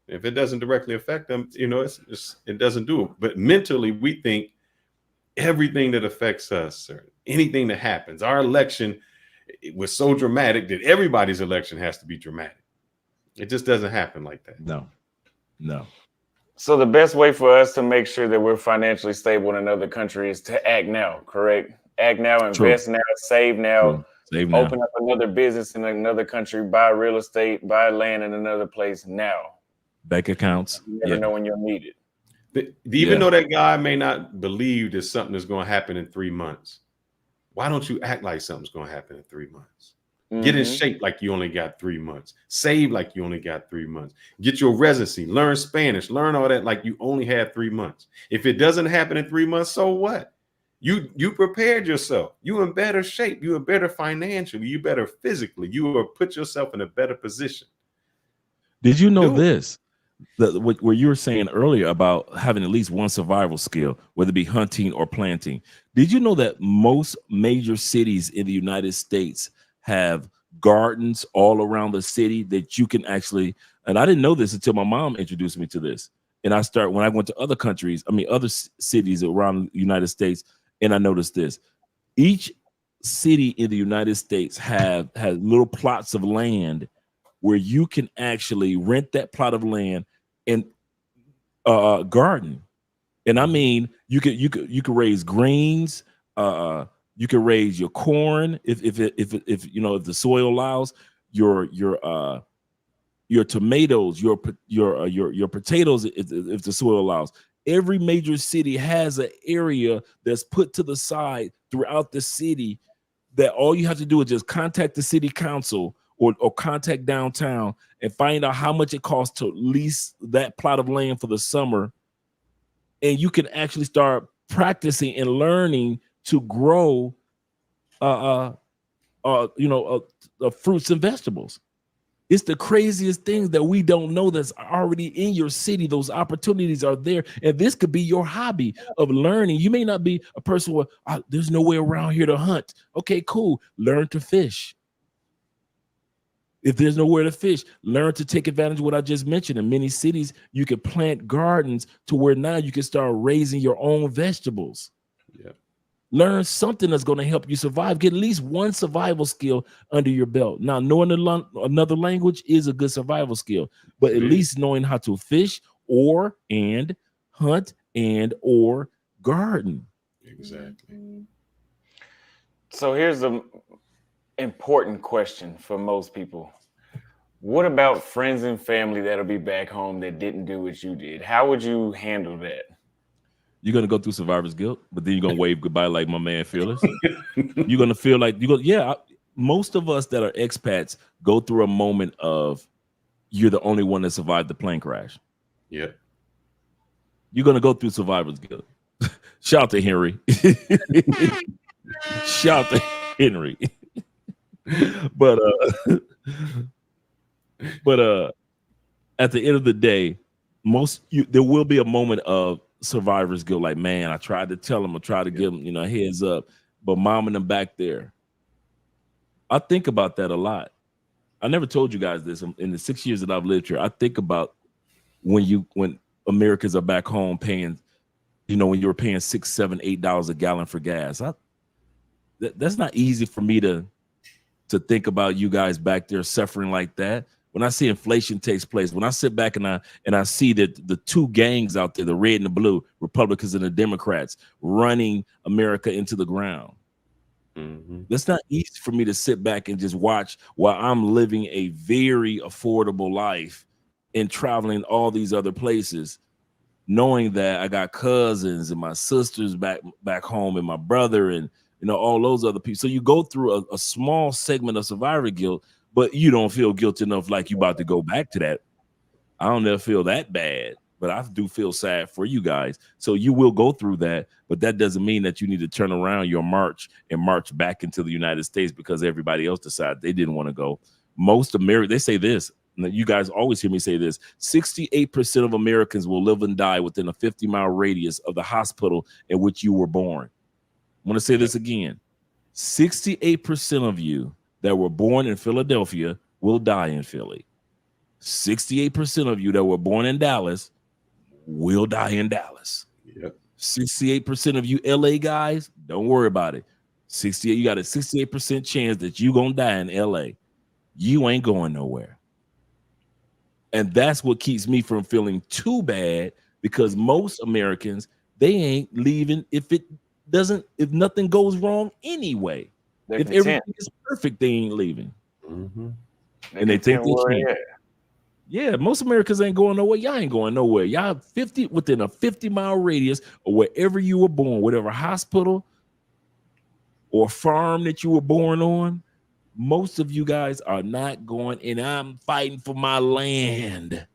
If it doesn't directly affect them, it doesn't do it. But mentally, we think everything that affects us or anything that happens, our election, it was so dramatic that everybody's election has to be dramatic. It just doesn't happen like that. No. So the best way for us to make sure that we're financially stable in another country is to act now, correct? Act now, invest now, save now, open up another business in another country, buy real estate, buy land in another place now. Bank accounts. You never know when you'll need it. Even though that guy may not believe that something is going to happen in 3 months, why don't you act like something's going to happen in 3 months? Mm-hmm. Get in shape like you only got 3 months. Save like you only got 3 months. Get your residency. Learn Spanish. Learn all that like you only had 3 months. If it doesn't happen in 3 months, so what? You prepared yourself. You in better shape. You are better financially. You better physically. You will put yourself in a better position. Did you know this? What you were saying earlier about having at least one survival skill, whether it be hunting or planting. Did you know that most major cities in the United States have gardens all around the city that you can actually, and I didn't know this until my mom introduced me to this. And when I went to other countries, other cities around the United States, and I noticed this. Each city in the United States has little plots of land where you can actually rent that plot of land and garden. And I mean, you could raise greens. You can raise your corn if you know, if the soil allows, your tomatoes, your potatoes if the soil allows. Every major city has an area that's put to the side throughout the city that all you have to do is just contact the city council or contact downtown and find out how much it costs to lease that plot of land for the summer. And you can actually start practicing and learning to grow fruits and vegetables. It's the craziest things that we don't know that's already in your city. Those opportunities are there. And this could be your hobby of learning. You may not be a person where there's nowhere around here to hunt. Okay, cool. Learn to fish. If there's nowhere to fish, learn to take advantage of what I just mentioned. In many cities, you can plant gardens to where now you can start raising your own vegetables. Yeah. Learn something that's going to help you survive. Get at least one survival skill under your belt. Now, knowing another language is a good survival skill, but at least knowing how to fish and hunt or garden. Exactly. So here's the important question for most people. What about friends and family that'll be back home that didn't do what you did? How would you handle that? You're gonna go through survivor's guilt, but then you're gonna wave goodbye like my man Phyllis. You're gonna feel like most of us that are expats go through a moment of you're the only one that survived the plane crash. Yeah. You're gonna go through survivor's guilt. Shout to Henry. Shout to Henry. But at the end of the day, there will be a moment of survivor's guilt. Like, man, I tried to tell him, I tried to give him, a heads up, but mom and them back there. I think about that a lot. I never told you guys this in the 6 years that I've lived here. I think about when Americans are back home paying, when you were paying $6, $7, $8 a gallon for gas. That's not easy for me to think about you guys back there suffering like that. When I see inflation takes place, when I sit back and I see that the two gangs out there, the red and the blue, Republicans and the Democrats, running America into the ground. Mm-hmm. That's not easy for me to sit back and just watch while I'm living a very affordable life and traveling all these other places, knowing that I got cousins and my sisters back home and my brother and all those other people. So you go through a small segment of survivor guilt, but you don't feel guilty enough like you about to go back to that. I don't ever feel that bad, but I do feel sad for you guys. So you will go through that, but that doesn't mean that you need to turn around your march and march back into the United States because everybody else decided they didn't want to go. Most Americans, they say this, and you guys always hear me say this, 68% of Americans will live and die within a 50-mile radius of the hospital in which you were born. I want to say this again. 68% of you that were born in Philadelphia will die in Philly. 68% of you that were born in Dallas will die in Dallas. Yep. 68% of you LA guys, don't worry about it. You got a 68% chance that you gonna die in LA. You ain't going nowhere. And that's what keeps me from feeling too bad, because most Americans, they ain't leaving if nothing goes wrong anyway. If everything is perfect, they ain't leaving. Mm-hmm. And they think they can. Yeah, most Americans ain't going nowhere. Y'all ain't going nowhere. Y'all within a 50-mile radius of wherever you were born, whatever hospital or farm that you were born on. Most of you guys are not going, and I'm fighting for my land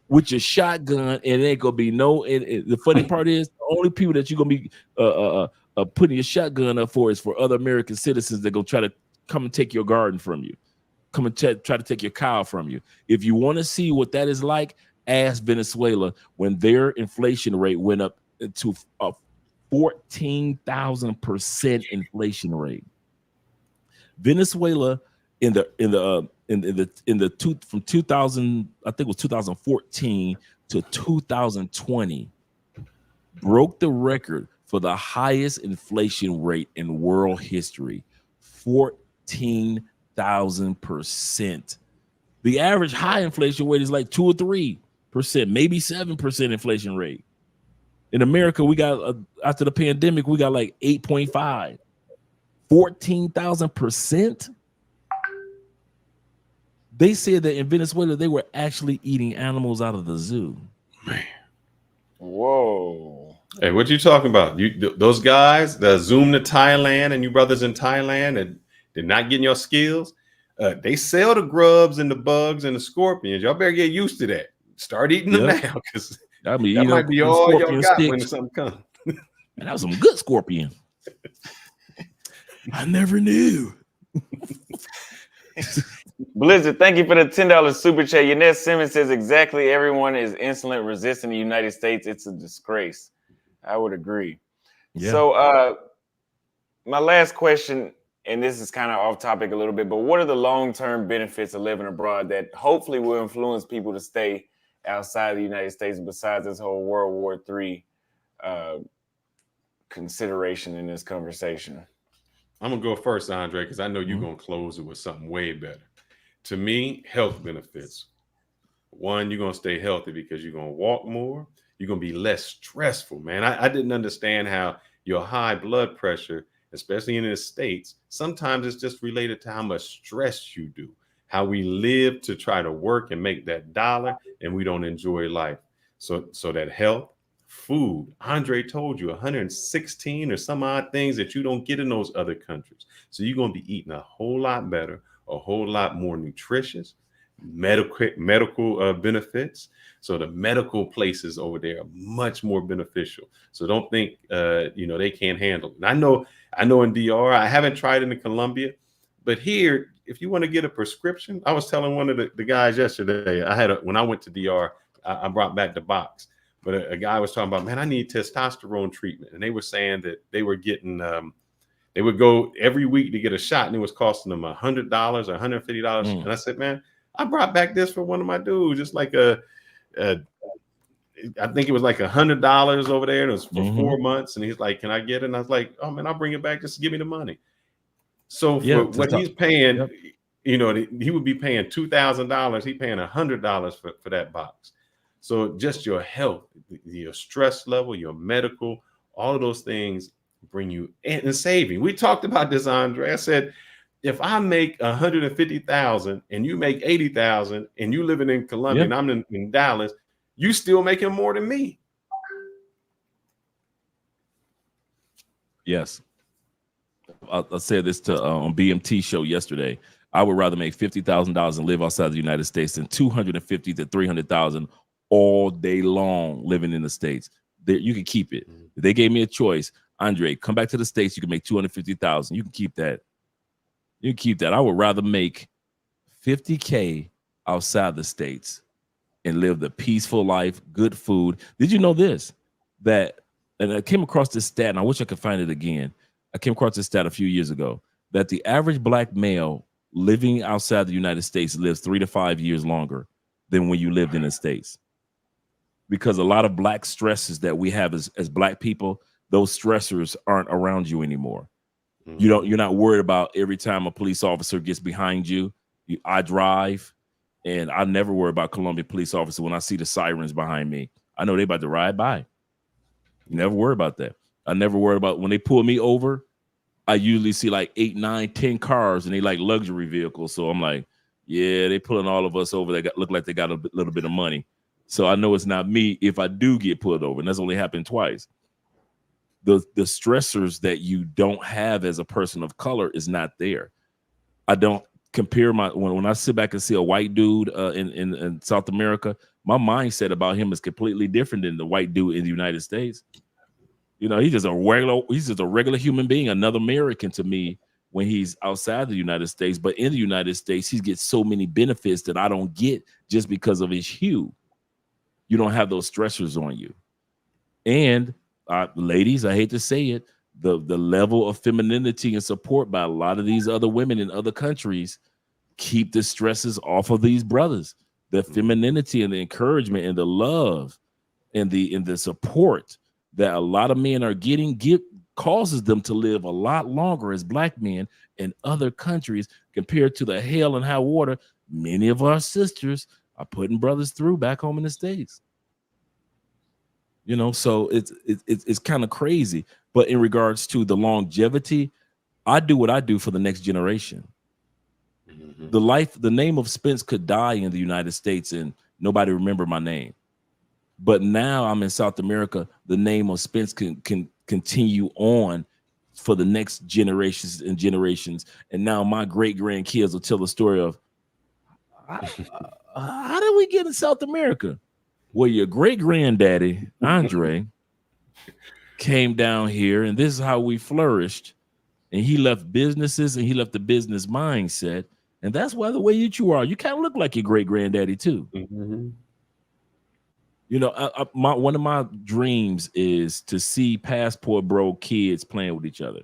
with your shotgun, and it ain't gonna be the funny part is the only people that you're gonna be putting your shotgun up for is for other American citizens that go try to come and take your garden from you, come and try to take your cow from you. If you want to see what that is like, ask Venezuela when their inflation rate went up to a 14,000% inflation rate. Venezuela from 2000, I think it was 2014 to 2020, broke the record for the highest inflation rate in world history, 14,000%. The average high inflation rate is like 2 or 3%, maybe 7% inflation rate. In America, we got after the pandemic, we got like 8.5, 14,000%. They said that in Venezuela, they were actually eating animals out of the zoo. Man. Whoa. Hey, what you talking about? Those guys that Zoom to Thailand and you brothers in Thailand and they're not getting your skills. They sell the grubs and the bugs and the scorpions. Y'all better get used to that. Start eating them now, because that might be all y'all got when something comes. And that was some good scorpion. I never knew. Blizzard, thank you for the $10 super chat. Yanette Simmons says exactly everyone is insulin resistant in the United States. It's a disgrace. I would agree. Yeah. So my last question, and this is kind of off topic a little bit, but what are the long-term benefits of living abroad that hopefully will influence people to stay outside the United States besides this whole World War III consideration in this conversation? I'm going to go first, Andre, because I know you're going to close it with something way better. To me, health benefits. One, you're going to stay healthy because you're going to walk more. You're going to be less stressful, man. I didn't understand how your high blood pressure, especially in the States, sometimes it's just related to how much stress you do, how we live to try to work and make that dollar, and we don't enjoy life. So that health, food, Andre told you 116 or some odd things that you don't get in those other countries. So you're going to be eating a whole lot better, a whole lot more nutritious, medical benefits. So the medical places over there are much more beneficial. So don't think they can't handle it. And I know in DR, I haven't tried it in Colombia, but here, if you want to get a prescription, I was telling one of the guys yesterday, when I went to DR, I brought back the box, but a guy was talking about, man, I need testosterone treatment. And they were saying that they were getting, they would go every week to get a shot and it was costing them $100 or $150. And I said, man, I brought back this for one of my dudes, just like I think it was like $100 over there, and it was for 4 months. And he's like, "Can I get it?" And I was like, "Oh man, I'll bring it back. Just give me the money." So for what he's paying, he would be paying $2,000. He's paying $100 for that box. So just your health, your stress level, your medical, all of those things bring you and saving. We talked about this, Andre. I said, if I make 150,000 and you make 80,000 and you living in Colombia and I'm in Dallas, you still making more than me. Yes. I said this to on BMT show yesterday. I would rather make $50,000 and live outside the United States than 250 to 300,000 all day long living in the States. You can keep it. If they gave me a choice, Andre, come back to the States. You can make 250,000. You can keep that. You can keep that. I would rather make 50K outside the States and live the peaceful life, good food. Did you know this? And I came across this stat, and I wish I could find it again. I came across this stat a few years ago, that the average black male living outside the United States lives 3 to 5 years longer than when you lived in the States. Because a lot of black stresses that we have as black people, those stressors aren't around you anymore. You're not worried about every time a police officer gets behind you. I drive, and I never worry about Colombia police officer when I see the sirens behind me. I know they about to ride by. You never worry about that. I never worry about when they pull me over. I usually see like 8, 9, 10 cars, and they like luxury vehicles. So I'm like, yeah, they pulling all of us over that look like they got a little bit of money. So I know it's not me if I do get pulled over, and that's only happened twice. The stressors that you don't have as a person of color is not there. I don't compare when I sit back and see a white dude in South America, my mindset about him is completely different than the white dude in the United States. He's just a regular human being, another American to me when he's outside the United States. But in the United States, he gets so many benefits that I don't get just because of his hue. You don't have those stressors on you. And ladies, I hate to say it, the level of femininity and support by a lot of these other women in other countries keep the stresses off of these brothers. The femininity and the encouragement and the love and the support that a lot of men are getting causes them to live a lot longer as black men in other countries compared to the hell and high water many of our sisters are putting brothers through back home in the States. You know, so it's kind of crazy. But in regards to the longevity, I do what I do for the next generation. The name of Spence could die in the United States and nobody remember my name. But now I'm in South America. The name of Spence can continue on for the next generations and generations. And now my great grandkids will tell the story of how did we get in South America? Well, your great granddaddy, Andre, came down here, and this is how we flourished. And he left businesses and he left the business mindset. And that's why the way that you are, you kind of look like your great granddaddy too. You know, one of my dreams is to see passport bro kids playing with each other.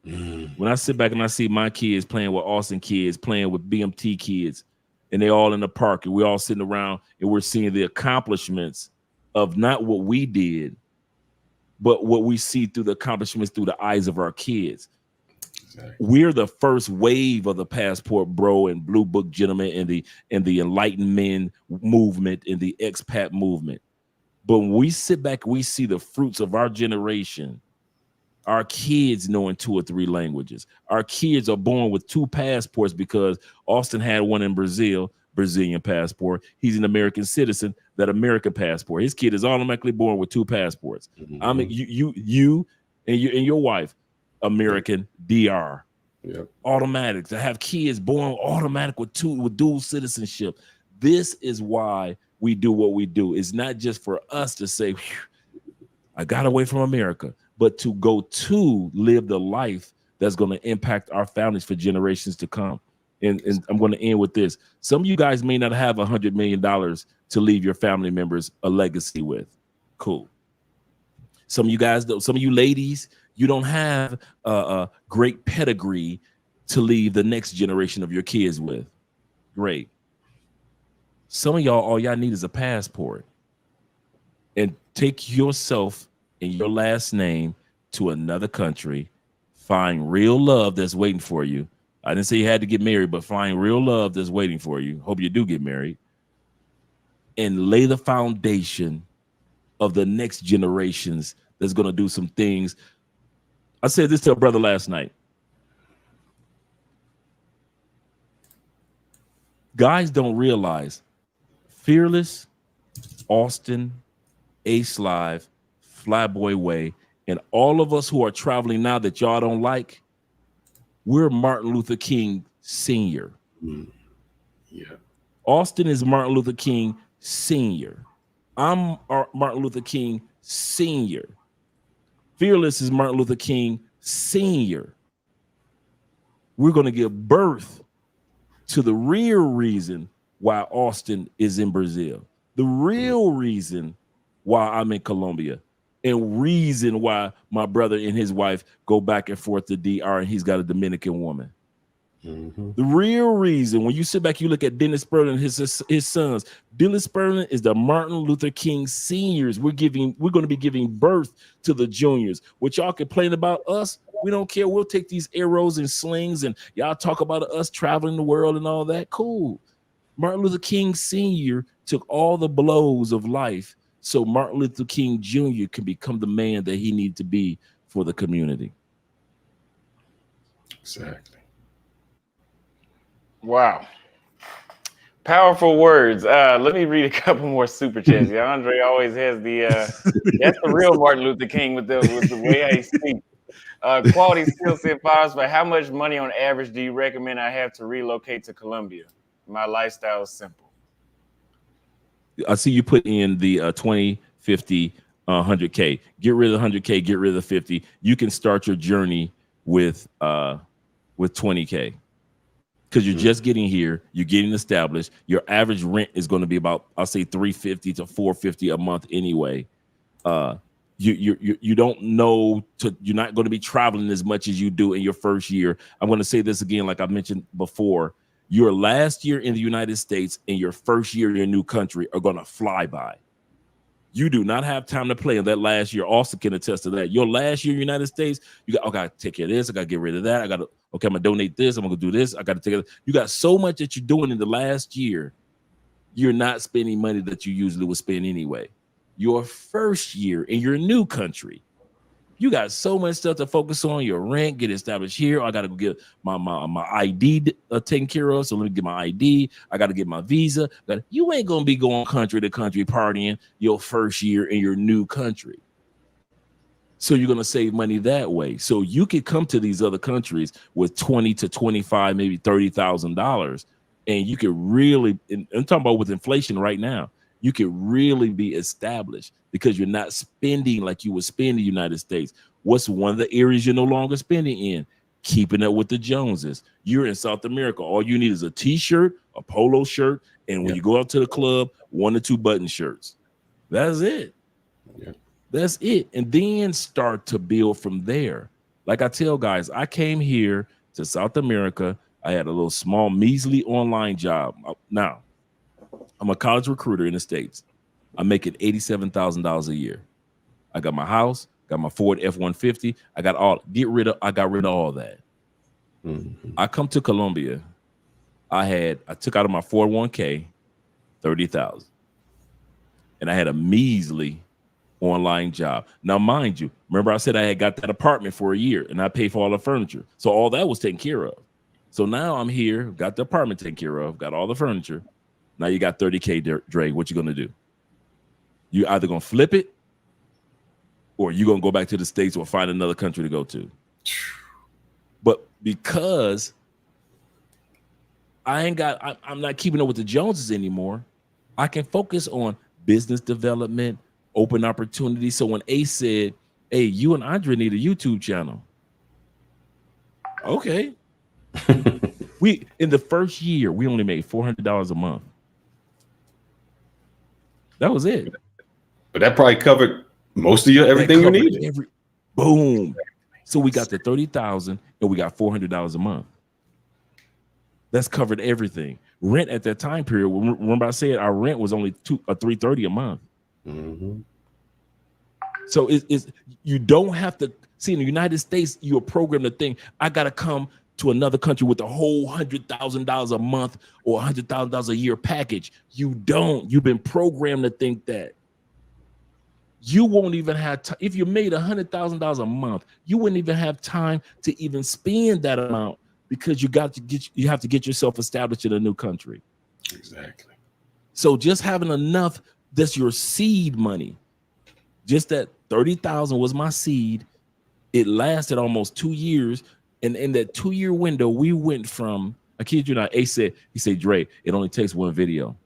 When I sit back and I see my kids playing with Austin kids, playing with BMT kids, and they all in the park, and we're all sitting around and we're seeing the accomplishments of not what we did, but what we see through the accomplishments through the eyes of our kids. Exactly. We're the first wave of the passport bro and blue book gentlemen and the enlightened men movement and the expat movement. But when we sit back, we see the fruits of our generation. Our kids knowing 2 or 3 languages. Our kids are born with 2 passports because Austin had one in Brazil, Brazilian passport. He's an American citizen, that American passport. His kid is automatically born with 2 passports. I mean, you and your wife, American DR. Yep. Automatic. To have kids born automatic with dual citizenship. This is why we do what we do. It's not just for us to say, I got away from America, but to go to live the life that's going to impact our families for generations to come. And I'm going to end with this. Some of you guys may not have $100 million to leave your family members a legacy with. Cool. Some of you guys, some of you ladies, you don't have a great pedigree to leave the next generation of your kids with. Great. Some of y'all, all y'all need is a passport. And take yourself and your last name to another country. Find real love that's waiting for you. I didn't say you had to get married, but find real love that's waiting for you. Hope you do get married. And lay the foundation of the next generations that's going to do some things. I said this to a brother last night. Guys don't realize Fearless, Austin, Ace Live, Flyboy Way, and all of us who are traveling now that y'all don't like, we're Martin Luther King Sr. Yeah. Austin is Martin Luther King Sr. I'm Martin Luther King Sr. Fearless is Martin Luther King Sr. We're going to give birth to the real reason why Austin is in Brazil, the real reason why I'm in Colombia, and reason why my brother and his wife go back and forth to DR and he's got a Dominican woman. The real reason, when you sit back, you look at Dennis Spurgeon and his sons. Dennis Spurgeon is the Martin Luther King seniors. We're going to be giving birth to the juniors. What y'all complain about us, we don't care. We'll take these arrows and slings, and y'all talk about us traveling the world and all that. Cool. Martin Luther King Sr. took all the blows of life so Martin Luther King Jr. can become the man that he needed to be for the community. Exactly. Wow. Powerful words. Let me read a couple more super chats. Yeah, Andre always has that's the real Martin Luther King with the way he speaks. Quality Skill Set Files, but how much money on average do you recommend I have to relocate to Colombia? My lifestyle is simple. I see you put in the 20, 50, 100K. Get rid of 100K, get rid of the 50. You can start your journey with 20K. Because you're just getting here, you're getting established. Your average rent is going to be about, I'll say, $350 to $450 a month anyway. You don't know you're not going to be traveling as much as you do in your first year. I'm going to say this again, like I mentioned before. Your last year in the United States and your first year in your new country are going to fly by. You do not have time to play in that last year. Austin can attest to that. Your last year in the United States, you got, okay, I gotta take care of this. I got to get rid of that. Okay, I'm going to donate this. I'm going to do this. I got to take it. You got so much that you're doing in the last year. You're not spending money that you usually would spend anyway. Your first year in your new country, you got so much stuff to focus on. Your rent, get established here. I got to go get my ID taken care of. So let me get my ID. I got to get my visa. You ain't going to be going country to country partying your first year in your new country. So you're going to save money that way. So you could come to these other countries with $20,000 to $25,000, maybe $30,000. And you could really, and I'm talking about with inflation right now, you could really be established because you're not spending like you would spend in the United States. What's one of the areas you're no longer spending in? Keeping up with the Joneses. You're in South America. All you need is a t-shirt, a polo shirt, and when you go out to the club, 1 or 2 button shirts. That's it. Yeah. That's it. And then start to build from there. Like I tell guys, I came here to South America. I had a little small, measly online job. Now, I'm a college recruiter in the States. I'm making $87,000 a year. I got my house, got my Ford F-150. I got rid of all that. Mm-hmm. I come to Colombia. I took out of my 401k $30,000. And I had a measly online job. Now, mind you, remember I said I had got that apartment for a year and I paid for all the furniture. So all that was taken care of. So now I'm here, got the apartment taken care of, got all the furniture. Now you got $30K, Dre. What you gonna do? You either gonna flip it or you gonna go back to the States or find another country to go to. But because I'm not keeping up with the Joneses anymore, I can focus on business development, open opportunities. So when Ace said, hey, you and Andre need a YouTube channel. Okay. We in the first year, we only made $400 a month. That was it. But that probably covered most of everything you needed. Boom. So we got the $30,000 and we got $400 a month. That's covered everything. Rent at that time period. Remember I said our rent was only $330 a month. Mm-hmm. So you don't have to see in the United States. You're programmed to think I got to come to another country with a whole $100,000 a month or $100,000 a year package. You don't. You've been programmed to think that. You won't even have time. If you made $100,000 a month, you wouldn't even have time to even spend that amount because you have to get yourself established in a new country. Exactly. So just having enough, that's your seed money. Just that 30,000 was my seed. It lasted almost 2 years. And in that 2-year window, we went from, I kid you not, he said, Dre, it only takes one video.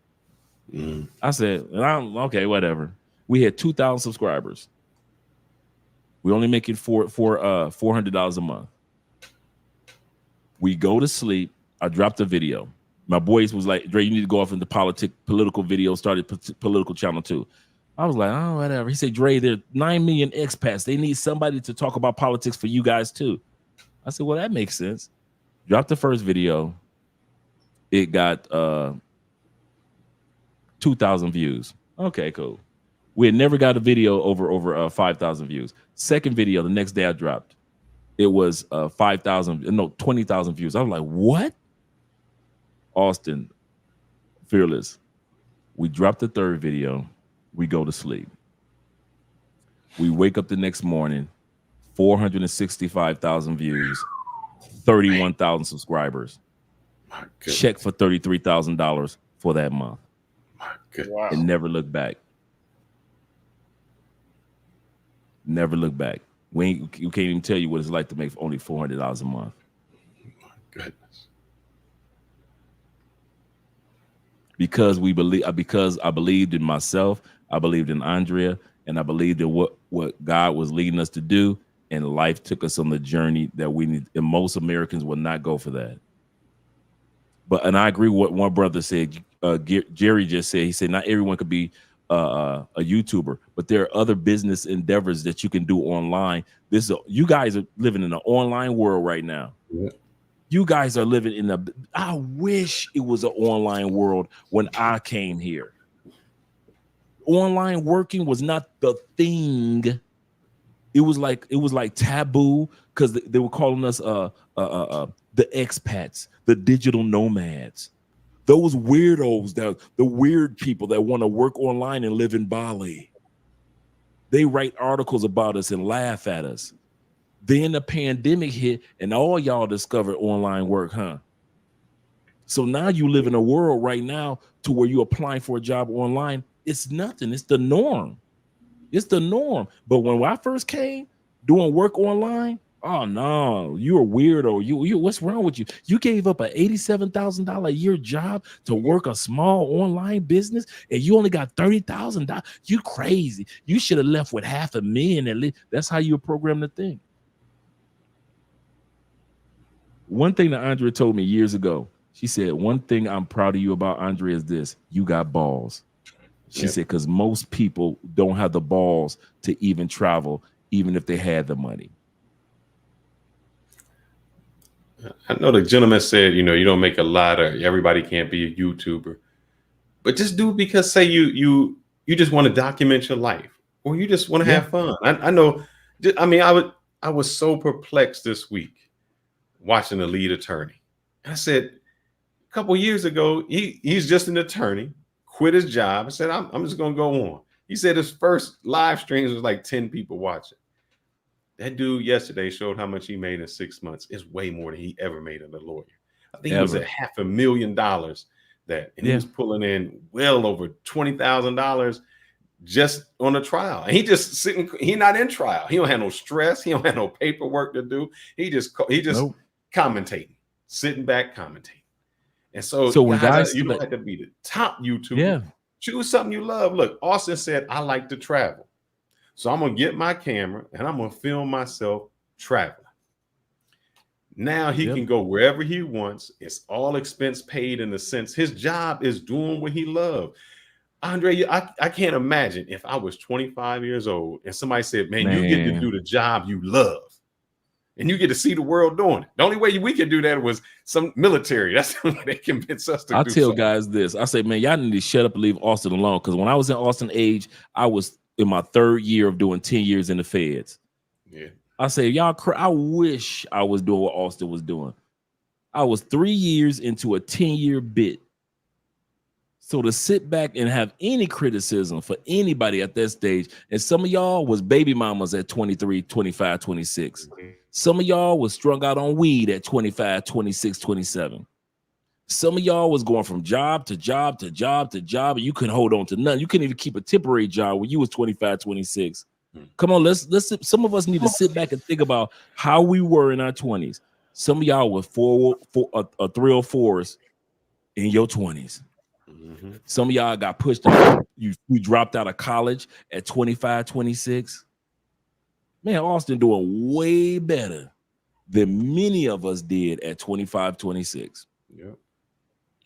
Mm. I said, okay, whatever. We had 2,000 subscribers. We only making $400 a month. We go to sleep. I dropped a video. My boys was like, Dre, you need to go off into political video, started political channel too. I was like, oh, whatever. He said, Dre, there are 9 million expats. They need somebody to talk about politics for you guys too. I said, well, that makes sense. Dropped the first video. It got 2,000 views. Okay, cool. We had never got a video over 5,000 views. Second video, the next day I dropped. It was 20,000 views. I was like, what? Austin, fearless. We dropped the third video. We go to sleep. We wake up the next morning, 465,000 views, 31,000 subscribers. My goodness. Check for $33,000 for that month. My goodness. Wow. And never look back. Never look back. You can't even tell you what it's like to make only $400 a month. My goodness. Because I believed in myself, I believed in Andrea, and I believed in what God was leading us to do. And life took us on the journey that we need. And most Americans will not go for that. And I agree with what one brother said. Jerry just said, he said, not everyone could be a YouTuber, but there are other business endeavors that you can do online. You guys are living in an online world right now. Yeah. You guys are living I wish it was an online world when I came here. Online working was not the thing. It was like taboo because they were calling us the expats, the digital nomads, those weirdos, the weird people that want to work online and live in Bali. They write articles about us and laugh at us. Then the pandemic hit and all y'all discovered online work, huh? So now you live in a world right now to where you're applying for a job online. It's nothing. It's the norm. It's the norm. But when I first came doing work online, oh no, you're a weirdo. You what's wrong with you? You gave up an $87,000 a year job to work a small online business, and you only got $30,000. You crazy. You should have left with $500,000 at least. That's how you program the thing. One thing that Andrea told me years ago, she said, one thing I'm proud of you about, Andrea, is this: you got balls. She said, because most people don't have the balls to even travel, even if they had the money. I know the gentleman said, you know, you don't make a lot, or everybody can't be a YouTuber, but just do it because, say you just want to document your life, or you just want to have fun. I know. I mean, I was so perplexed this week watching the lead attorney. I said, a couple of years ago, he's just an attorney, quit his job. I said, I'm just going to go on. He said his first live streams was like 10 people watching. That dude yesterday showed how much he made in 6 months. It's way more than he ever made as a lawyer. I think he was at $500,000 and he was pulling in well over $20,000 just on a trial. And he just sitting, he not in trial. He don't have no stress. He don't have no paperwork to do. He just commentating, sitting back, commentating. And so when guys, you don't have to be the top YouTuber. Yeah. Choose something you love. Look, Austin said, I like to travel. So I'm going to get my camera and I'm going to film myself traveling. Now he can go wherever he wants. It's all expense paid in the sense his job is doing what he loves. Andre, I can't imagine if I was 25 years old and somebody said, man, you get to do the job you love and you get to see the world doing it. The only way we could do that was some military. That's the way they convince us to do I tell guys this. I say, man, y'all need to shut up and leave Austin alone. Because when I was in Austin age, I was in my 3rd year of doing 10 years in the feds. Yeah. I say, y'all, I wish I was doing what Austin was doing. I was 3 years into a 10-year bit. So to sit back and have any criticism for anybody at that stage, and some of y'all was baby mamas at 23, 25, 26. Some of y'all was strung out on weed at 25, 26, 27. Some of y'all was going from job to job to job to job, and you couldn't hold on to nothing. You couldn't even keep a temporary job when you was 25, 26. Come on, let's some of us need to sit back and think about how we were in our 20s. Some of y'all with 304s in your 20s. Some of y'all got pushed out. You dropped out of college at 25, 26. Man, Austin doing way better than many of us did at 25, 26. Yep.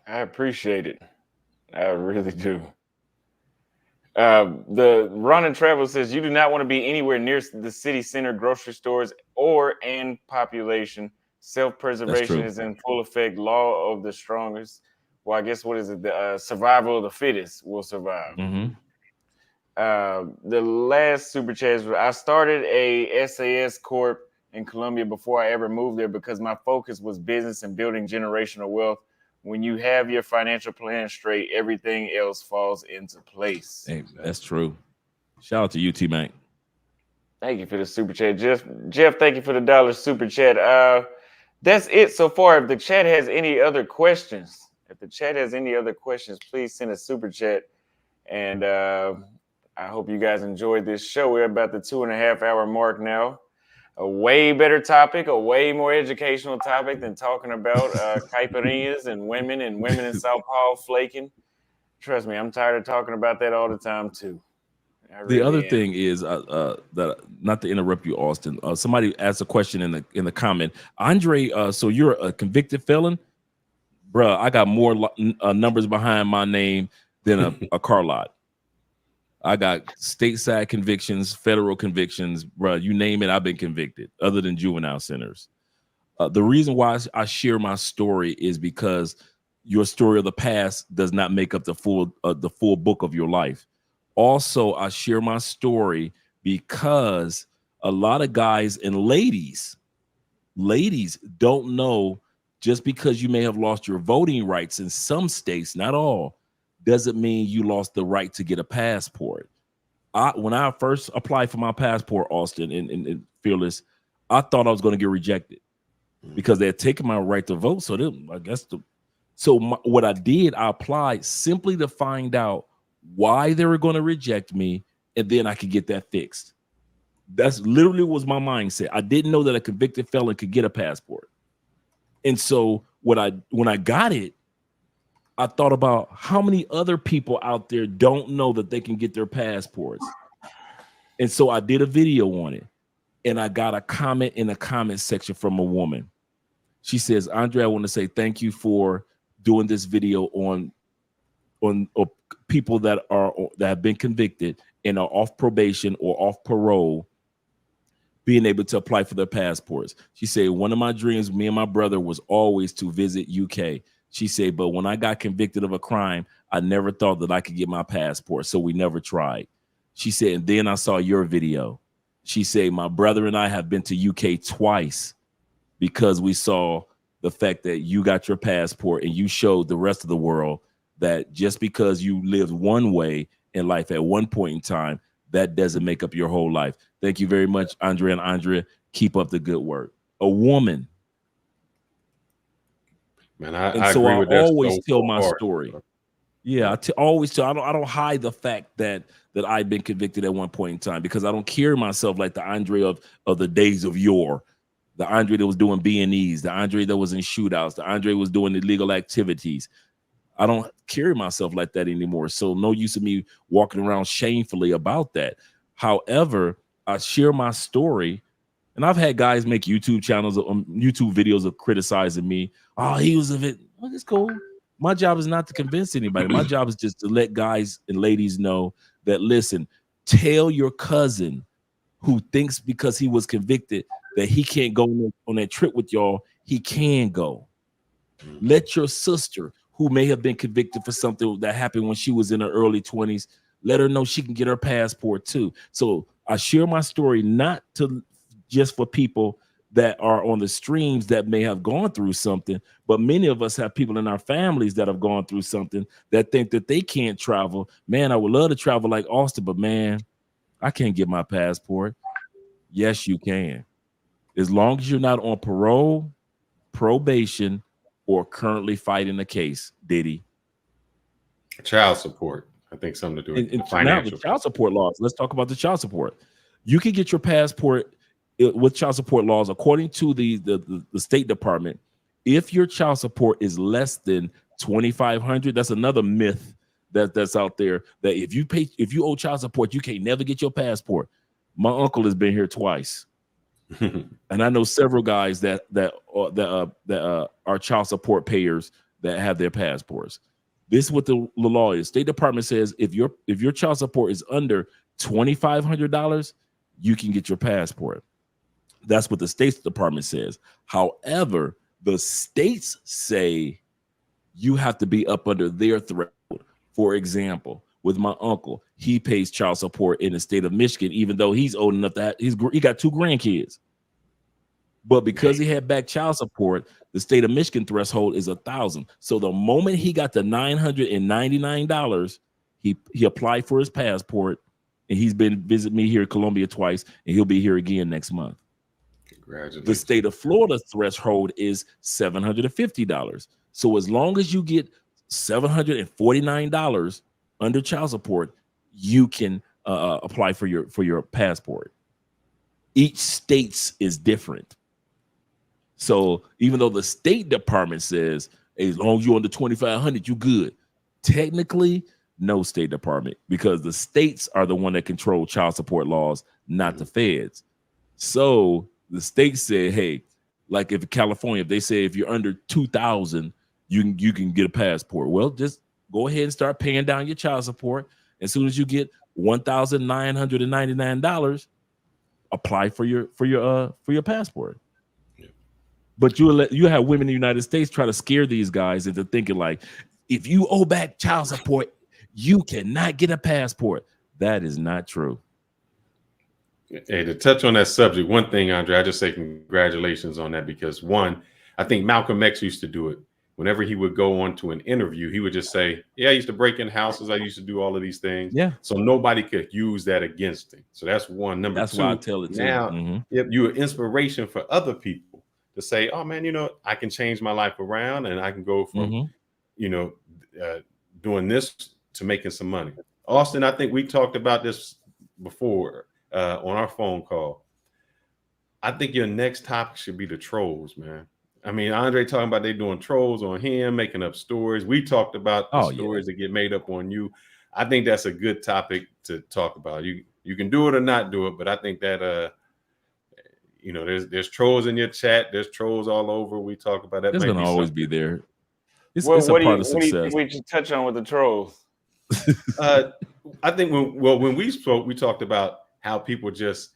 I appreciate it. I really do. The Ron and Travel says you do not want to be anywhere near the city center, grocery stores, and population. Self-preservation is in full effect. Law of the strongest. Well, I guess what is it? The survival of the fittest will survive. The last super chat is, I started a SAS Corp in Colombia before I ever moved there because my focus was business and building generational wealth. When you have your financial plan straight, everything else falls into place. Hey, that's true. Shout out to you, T-Mac. Thank you for the super chat, Jeff. Jeff, thank you for the $1 super chat. That's it so far. If the chat has any other questions, please send a super chat. And I hope you guys enjoyed this show. We're about the 2.5-hour mark now. A way better topic, a way more educational topic than talking about caipirinhas and women in Sao Paulo flaking. Trust me, I'm tired of talking about that all the time too. The other thing is that, not to interrupt you, Austin. Somebody asked a question in the comment. Andre, so you're a convicted felon, bruh? I got more numbers behind my name than a car lot. I got stateside convictions, federal convictions, bro. You name it, I've been convicted, other than juvenile centers. The reason why I share my story is because your story of the past does not make up the full book of your life. Also, I share my story because a lot of guys and ladies don't know, just because you may have lost your voting rights in some states, not all, doesn't mean you lost the right to get a passport. When I first applied for my passport, Austin and Fearless, I thought I was going to get rejected because they had taken my right to vote. So what I did, I applied simply to find out why they were going to reject me, and then I could get that fixed. That's literally was my mindset. I didn't know that a convicted felon could get a passport. And so when I got it, I thought about how many other people out there don't know that they can get their passports. And so I did a video on it, and I got a comment in the comment section from a woman. She says, Andre, I want to say thank you for doing this video on people that have been convicted and are off probation or off parole, being able to apply for their passports. She said, one of my dreams, me and my brother, was always to visit UK. She said, but when I got convicted of a crime, I never thought that I could get my passport, so we never tried. She said, and then I saw your video. She said, my brother and I have been to UK twice because we saw the fact that you got your passport and you showed the rest of the world that just because you lived one way in life at one point in time, that doesn't make up your whole life. Thank you very much, Andrea and Andrea. Keep up the good work. A woman. Man, I agree with that. Always tell my story. Yeah, always tell. I don't hide the fact that I've been convicted at one point in time, because I don't carry myself like the Andre of the days of yore, the Andre that was doing B&Es, the Andre that was in shootouts, the Andre was doing illegal activities. I don't carry myself like that anymore. So no use of me walking around shamefully about that. However, I share my story, and I've had guys make YouTube channels, YouTube videos of criticizing me. Oh, he was of it. Well, it's cool. My job is not to convince anybody. My job is just to let guys and ladies know that, listen, tell your cousin who thinks because he was convicted that he can't go on that trip with y'all, he can go. Let your sister, who may have been convicted for something that happened when she was in her early 20s, let her know she can get her passport too. So I share my story not to just for people that are on the streams that may have gone through something, but many of us have people in our families that have gone through something that think that they can't travel. Man, I would love to travel like Austin, but man, I can't get my passport. Yes, you can. As long as you're not on parole, probation, or currently fighting a case, Diddy. Child support. I think something to do with financial. Now the child support laws. Let's talk about the child support. You can get your passport with child support laws, according to the State Department. If your child support is less than $2,500, that's another myth that's out there, that if you owe child support, you can't never get your passport. My uncle has been here twice. And I know several guys that are child support payers that have their passports. This is what the law is. State Department says if your child support is under $2,500, you can get your passport. That's what the State Department says. However, the states say you have to be up under their threshold. For example, with my uncle, he pays child support in the state of Michigan, even though he's old enough that he got 2 grandkids. But because he had back child support, the state of Michigan threshold is $1,000. So the moment he got the $999, he applied for his passport, and he's been visit me here in Columbia twice, and he'll be here again next month. Congratulations. The state of Florida threshold is $750. So as long as you get $749 under child support, you can apply for your passport. Each state's is different. So even though the State Department says as long as you're under 2,500, you good, technically no State Department, because the states are the one that control child support laws, not the feds. So the state said, hey, like if California, if they say if you're under 2,000, you can get a passport. Well, just go ahead and start paying down your child support. As soon as you get $1,999, apply for your passport. Yeah. But you have women in the United States try to scare these guys into thinking like, if you owe back child support, you cannot get a passport. That is not true. Hey, to touch on that subject, one thing, Andre, I just say congratulations on that, because one, I think Malcolm X used to do it. Whenever he would go on to an interview, he would just say, yeah, I used to break in houses. I used to do all of these things. Yeah. So nobody could use that against him. So that's one. Number That's two, why I tell it too. now you're an inspiration for other people to say, oh man, I can change my life around and I can go from, doing this to making some money. Austin, I think we talked about this before on our phone call. I think your next topic should be the trolls, man. I mean, Andre talking about they doing trolls on him, making up stories. We talked about the stories that get made up on you. I think that's a good topic to talk about. You can do it or not do it, but I think that there's trolls in your chat. There's trolls all over. We talk about that. There's gonna always be there. It's a what part do of you success. think we should touch on with the trolls? I think when we spoke, we talked about how people just,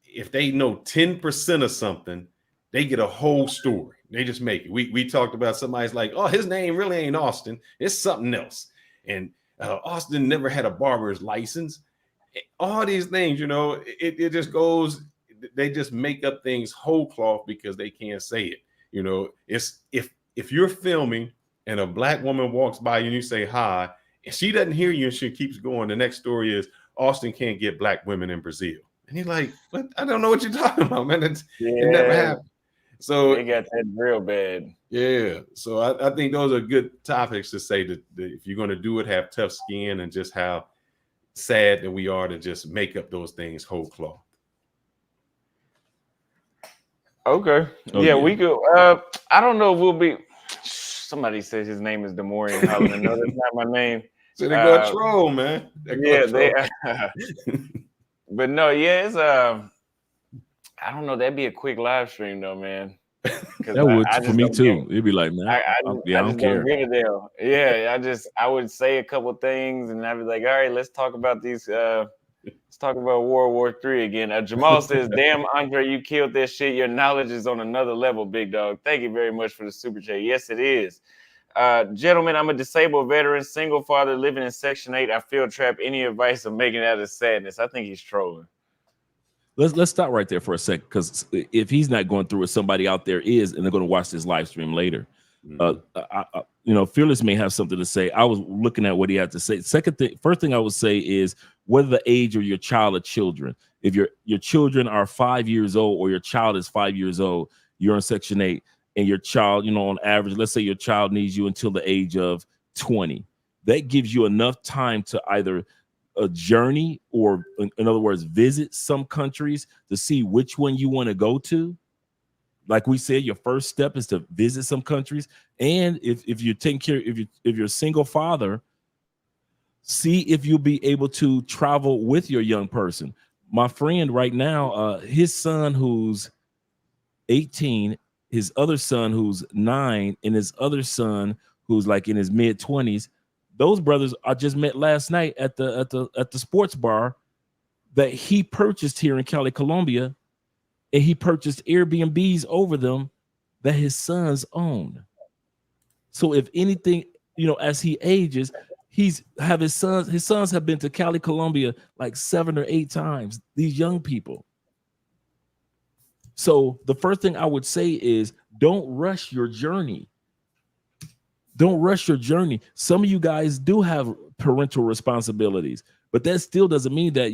if they know 10% of something, they get a whole story. They just make it. We talked about somebody's like, oh, his name really ain't Austin. It's something else. And Austin never had a barber's license. All these things, it just goes, they just make up things whole cloth because they can't say it. It's if you're filming and a black woman walks by you and you say hi, and she doesn't hear you and she keeps going, the next story is Austin can't get black women in Brazil. And you're like, what? I don't know what you're talking about, man. It never happened. So they got that real bad. Yeah. So I think those are good topics to say that if you're going to do it, have tough skin, and just how sad that we are to just make up those things whole cloth. Okay. We go. I don't know if we'll be. Somebody says his name is Demorian Holloman. No, that's not my name. So they go troll, man. They. But no, it's I don't know. That'd be a quick live stream though, man. That would for me too. It'd be like, man, I don't care. I would say a couple things, and I'd be like, all right, let's talk about these. Let's talk about World War III again. Jamal says, "Damn, Andre, you killed that shit. Your knowledge is on another level, big dog. Thank you very much for the super chat. Yes, it is." Gentlemen, I'm a disabled veteran, single father living in Section 8. I feel trapped. Any advice of making it out of sadness? I think he's trolling. Let's stop right there for a second, because if he's not going through it, somebody out there is, and they're going to watch this live stream later. Fearless may have something to say. I was looking at what he had to say. First thing I would say is whether the age of your child or children. If your children are 5 years old or your child is 5 years old, you're in Section 8, and your child, on average, let's say your child needs you until the age of 20. That gives you enough time to either a journey, or in other words, visit some countries to see which one you want to go to. Like we said, your first step is to visit some countries. And if you're taking care, if you're a single father, see if you'll be able to travel with your young person. My friend right now, his son who's 18, his other son who's 9, and his other son who's like in his mid-20s, those brothers I just met last night at the sports bar that he purchased here in Cali, Colombia, and he purchased Airbnbs over them that his sons own. So if anything, as he ages, his sons have been to Cali, Colombia like 7 or 8 times, these young people. So the first thing I would say is don't rush your journey. Don't rush your journey. Some of you guys do have parental responsibilities, but that still doesn't mean that,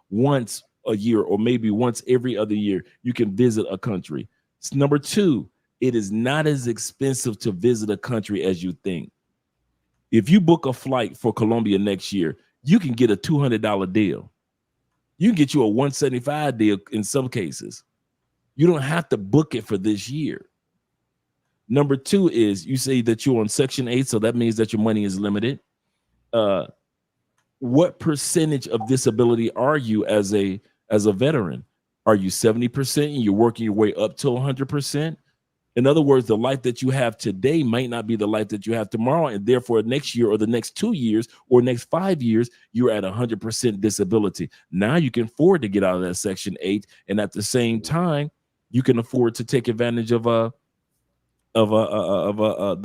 once a year or maybe once every other year, you can visit a country. Number 2, it is not as expensive to visit a country as you think. If you book a flight for Colombia next year, you can get a $200 deal. You can get you a $175 deal in some cases. You don't have to book it for this year. Number 2 is you say that you're on Section 8, so that means that your money is limited. What percentage of disability are you as a veteran? Are you 70% and you're working your way up to 100%? In other words, the life that you have today might not be the life that you have tomorrow, and therefore next year or the next 2 years or next 5 years, you're at 100% disability. Now you can afford to get out of that Section 8, and at the same time, you can afford to take advantage of the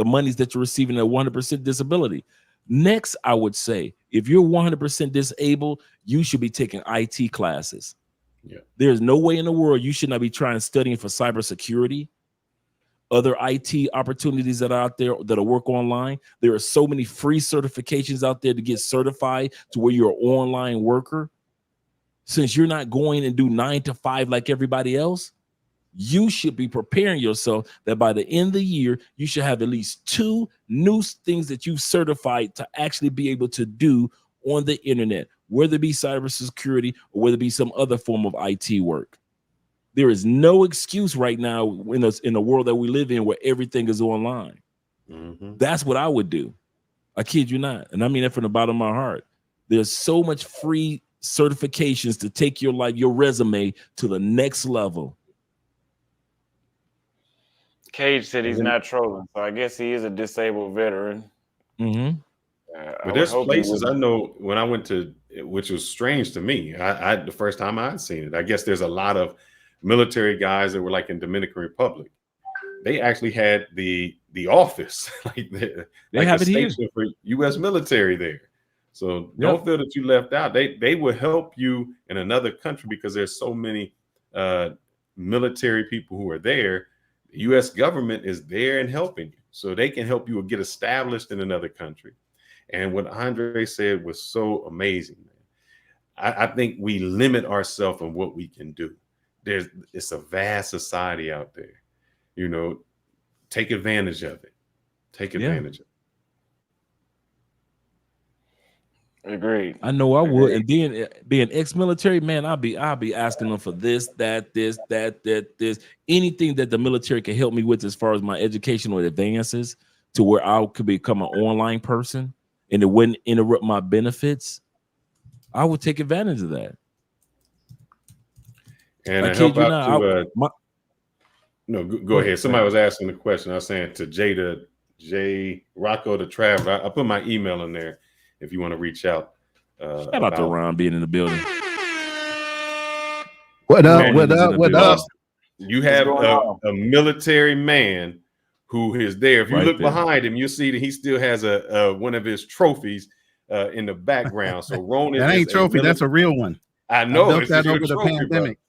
monies that you're receiving at 100% disability. Next, I would say, if you're 100% disabled, you should be taking IT classes. Yeah. There's no way in the world you should not be studying for cybersecurity, other IT opportunities that are out there that'll work online. There are so many free certifications out there to get certified to where you're an online worker. Since you're not going and do 9 to 5 like everybody else, you should be preparing yourself that by the end of the year, you should have at least 2 new things that you've certified to actually be able to do on the internet, whether it be cybersecurity or whether it be some other form of IT work. There is no excuse right now in the world that we live in where everything is online. Mm-hmm. That's what I would do. I kid you not. And I mean that from the bottom of my heart. There's so much free certifications to take your life, your resume to the next level. Cage said he's not trolling, so I guess he is a disabled veteran. Mm-hmm. But there's places I know when I went to, which was strange to me. I the first time I'd seen it. I guess there's a lot of military guys that were like in Dominican Republic. They actually had the office, like they have it here for U.S. military there. So don't feel that you left out. They will help you in another country because there's so many military people who are there. The U.S. government is there and helping you, so they can help you get established in another country. And what Andre said was so amazing, man. I think we limit ourselves on what we can do. It's a vast society out there. You know, take advantage of it. Take advantage of it. Agreed. I know I would. And then being ex-military, man, I'll be asking them for this, this, anything that the military can help me with as far as my educational advances to where I could become an online person and it wouldn't interrupt my benefits. I would take advantage of that. And I help out to no, go ahead. Somebody was asking the question. I was saying to J Rocco the Traveler. I put my email in there if you want to reach out. Shout out to Ron being in the building. What up? What up? What up? You have a military man who is there. If you look behind him, you'll see that he still has a one of his trophies in the background. So Ronan, that ain't trophy. That's a real one. I know. I built that over the pandemic. Bro.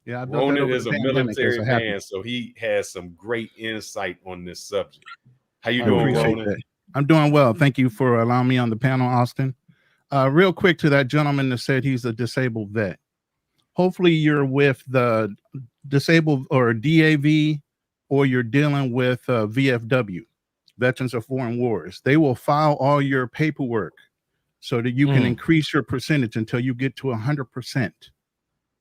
Yeah, Ronan is a military man, so he has some great insight on this subject. How you doing, Ronan? That. I'm doing well. Thank you for allowing me on the panel, Austin. Real quick to that gentleman that said he's a disabled vet. Hopefully you're with the disabled or DAV, or you're dealing with VFW, Veterans of Foreign Wars. They will file all your paperwork so that you can increase your percentage until you get to 100%.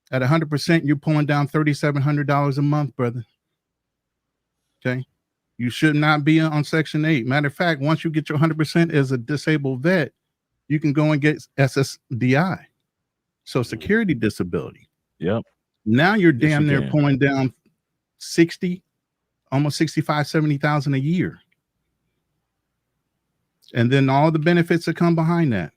At 100%, you're pulling down $3,700 a month, brother. Okay. You should not be on Section 8. Matter of fact, once you get your 100% as a disabled vet, you can go and get SSDI, Social Security disability. Yep. Now you're damn near pulling down 60, almost 65, 70,000 a year. And then all the benefits that come behind that,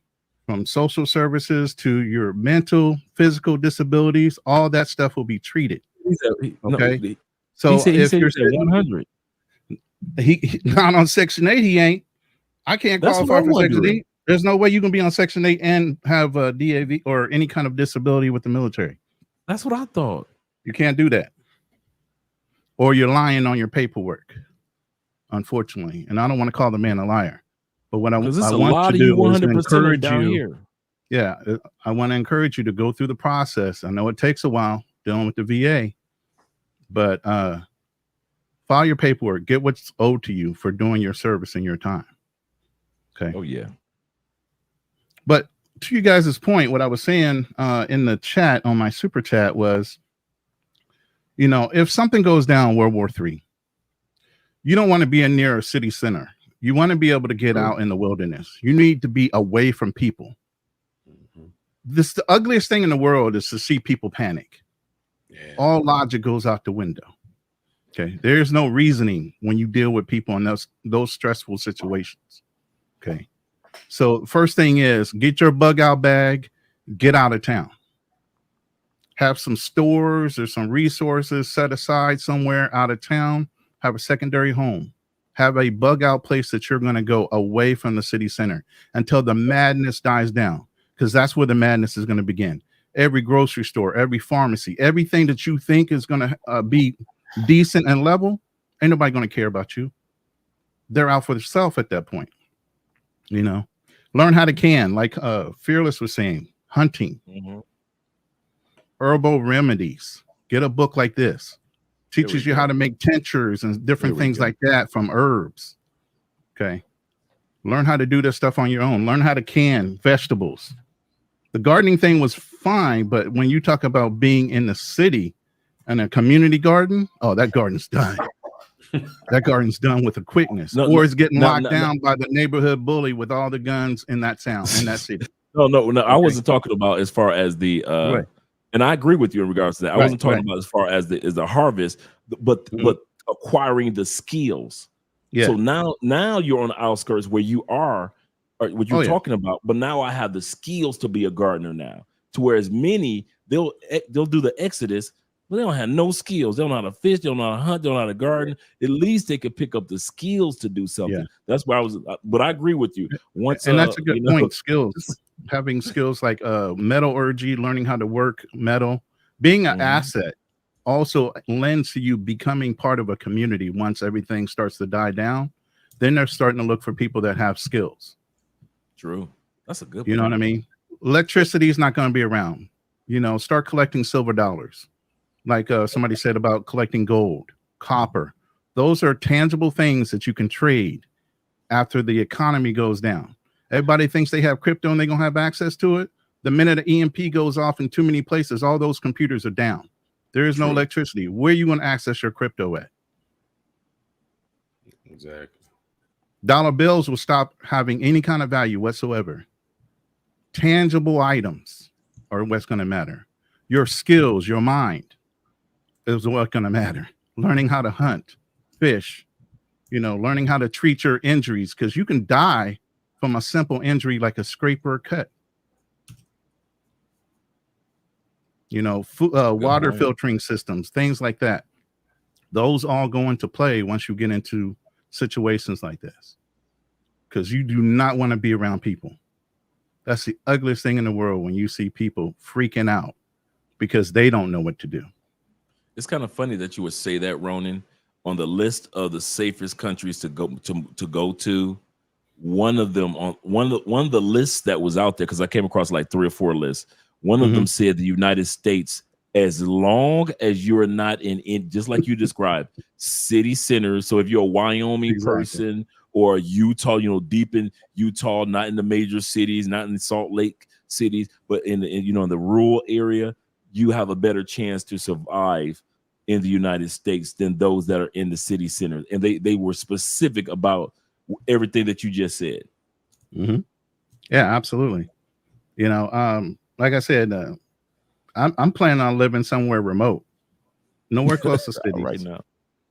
from social services to your mental, physical disabilities, all that stuff will be treated. Okay. So if you're 100, he not on Section 8, he ain't. I can't qualify for Section 8. There's no way you can be on Section 8 and have a DAV or any kind of disability with the military. That's what I thought. You can't do that. Or you're lying on your paperwork, unfortunately. And I don't want to call the man a liar. But what I want to do is encourage you. Yeah, I want to encourage you to go through the process. I know it takes a while dealing with the VA, but file your paperwork. Get what's owed to you for doing your service in your time. Okay. Oh, yeah. But to you guys' point, what I was saying in the chat on my super chat was, you know, if something goes down World War III, you don't want to be near a city center. You want to be able to get out in the wilderness. You need to be away from people. The ugliest thing in the world is to see people panic. Yeah. All logic goes out the window. Okay. There's no reasoning when you deal with people in those stressful situations. Okay. So first thing is get your bug out bag, get out of town. Have some stores or some resources set aside somewhere out of town. Have a secondary home. Have a bug out place that you're going to go away from the city center until the madness dies down, because that's where the madness is going to begin. Every grocery store, every pharmacy, everything that you think is going to be decent and level, ain't nobody going to care about you. They're out for themselves at that point. You know, learn how to can, like Fearless was saying, hunting, herbal remedies. Get a book like this. Teaches you how to make tinctures and different things like that from herbs. Okay. Learn how to do this stuff on your own. Learn how to can vegetables. The gardening thing was fine, but when you talk about being in the city and a community garden, oh, that garden's done. That garden's done with a quickness, or it's getting locked down by the neighborhood bully with all the guns in that town, in that city. No. I wasn't talking about as far as the and I agree with you in regards to that. I wasn't talking about as far as the harvest, but acquiring the skills. Yeah. So now you're on the outskirts where you are, or what you're talking about. But now I have the skills to be a gardener now. To whereas many they'll do the exodus, but they don't have no skills. They don't know how to fish. They don't know how to hunt. They don't know how to garden. At least they could pick up the skills to do something. Yeah. That's why I was. But I agree with you. Once and that's a good point. Skills. Having skills like metallurgy, learning how to work metal, being an asset also lends to you becoming part of a community. Once everything starts to die down, then they're starting to look for people that have skills. True. That's a good point. You know what I mean? Electricity is not going to be around. You know, start collecting silver dollars. Like somebody said about collecting gold, copper. Those are tangible things that you can trade after the economy goes down. Everybody thinks they have crypto and they're going to have access to it. The minute an EMP goes off in too many places, all those computers are down. There is no electricity. Where are you going to access your crypto at? Exactly. Dollar bills will stop having any kind of value whatsoever. Tangible items are what's going to matter. Your skills, your mind is what's going to matter. Learning how to hunt, fish, you know, learning how to treat your injuries, because you can die from a simple injury like a scrape or a cut. You know, water filtering systems, things like that. Those all go into play once you get into situations like this, because you do not want to be around people. That's the ugliest thing in the world, when you see people freaking out because they don't know what to do. It's kind of funny that you would say that, Ronan. On the list of the safest countries to go to, one of them on one of the lists that was out there, because I came across like 3 or 4 lists. One of them said the United States, as long as you're not in just like you described, city centers. So if you're a Wyoming person or Utah, you know, deep in Utah, not in the major cities, not in the Salt Lake cities, but in the rural area, you have a better chance to survive in the United States than those that are in the city center. And they were specific about everything that you just said. Yeah, absolutely. You know, like I said, I'm planning on living somewhere remote, nowhere close to cities right now.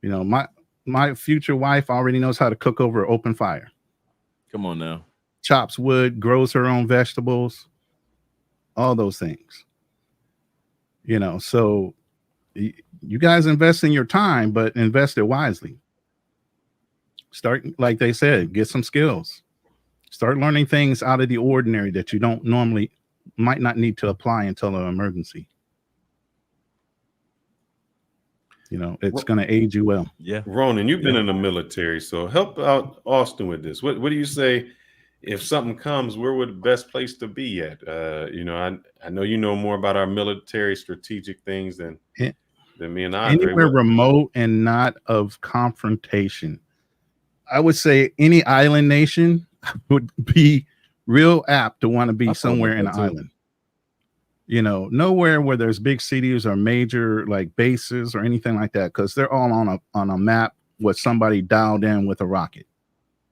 You know, my future wife already knows how to cook over an open fire. Come on now. Chops wood, grows her own vegetables, all those things. You know, so you guys invest in your time, but invest it wisely. Start, like they said, get some skills. Start learning things out of the ordinary that you don't normally might not need to apply until an emergency. You know, it's going to aid you well. Yeah. Ronan, you've been in the military, so help out Austin with this. What do you say if something comes? Where would the best place to be at? You know, I know you know more about our military strategic things than me and I. Anywhere remote and not of confrontation. I would say any island nation would be real apt to want to be somewhere in an island. You know, nowhere where there's big cities or major like bases or anything like that, because they're all on a map with somebody dialed in with a rocket.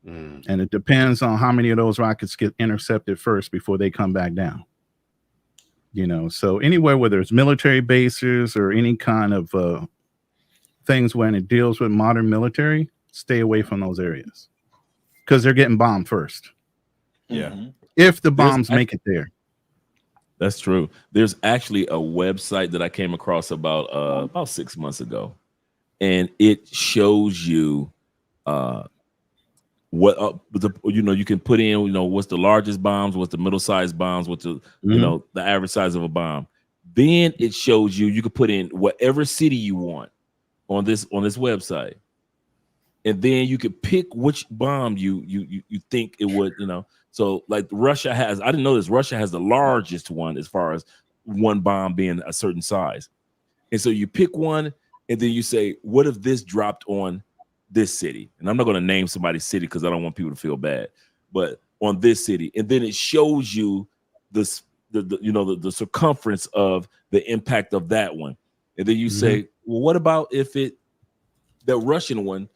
And it depends on how many of those rockets get intercepted first before they come back down. You know, so anywhere where there's military bases or any kind of things when it deals with modern military, stay away from those areas, because they're getting bombed first. Yeah. If the bombs make it there. That's true. There's actually a website that I came across about 6 months ago, and it shows you what you can put in, what's the largest bombs, what's the middle sized bombs, what's the the average size of a bomb. Then it shows you can put in whatever city you want on this website, and then you can pick which bomb you think it would. So like Russia has, I didn't know this, Russia has the largest one as far as one bomb being a certain size, and so you pick one, and then you say, what if this dropped on this city? And I'm not going to name somebody's city because I don't want people to feel bad, but on this city, and then it shows you this the circumference of the impact of that one, and then you say, well, what about if the Russian one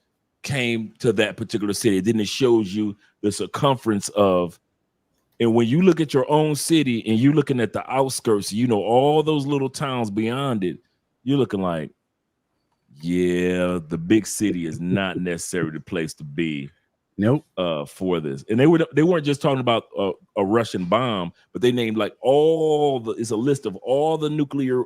came to that particular city? Then it shows you the circumference of, and when you look at your own city and you're looking at the outskirts, all those little towns beyond it, you're looking like, yeah, the big city is not necessarily the place to be. Nope. For this, and they weren't just talking about a Russian bomb, but they named like it's a list of all the nuclear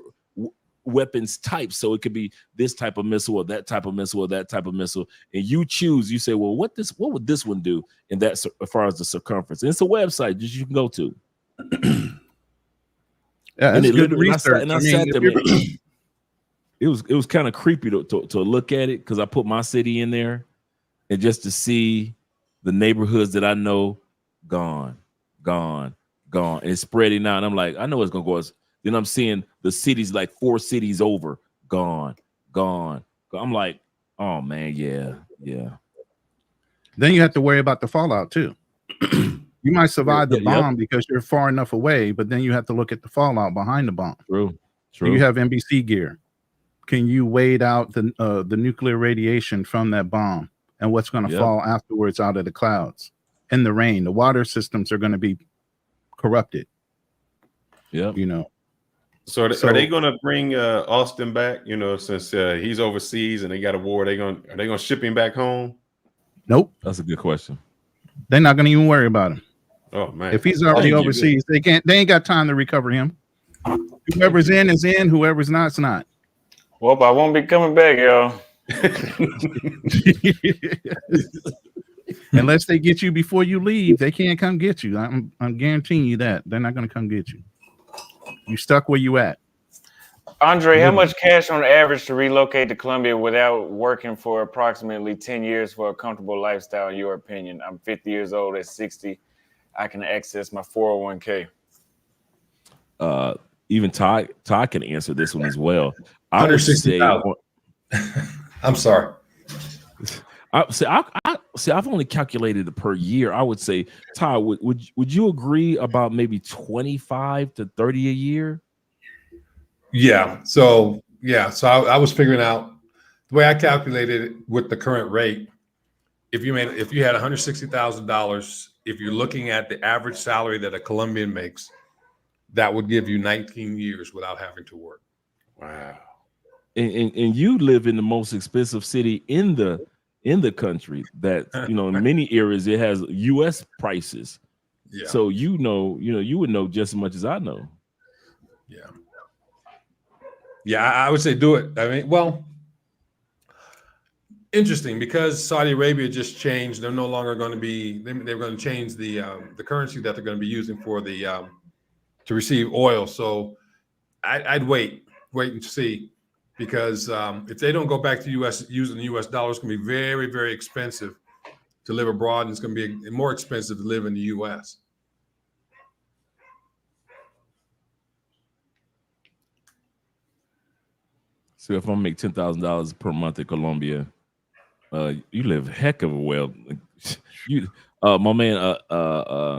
weapons types. So it could be this type of missile, or that type of missile, or that type of missile, and you choose. You say, well, what would this one do? And that's as far as the circumference. And it's a website that you can go to. Yeah, it's good research. And I sat there, man. It was kind of creepy to look at it, because I put my city in there, and just to see the neighborhoods that I know gone. And it's spreading out. And I'm like, I know it's gonna go. Then I'm seeing the cities like 4 cities over, gone. I'm like, oh man, yeah. Then you have to worry about the fallout too. You might survive the bomb because you're far enough away, but then you have to look at the fallout behind the bomb. True. You have NBC gear. Can you wade out the nuclear radiation from that bomb and what's going to fall afterwards out of the clouds and the rain? The water systems are going to be corrupted. Yeah. So are they going to bring Austin back? Since he's overseas and they got a war, are they going to ship him back home? Nope. That's a good question. They're not going to even worry about him. Oh man! If he's already overseas, they ain't got time to recover him. Whoever's in is in. Whoever's not's not. Well, I won't be coming back, y'all. Unless they get you before you leave, they can't come get you. I'm guaranteeing you that they're not going to come get you. You stuck where you at. Andre, how much cash on average to relocate to Colombia without working for approximately 10 years for a comfortable lifestyle, in your opinion? I'm 50 years old. At 60, I can access my 401k. Even Todd can answer this one as well. 160,000. I'm sorry. I've only calculated it per year. I would say, Todd, would you agree about maybe 25 to 30 a year? Yeah. So I was figuring out the way I calculated it with the current rate. If you had $160,000, if you're looking at the average salary that a Colombian makes, that would give you 19 years without having to work. Wow. And you live in the most expensive city in the country that, in many areas it has US prices. Yeah. So you would know just as much as I know. Yeah. Yeah, I would say do it. I mean, well, interesting, because Saudi Arabia just changed. They're no longer going to be. They're going to change the currency that they're going to be using for the to receive oil. So I'd wait and see, because if they don't go back to U.S. using the U.S. dollar, it's going to be very, very expensive to live abroad, and it's going to be more expensive to live in the U.S. So if I make $10,000 per month in Colombia, you live heck of a well. My man, AL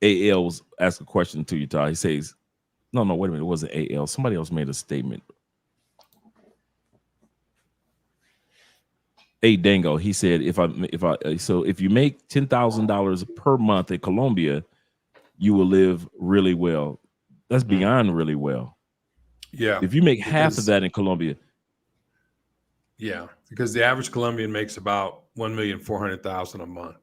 was asked a question to you, Todd. He says, "No, wait a minute, it wasn't AL. Somebody else made a statement." Dango. He said, if you make $10,000 per month in Colombia, you will live really well. That's beyond really well. Yeah. If you make half of that in Colombia. Yeah, because the average Colombian makes about 1,400,000 a month.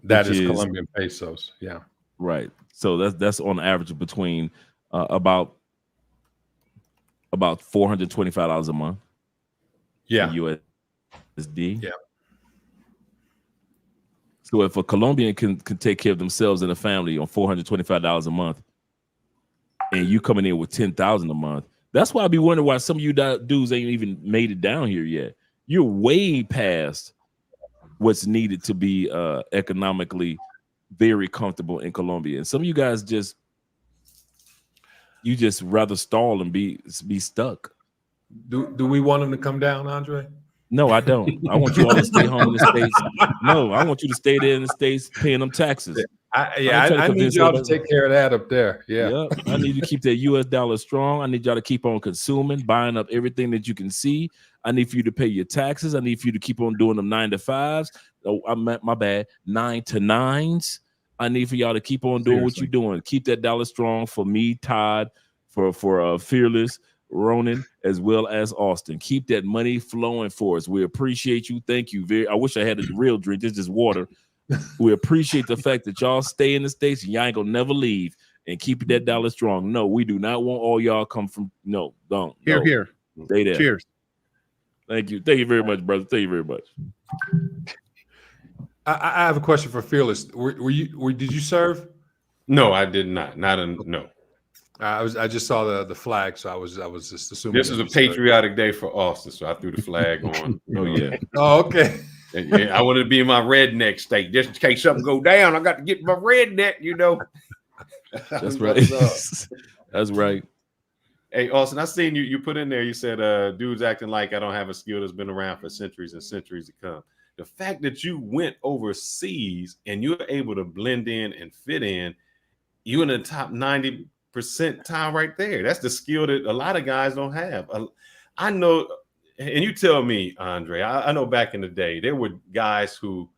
That is Colombian pesos. Yeah. Right. So that's on average between about $425 a month. Yeah. USD. Yeah. So if a Colombian can take care of themselves and a family on $425 a month, and you coming in with $10,000 a month, that's why I be wondering why some of you dudes ain't even made it down here yet. You're way past what's needed to be economically very comfortable in Colombia, and some of you guys just rather stall and be stuck. Do we want them to come down, Andre? No, I don't. I want you all to stay home in the States. No, I want you to stay there in the States paying them taxes. I need y'all to take care of that up there. Yeah. I need you to keep that US dollar strong. I need y'all to keep on consuming, buying up everything that you can see. I need for you to pay your taxes. I need for you to keep on doing them 9 to 5s. Oh, my bad, 9 to 9s. I need for y'all to keep on doing what you're doing. Keep that dollar strong for me, Todd, for Fearless, Ronan, as well as Austin. Keep that money flowing for us. We appreciate you. Thank you. I wish I had a real drink. This is just water. We appreciate the fact that y'all stay in the States and y'all ain't gonna never leave and keep that dollar strong. No, we do not want all y'all come from. No, don't. Here. Stay there. Cheers. Thank you. Thank you very much, brother. Thank you very much. I have a question for Fearless. Did you serve? No, I did not. No. I just saw the flag, so I was just assuming. This is a patriotic day for Austin, so I threw the flag on. Yeah. Oh, okay. Yeah, I wanted to be in my redneck state just in case something go down. I got to get my redneck, That's right. That's right. Hey, Austin, I seen you put in there. You said, dudes acting like I don't have a skill that's been around for centuries and centuries to come. The fact that you went overseas and you're able to blend in and fit in, you in the top 90 percentile right there. That's the skill that a lot of guys don't have. I know. And you tell me, Andre, I know back in the day, there were guys who,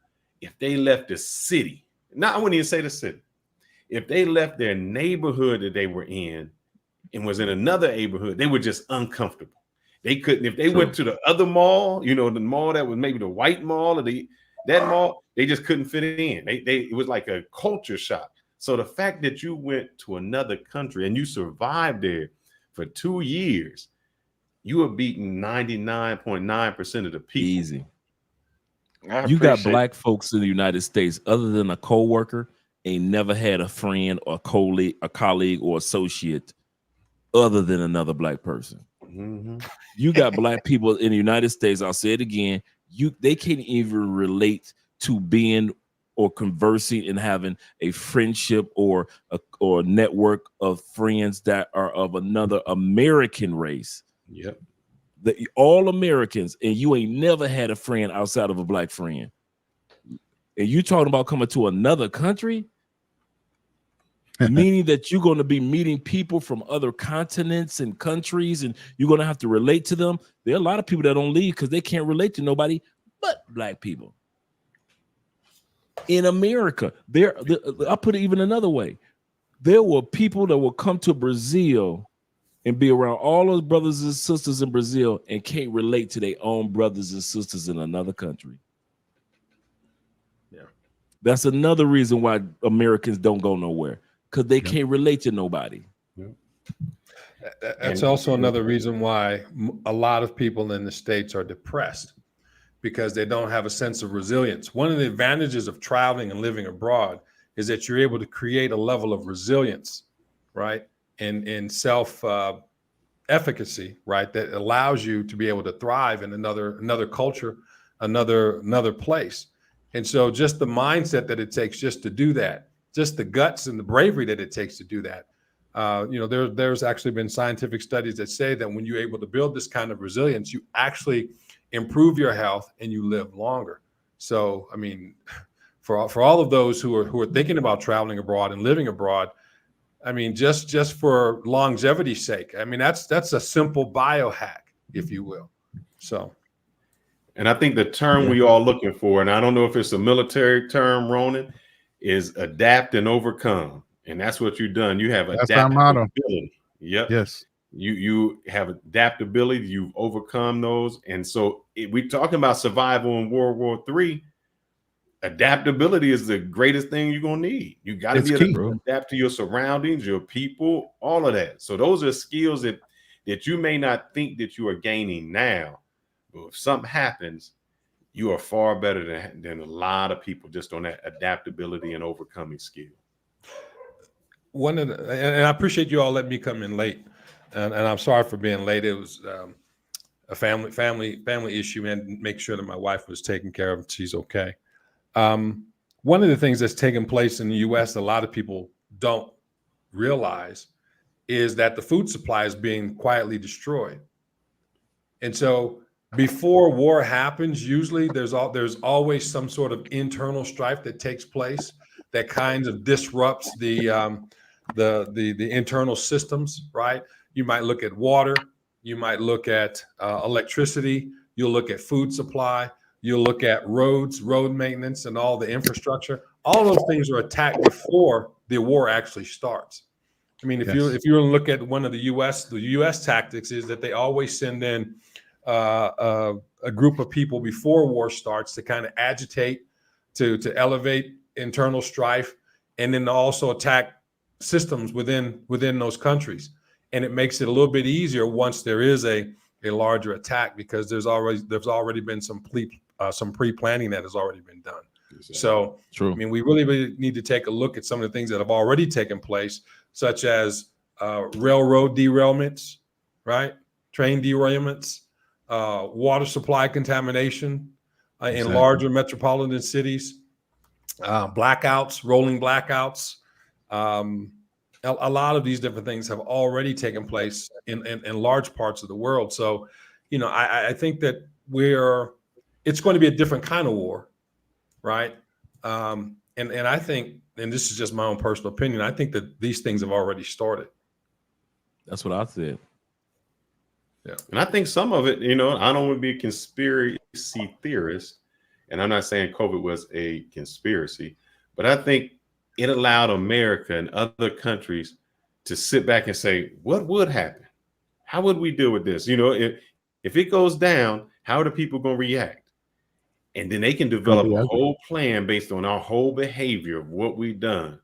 if they left the city, I wouldn't even say the city, if they left their neighborhood that they were in and was in another neighborhood, they were just uncomfortable. They couldn't, if they went to the other mall, the mall that was maybe the white mall or that mall, they just couldn't fit in. It was like a culture shock. So the fact that you went to another country and you survived there for 2 years, you were beating 99.9% of the people. Easy. You got black folks in the United States, other than a co-worker, ain't never had a friend or a colleague or associate other than another black person. Mm-hmm. You got black people in the United States, I'll say it again, they can't even relate to being or conversing and having a friendship or a network of friends that are of another American race. Yep. All Americans, and you ain't never had a friend outside of a black friend. And you talking about coming to another country, meaning that you're going to be meeting people from other continents and countries, and you're going to have to relate to them. There are a lot of people that don't leave because they can't relate to nobody but black people. In America, I'll put it even another way. There were people that will come to Brazil and be around all those brothers and sisters in Brazil and can't relate to their own brothers and sisters in another country. Yeah. That's another reason why Americans don't go nowhere, because they can't relate to nobody. Yeah. That's also another reason why a lot of people in the States are depressed, because they don't have a sense of resilience. One of the advantages of traveling and living abroad is that you're able to create a level of resilience, right? And self efficacy, right? That allows you to be able to thrive in another culture, another place. And so just the mindset that it takes just to do that, just the guts and the bravery that it takes to do that. There's actually been scientific studies that say that when you're able to build this kind of resilience, you actually improve your health and you live longer. So, I mean, for all of those who are thinking about traveling abroad and living abroad, I mean, just for longevity's sake, I mean, that's a simple biohack, if you will. So, and I think the term we all looking for, and I don't know if it's a military term, Ronan, is adapt and overcome. And that's what you've done. You have adaptability. Yep. Yes. You have adaptability. You've overcome those. And so we're talking about survival in World War III. Adaptability is the greatest thing you're going to need. You got to be able to adapt to your surroundings, your people, all of that. So those are skills that you may not think that you are gaining now. But if something happens, you are far better than a lot of people just on that adaptability and overcoming skill. And I appreciate you all letting me come in late, and I'm sorry for being late. It was a family issue, and make sure that my wife was taken care of. She's okay. One of the things that's taken place in the U.S. a lot of people don't realize is that the food supply is being quietly destroyed. And so before war happens, usually there's always some sort of internal strife that takes place that kind of disrupts the internal systems, right? You might look at water, you might look at electricity, you'll look at food supply, you'll look at roads, road maintenance, and all the infrastructure. All those things are attacked before the war actually starts. I mean, if you look at one of the U.S. tactics is that they always send in a group of people before war starts to kind of agitate, to elevate internal strife, and then also attack systems within those countries. And it makes it a little bit easier once there is a larger attack, because there's already been some pre-planning that has already been done. Exactly. So, true. I mean, we really need to take a look at some of the things that have already taken place, such as railroad derailments, right? Train derailments, water supply contamination in larger metropolitan cities, blackouts, rolling blackouts. A lot of these different things have already taken place in large parts of the world. So, I think that it's going to be a different kind of war, right? And I think, and this is just my own personal opinion, I think that these things have already started. That's what I said. Yeah. And I think some of it, I don't want to be a conspiracy theorist, and I'm not saying COVID was a conspiracy, but I think it allowed America and other countries to sit back and say, what would happen? How would we deal with this? If it goes down, how are the people going to react? And then they can develop a whole plan based on our whole behavior of what we've done.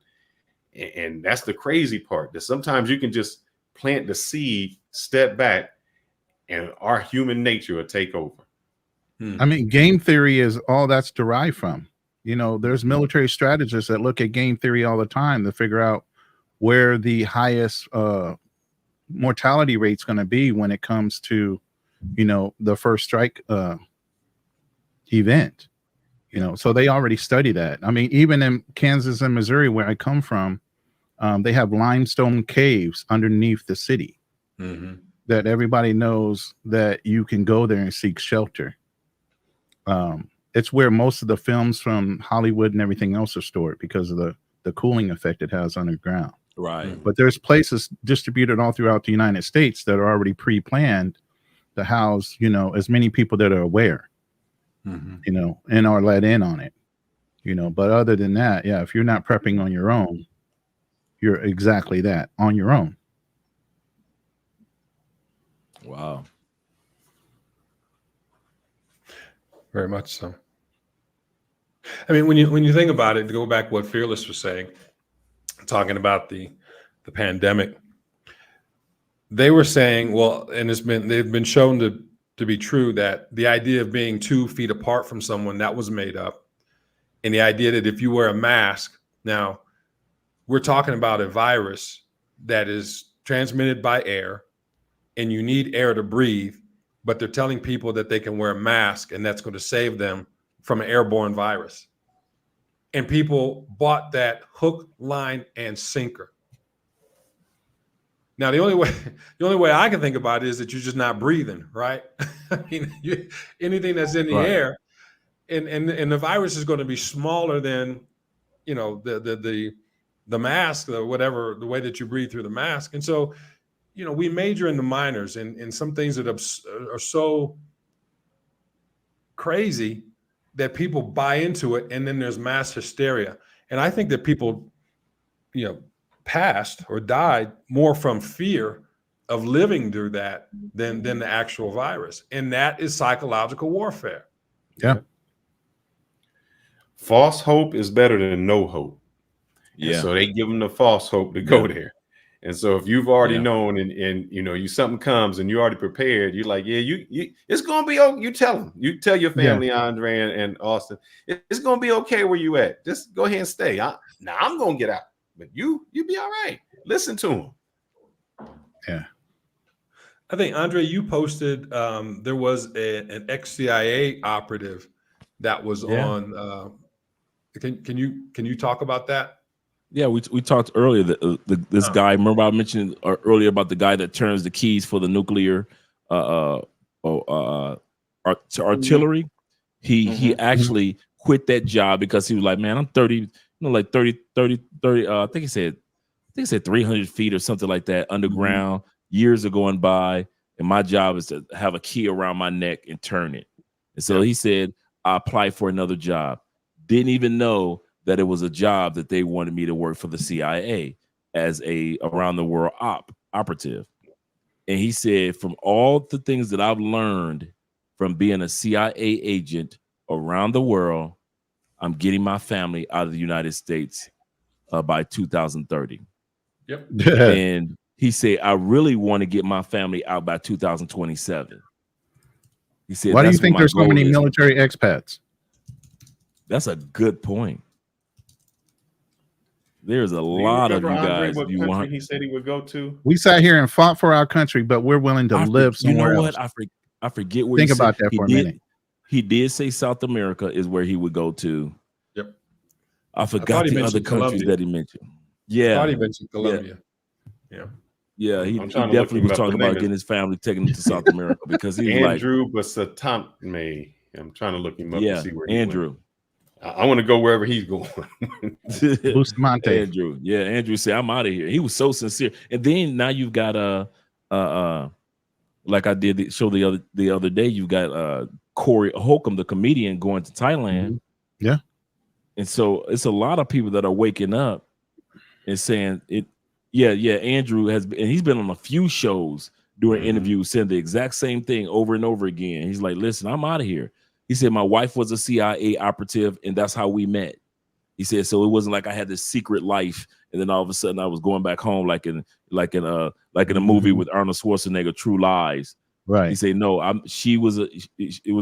And that's the crazy part, that sometimes you can just plant the seed, step back, and our human nature will take over. I mean, game theory is all that's derived from. There's military strategists that look at game theory all the time to figure out where the highest mortality rate's going to be when it comes to, the first strike event. So they already study that. I mean, even in Kansas and Missouri, where I come from, they have limestone caves underneath the city that everybody knows that you can go there and seek shelter. It's where most of the films from Hollywood and everything else are stored because of the cooling effect it has underground. Right. But there's places distributed all throughout the United States that are already pre-planned to house, as many people that are aware, and are let in on it, but other than that, if you're not prepping on your own, you're exactly that, on your own. Wow. Very much so. I mean, when you think about it, to go back to what Fearless was saying, talking about the pandemic, they were saying, well, and they've been shown to be true, that the idea of being 2 feet apart from someone, that was made up. And the idea that if you wear a mask, now we're talking about a virus that is transmitted by air, and you need air to breathe, but they're telling people that they can wear a mask and that's going to save them from an airborne virus. And people bought that hook, line, and sinker. Now, the only way I can think about it is that you're just not breathing, right? I mean, anything that's in the air, and the virus is going to be smaller than, the mask, or whatever, the way that you breathe through the mask. And so, we major in the minors and some things that are so crazy that people buy into it, and then there's mass hysteria. And I think that people, passed or died more from fear of living through that than the actual virus. And that is psychological warfare. Yeah. False hope is better than no hope. Yeah. And so they give them the false hope to go there. And so if you've already Yeah. known and you know you something comes and you already prepared, you're like, yeah, you it's gonna be okay. You tell them, you tell your family, Andre and Austin, it's gonna be okay where you at. Just go ahead and stay. Now I'm gonna get out, but you be all right. Listen to them. Yeah. I think Andre, you posted there was an ex-CIA operative that was on. Can you talk about that? Yeah, we talked earlier that this guy. Remember I mentioned earlier about the guy that turns the keys for the nuclear artillery. He actually quit that job because he was like, man, I'm 30, you know, like 30. I think he said 300 feet or something like that underground. Years are going by, and my job is to have a key around my neck and turn it. And so he said, I applied for another job. Didn't even know that it was a job that they wanted me to work for the CIA as a around the world operative. And he said, from all the things that I've learned from being a CIA agent around the world, I'm getting my family out of the United States by 2030. Yep. And he said, I really want to get my family out by 2027. He said, why do you that's what think my there's so goal many is. military expats? That's a good point. There's a lot of you Andre, guys. what You country want? he said he would go to? We sat here and fought for our country, but we're willing to live You somewhere know else. what? I forget where Think he said. about that for a minute. He did say South America is where he would go to. Yep. I forgot he the other mentioned countries Colombia. that he mentioned. Yeah. I thought he mentioned Colombia. Yeah, he I'm trying to definitely look him was up. talking The name about is getting his family, taking him to South America because he was Andrew Basatame. I'm trying to look him up to see where he Andrew. went. I want to go wherever he's going. Bustamante. Andrew. Yeah, Andrew said, I'm out of here. He was so sincere. And then now you've got like I did show the other day, you've got Corey Holcomb, the comedian, going to Thailand. Yeah. And so it's a lot of people that are waking up and saying it. Yeah, Andrew has been, and he's been on a few shows doing interviews saying the exact same thing over and over again. He's like, listen, I'm out of here. He said, my wife was a CIA operative, and that's how we met. He said, so it wasn't like I had this secret life, and then all of a sudden I was going back home like in a movie with Arnold Schwarzenegger, True Lies. Right. He said, no, it was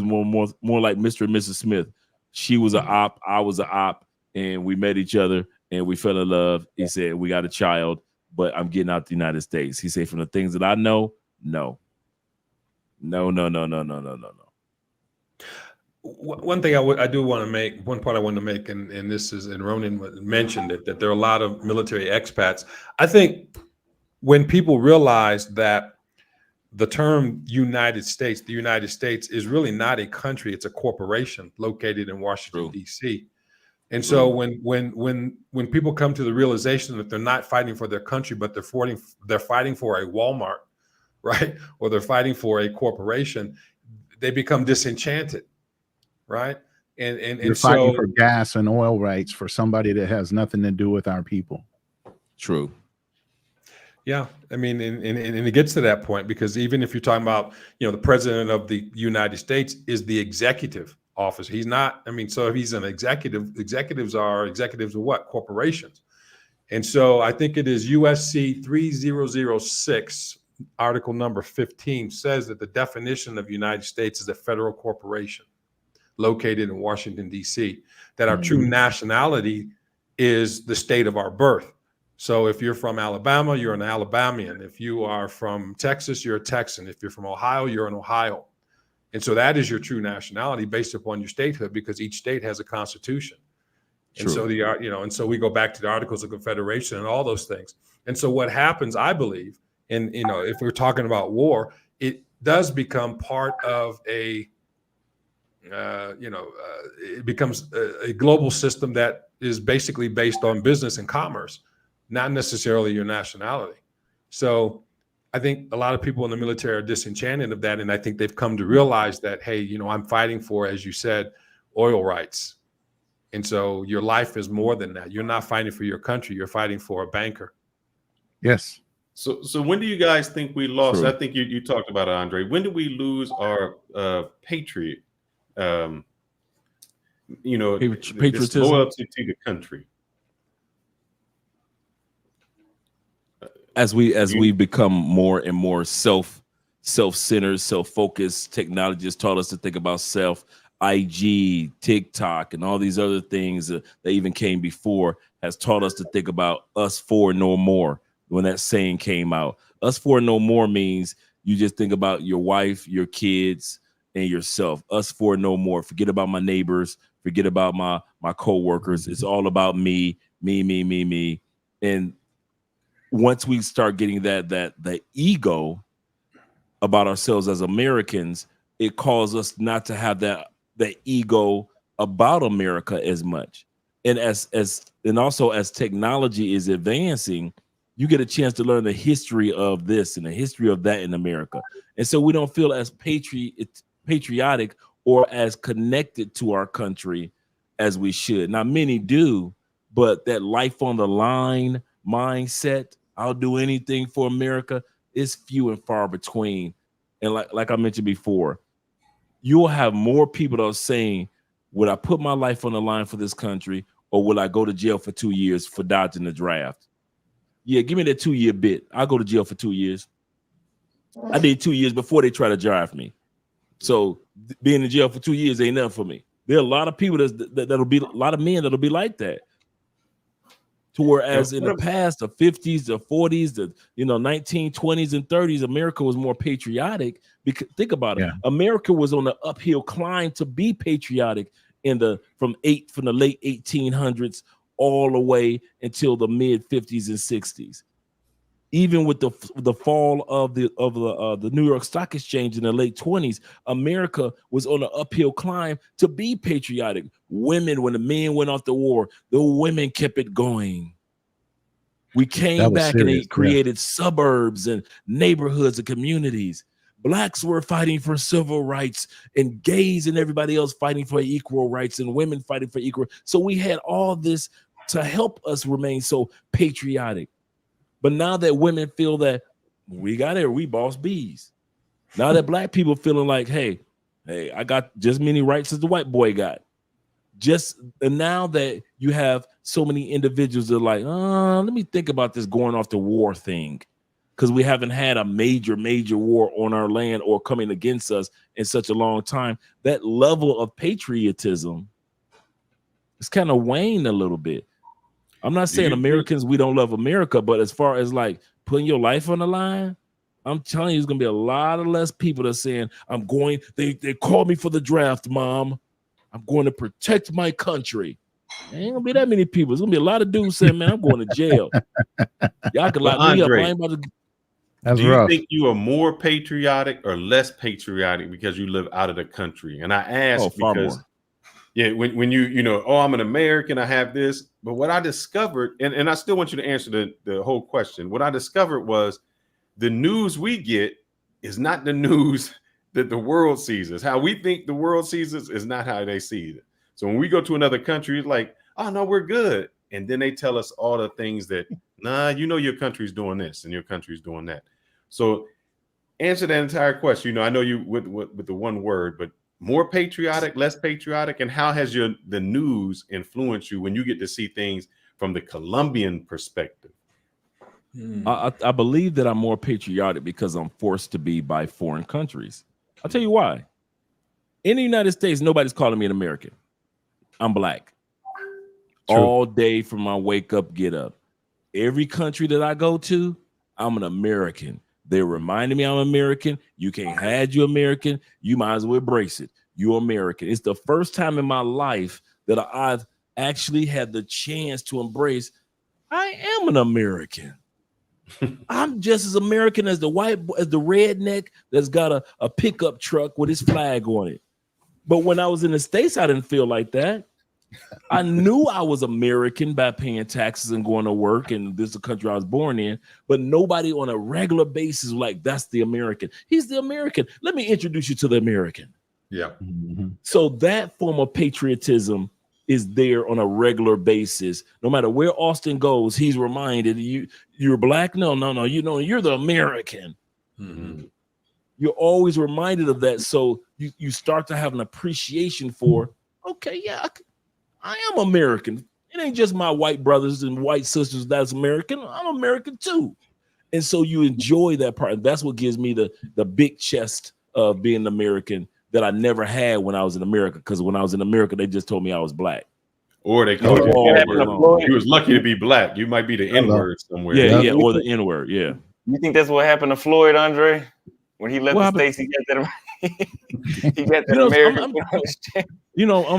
more like Mr. and Mrs. Smith. She was an op, I was an op, and we met each other and we fell in love. He said, we got a child, but I'm getting out the United States. He said, from the things that I know, no. One thing I do want to make, one point I want to make, and this is, and Ronan mentioned it, that there are a lot of military expats. I think when people realize that the term United States, the United States is really not a country, it's a corporation located in Washington, D.C. And so when people come to the realization that they're not fighting for their country, but they're fighting for a Walmart, right? Or they're fighting for a corporation, they become disenchanted. Right. And you're fighting for gas and oil rights for somebody that has nothing to do with our people. True. Yeah. I mean, and it gets to that point because even if you're talking about, the president of the United States is the executive officer. He's not. I mean, so if he's an executive, executives are what? Corporations. And so I think it is USC 3006, article number 15 says that the definition of United States is a federal corporation located in Washington, D.C., that our true nationality is the state of our birth. So if you're from Alabama, you're an Alabamian. If you are from Texas, you're a Texan. If you're from Ohio, you're an Ohio. And so that is your true nationality based upon your statehood because each state has a constitution. And so and so we go back to the Articles of Confederation and all those things. And so what happens, I believe, and if we're talking about war, it does become part of it becomes a global system that is basically based on business and commerce, not necessarily your nationality. So I think a lot of people in the military are disenchanted of that. And I think they've come to realize that, hey, I'm fighting for, as you said, oil rights. And so your life is more than that. You're not fighting for your country. You're fighting for a banker. Yes. So when do you guys think we lost? I think you talked about it, Andre. When did we lose our patriot? This loyalty to the country. as we become more and more self-centered, self-focused, technology has taught us to think about self. IG, TikTok, and all these other things that even came before has taught us to think about us for no more. When that saying came out, us for no more means you just think about your wife, your kids, and yourself. Us for no more. Forget about my neighbors. Forget about my co-workers. It's all about me. And once we start getting that ego about ourselves as Americans, it calls us not to have that ego about America as much. And and also as technology is advancing, you get a chance to learn the history of this and the history of that in America. And so we don't feel as patriotic or as connected to our country as we should. Now, many do, but that life on the line mindset, I'll do anything for America, is few and far between. And like I mentioned before, you'll have more people that are saying, would I put my life on the line for this country, or will I go to jail for 2 years for dodging the draft? Yeah, give me that 2-year bit. I'll go to jail for 2 years. I did 2 years before they try to draft me. So being in jail for 2 years ain't nothing for me. There are a lot of people that'll be, a lot of men that'll be like that. To whereas in the past, the 50s, the 40s, the 1920s and 30s, America was more patriotic. Because think about it, America was on the uphill climb to be patriotic from the late 1800s all the way until the mid 50s and 60s. Even with the fall of the New York Stock Exchange in the late 20s, America was on an uphill climb to be patriotic. Women, when the men went off to war, the women kept it going. We came back and they created suburbs and neighborhoods and communities. Blacks were fighting for civil rights, and gays and everybody else fighting for equal rights, and women fighting for equal. So we had all this to help us remain so patriotic. But now that women feel that we got it, we boss bees. Now that black people feeling like, hey, I got just many rights as the white boy got. And now that you have so many individuals that are like, let me think about this going off to war thing, because we haven't had a major war on our land or coming against us in such a long time. That level of patriotism is kind of waned a little bit. I'm not saying Americans, we don't love America, but as far as like putting your life on the line, I'm telling you, there's going to be a lot of less people that are saying, they called me for the draft, Mom. I'm going to protect my country. There ain't going to be that many people. There's going to be a lot of dudes saying, man, I'm going to jail. Y'all can lock me up. I ain't about to... Do you think you are more patriotic or less patriotic because you live out of the country? And I ask because... Yeah, when I'm an American, I have this. But what I discovered, and I still want you to answer the whole question. What I discovered was the news we get is not the news that the world sees us. How we think the world sees us is not how they see it. So when we go to another country, it's like, oh, no, we're good. And then they tell us all the things that, your country's doing this and your country's doing that. So answer that entire question. I know you with the one word, but more patriotic, less patriotic, and how has the news influenced you when you get to see things from the Colombian perspective? I believe that I'm more patriotic because I'm forced to be by foreign countries. I'll tell you why. In the United States, nobody's calling me an American. I'm black. True. All day from my wake up, get up. Every country that I go to, I'm an American. They're reminding me I'm American. You can't hide you American. You might as well embrace it. You're American. It's the first time in my life that I've actually had the chance to embrace I am an American. I'm just as American as the redneck that's got a pickup truck with his flag on it. But when I was in the States, I didn't feel like that. I knew I was American by paying taxes and going to work, and this is the country I was born in, but nobody on a regular basis was like, that's the American. He's the American. Let me introduce you to the American. Yeah. Mm-hmm. So that form of patriotism is there on a regular basis. No matter where Austin goes, he's reminded you're black. No, you're the American. Mm-hmm. You're always reminded of that. So you start to have an appreciation for, okay, yeah, I am American. It ain't just my white brothers and white sisters that's American. I'm American too. And so you enjoy that part. And that's what gives me the big chest of being an American that I never had when I was in America. Because when I was in America, they just told me I was black. Or they called you all N-word. day long. You was lucky to be black. You might be the N-word somewhere. Yeah, Yep. or the N-word. Yeah. You think that's what happened to Floyd, Andre? When he left What the States, he got that American. I'm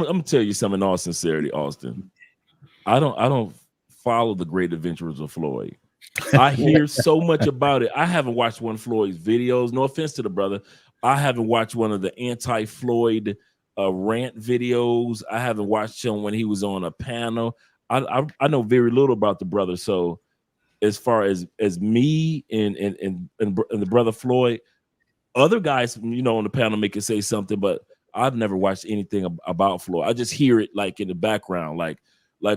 gonna tell you something in all sincerity, Austin. I don't follow the great adventures of Floyd. I hear so much about it. I haven't watched one of Floyd's videos. No offense to the brother. I haven't watched one of the anti-Floyd rant videos. I haven't watched him when he was on a panel. I know very little about the brother. So as far as me and the brother Floyd, other guys, on the panel may can say something, but I've never watched anything about Floyd. I just hear it like in the background, like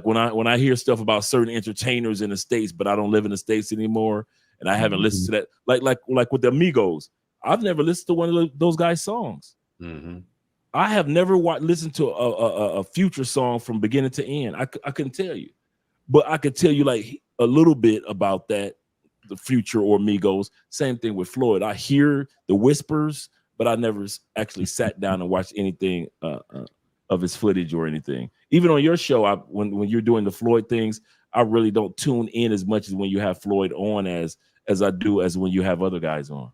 when I hear stuff about certain entertainers in the States, but I don't live in the States anymore, and I haven't listened to that. Like with the Amigos, I've never listened to one of those guys' songs. Mm-hmm. I have never listened to a Future song from beginning to end. I couldn't tell you, but I could tell you like a little bit about that. The Future or Migos. Same thing with Floyd. I hear the whispers, but I never actually sat down and watched anything of his footage or anything. Even on your show, when you're doing the Floyd things, I really don't tune in as much as when you have Floyd on as I do as when you have other guys on.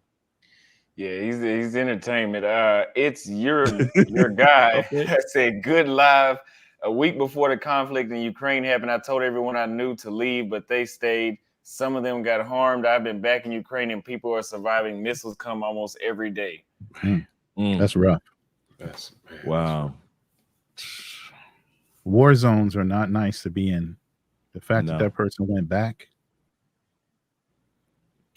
Yeah, he's entertainment. It's your guy. Okay. I said good live. A week before the conflict in Ukraine happened, I told everyone I knew to leave, but they stayed. Some of them got harmed. I've been back in Ukraine and people are surviving. Missiles come almost every day. That's rough. Wow. War zones are not nice to be in. The fact that person went back.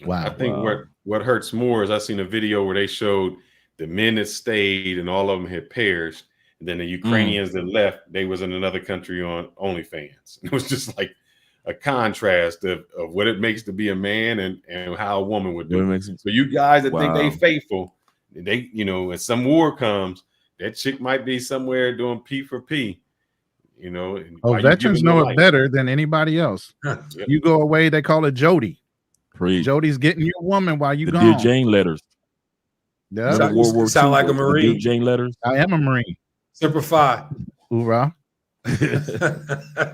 Wow. I think what hurts more is I seen a video where they showed the men that stayed and all of them had perished. And then the Ukrainians that left, they was in another country on OnlyFans. It was just like a contrast of what it makes to be a man and how a woman would do it. So you guys that think they faithful, they, when some war comes, that chick might be somewhere doing P for P, veterans know it better than anybody else. You go away, they call it Jody. Jody's getting your woman while you gone. Dear Jane letters. Yeah. Sound like a Marine. Dear Jane letters. I am a Marine. Semper Fi. Hoorah.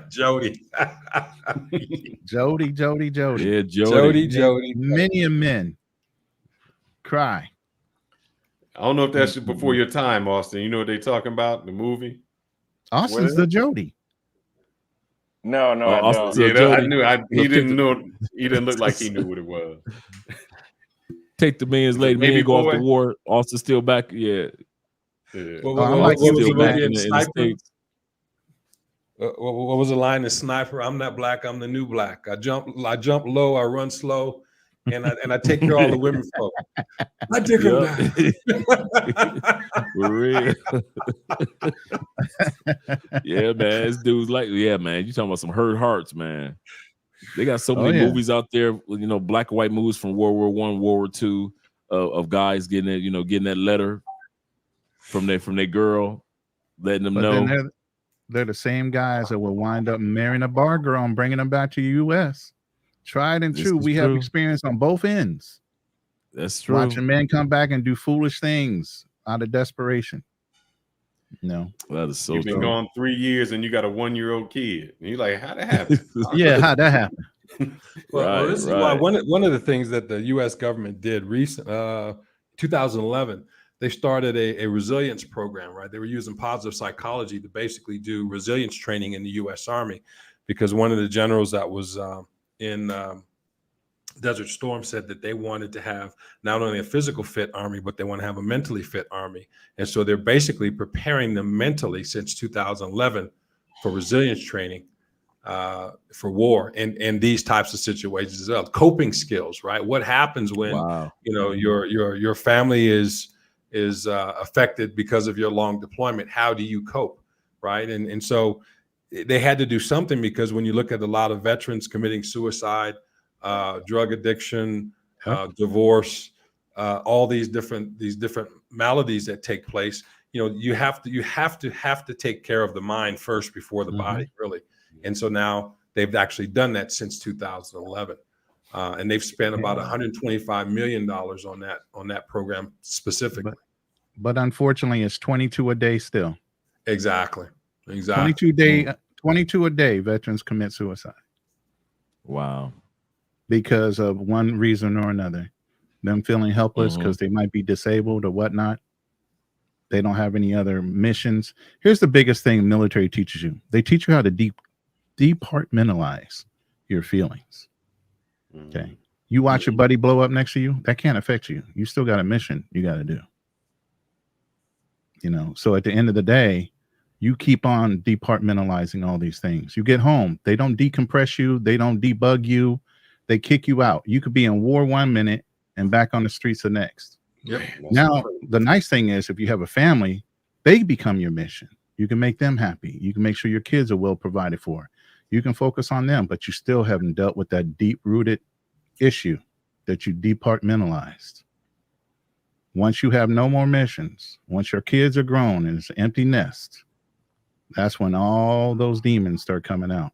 Jody. Jody. Yeah, Jody. Many men cry. I don't know if that's before your time, Austin. You know what they talking about? The movie? Austin's the Jody. No, I don't. Yeah, I knew. He didn't know. He didn't look like he knew what it was. Take the man's lady. Man, go off the war. Austin still back. Yeah. What was the movie in Sniper? What was the line in Sniper? I'm not black. I'm the new black. I jump low. I run slow, and I take care of all the women folk. I dig them down. For real. Yeah, man. This dude's like, yeah, man. You talking about some hurt hearts, man. They got so many movies out there, black and white movies from World War I, World War II, of guys getting it, getting that letter from their girl, letting them know. They're the same guys that will wind up marrying a bar girl and bringing them back to the U.S. Tried and true. We have experience on both ends. That's true. Watching men come back and do foolish things out of desperation. No, that is so. You've been gone 3 years and you got a 1-year-old kid. And you're like, how'd that happen? How'd that happen? Well, this is why one of the things that the U.S. government did recent 2011. They started a resilience program, right? They were using positive psychology to basically do resilience training in the U.S. Army, because one of the generals that was in Desert Storm said that they wanted to have not only a physical fit army, but they want to have a mentally fit army. And so they're basically preparing them mentally since 2011 for resilience training for war and these types of situations as well. Coping skills, right? What happens when your family is affected because of your long deployment? How do you cope, right? And so they had to do something, because when you look at a lot of veterans committing suicide, drug addiction, divorce, all these different maladies that take place, you have to take care of the mind first before the body, really. And so now they've actually done that since 2011. and they've spent about $125 million on that program specifically. But unfortunately, it's 22 a day still. Exactly. 22 a day veterans commit suicide. Wow. Because of one reason or another. Them feeling helpless because they might be disabled or whatnot. They don't have any other missions. Here's the biggest thing military teaches you. They teach you how to departmentalize your feelings. Okay. You watch your buddy blow up next to you, that can't affect you. You still got a mission you got to do. You know, so at the end of the day, you keep on departmentalizing all these things. You get home, they don't decompress you, they don't debug you, they kick you out. You could be in war 1 minute and back on the streets the next. Yep. Now, the nice thing is if you have a family, they become your mission. You can make them happy. You can make sure your kids are well provided for. You can focus on them, but you still haven't dealt with that deep-rooted issue that you departmentalized. Once you have no more missions, once your kids are grown and it's an empty nest, that's when all those demons start coming out.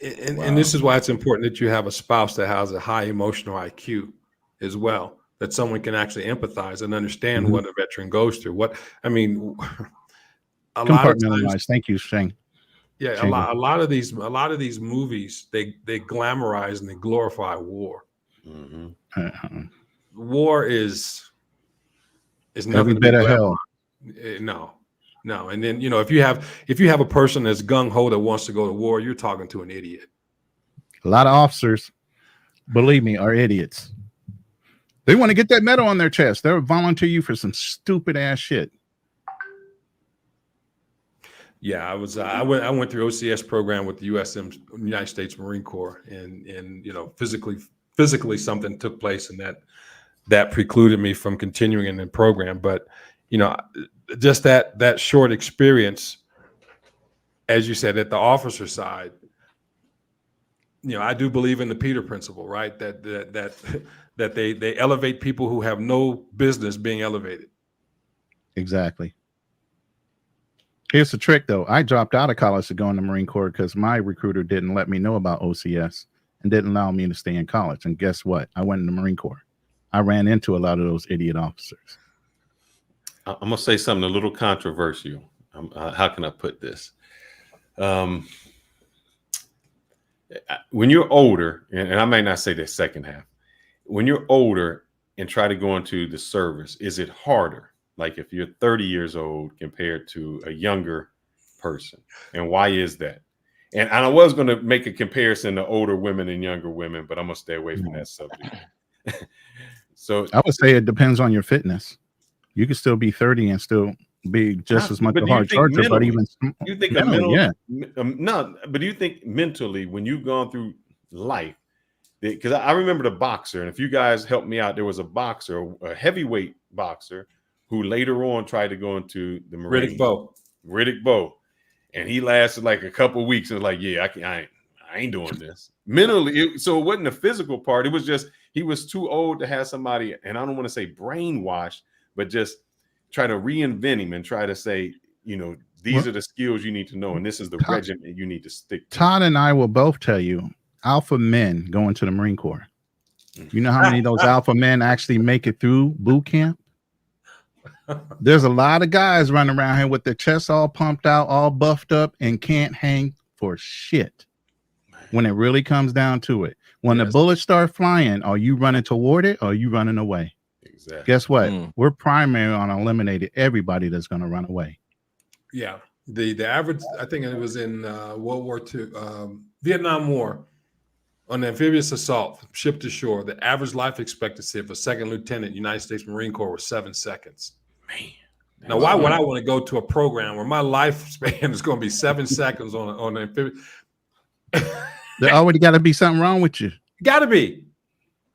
And this is why it's important that you have a spouse that has a high emotional IQ as well, that someone can actually empathize and understand what a veteran goes through. A lot of times, thank you, Shane. Yeah, a lot of these movies, they glamorize and they glorify war. War is nothing every bit of hell. No. And then, you know, if you have a person that's gung ho that wants to go to war, you're talking to an idiot. A lot of officers, believe me, are idiots. They want to get that medal on their chest. They'll volunteer you for some stupid ass shit. Yeah, I went through OCS program with the United States Marine Corps, and you know, physically something took place, and that precluded me from continuing in the program. But you know, just that short experience, as you said, at the officer side, you know, I do believe in the Peter principle, right? That they elevate people who have no business being elevated. Exactly. Here's the trick, though. I dropped out of college to go in the Marine Corps because my recruiter didn't let me know about OCS and didn't allow me to stay in college. And guess what? I went in the Marine Corps. I ran into a lot of those idiot officers. I'm going to say something a little controversial. How can I put this? When you're older, and I may not say the second half, when you're older and try to go into the service, is it harder? Like if you're 30 years old compared to a younger person, and why is that? And I was going to make a comparison to older women and younger women, but I'm going to stay away from that subject. So I would say it depends on your fitness. You could still be 30 and still be just as much a hard charger, but even you think but do you think mentally when you've gone through life, because I remember the boxer, and if you guys help me out, there was a boxer, a heavyweight boxer, who later on tried to go into the Marines. Riddick Bowe. And he lasted like a couple of weeks and was like, yeah, I ain't doing this. Mentally, so it wasn't the physical part. It was just he was too old to have somebody, and I don't want to say brainwash, but just try to reinvent him and try to say, you know, these are the skills you need to know, and this is the regiment you need to stick to. Todd and I will both tell you, alpha men go into the Marine Corps. You know how many of those alpha men actually make it through boot camp? There's a lot of guys running around here with their chests all pumped out, all buffed up, and can't hang for shit when it really comes down to it. When the bullets start flying, are you running toward it or are you running away? Exactly. Guess what? We're primary on eliminating everybody that's going to run away. Yeah. The average, I think it was in World War II, Vietnam War, on amphibious assault, ship to shore, the average life expectancy of a second lieutenant United States Marine Corps was 7 seconds. Man. Now, why would I want to go to a program where my lifespan is going to be 7 seconds on an amphibious? There already got to be something wrong with you. Got to be.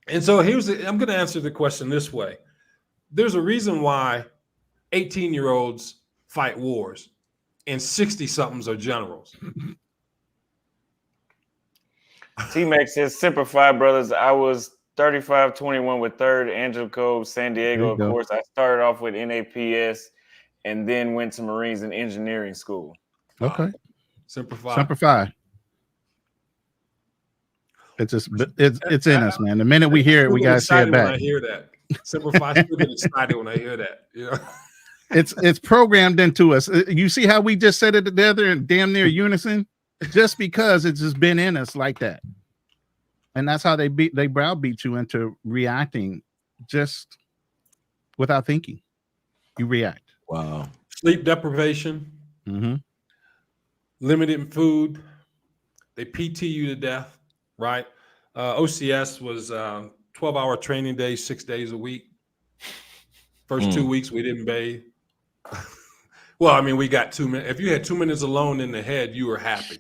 And so I'm going to answer the question this way. There's a reason why 18-year-olds fight wars and 60-somethings are generals. T-Max says, Simplify Brothers. I was 35-21 with 3rd Angel Code, San Diego. Of course, I started off with NAPS and then went to Marines and engineering school. Okay. Simplify. It's just it's in us, man. The minute we hear it, we gotta say it when I back. hear that. Simplify. I still get excited when I hear that. You know? It's programmed into us. You see how we just said it together in damn near unison, just because it's just been in us like that. And that's how they browbeat you into reacting just without thinking. You react. Wow. Sleep deprivation, limited food. They PT you to death, right? OCS was 12-hour training days, 6 days a week. First 2 weeks, we didn't bathe. Well, I mean, we got 2 minutes. If you had 2 minutes alone in the head, you were happy.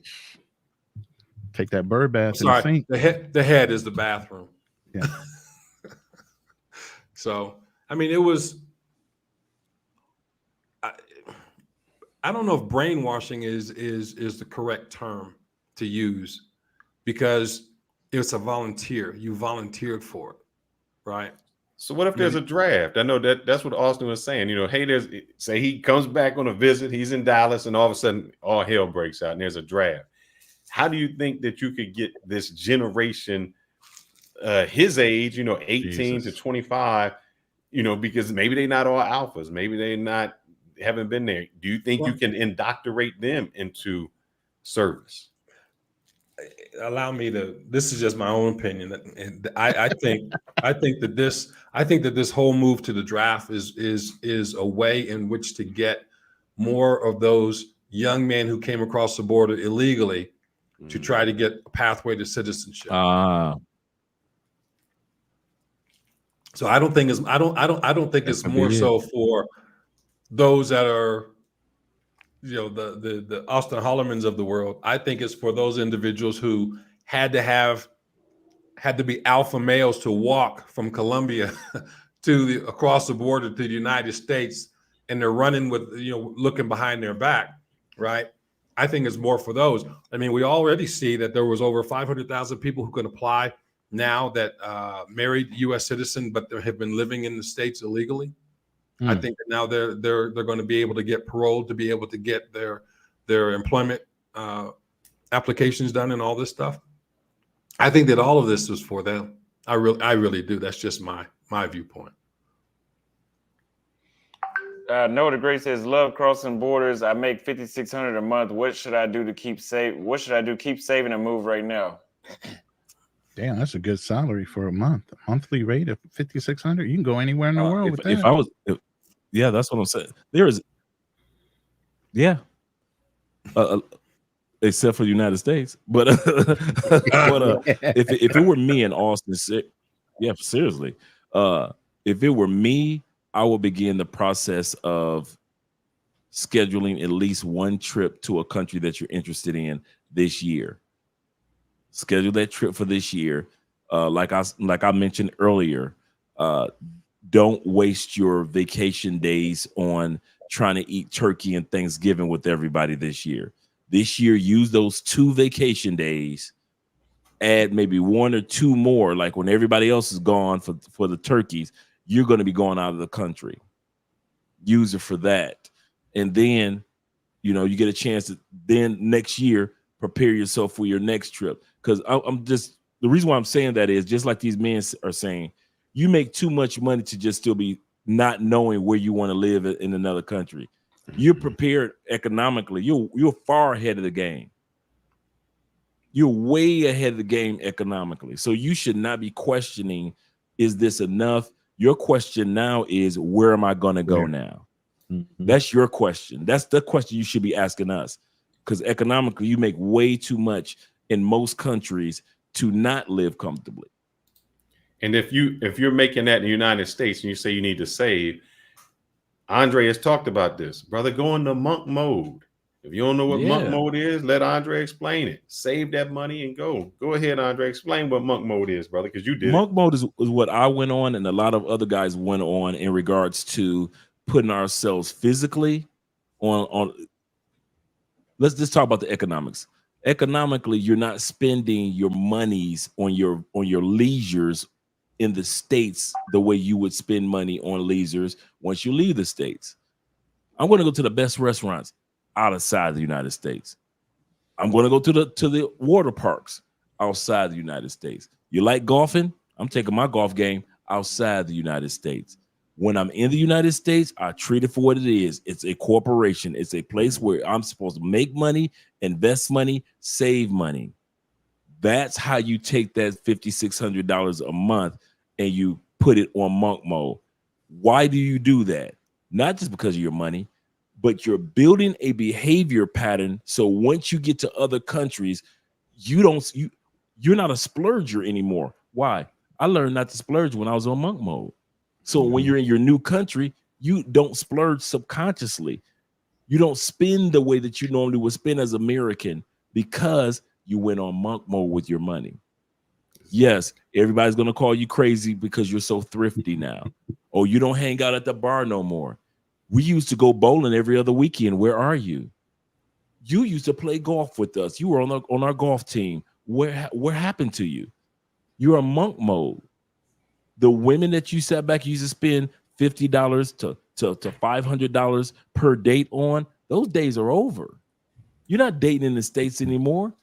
Take that bird bath in the sink. The head is the bathroom. Yeah. So, I mean, it was. I don't know if brainwashing is the correct term to use, because it's a volunteer. You volunteered for it, right? So what if there's a draft? I know that's what Austin was saying. You know, hey, say he comes back on a visit, he's in Dallas, and all of a sudden all hell breaks out and there's a draft. How do you think that you could get this generation, his age, 18 to 25, because maybe they're not all alphas, maybe they're haven't been there. Do you think you can indoctrinate them into service? Allow me to. This is just my own opinion, and I think that this whole move to the draft is a way in which to get more of those young men who came across the border illegally to try to get a pathway to citizenship. So I don't think it's more so for those that are, the Austin Hollermans of the world. I think it's for those individuals who had to be alpha males to walk from Colombia across the border to the United States, and they're running with, looking behind their back, right? I think it's more for those. I mean, we already see that there was over 500,000 people who can apply now that married U.S. citizen, but they have been living in the States illegally. I think that now they're going to be able to get paroled, to be able to get their employment applications done and all this stuff. I think that all of this is for them. I really do. That's just my viewpoint. Noah the Great says, love crossing borders. I make $5,600 a month. What should I do to keep saving? What should I do? Keep saving and move right now. Damn, that's a good salary for a month. A monthly rate of $5,600. You can go anywhere in the world with that. Yeah, that's what I'm saying. There is, except for the United States. But, if it were me in Austin, seriously, if it were me, I would begin the process of scheduling at least one trip to a country that you're interested in this year. Schedule that trip for this year. Like I mentioned earlier, don't waste your vacation days on trying to eat turkey and Thanksgiving with everybody this year. This year, use those 2 vacation days, add maybe 1 or 2 more. Like when everybody else is gone for the turkeys, you're going to be going out of the country. Use it for that. And then, you get a chance to then next year, prepare yourself for your next trip. Because the reason why I'm saying that is just like these men are saying, you make too much money to just still be not knowing where you want to live in another country. You're prepared economically. You're far ahead of the game. You're way ahead of the game economically. So you should not be questioning, is this enough? Your question now is, where am I going to go now? That's your question. That's the question you should be asking us. Because economically, you make way too much in most countries to not live comfortably. And if you're making that in the United States and you say you need to save, Andre has talked about this. Brother, go into monk mode. If you don't know what monk mode is, let Andre explain it. Save that money and go. Go ahead, Andre. Explain what monk mode is, brother, because you did. Monk mode is what I went on and a lot of other guys went on in regards to putting ourselves physically on. Let's just talk about the economics. Economically, you're not spending your monies on your leisures in the States the way you would spend money on leisures once you leave the States. I'm going to go to the best restaurants outside the United States. I'm going to go to the water parks outside the United States. You like golfing? I'm taking my golf game outside the United States. When I'm in the United States, I treat it for what it is. It's a corporation. It's a place where I'm supposed to make money, invest money, save money. That's how you take that $5,600 a month and you put it on monk mode. Why do you do that? Not just because of your money, but you're building a behavior pattern. So once you get to other countries, you're not a splurger anymore. Why? I learned not to splurge when I was on monk mode. So when you're in your new country, you don't splurge subconsciously. You don't spend the way that you normally would spend as American because you went on monk mode with your money. Yes, everybody's going to call you crazy because you're so thrifty now. Or you don't hang out at the bar no more. We used to go bowling every other weekend. Where are you? You used to play golf with us. You were on our golf team. What happened to you? You're a monk mode. The women that you sat back, you used to spend $50 to $500 per date on, those days are over. You're not dating in the States anymore.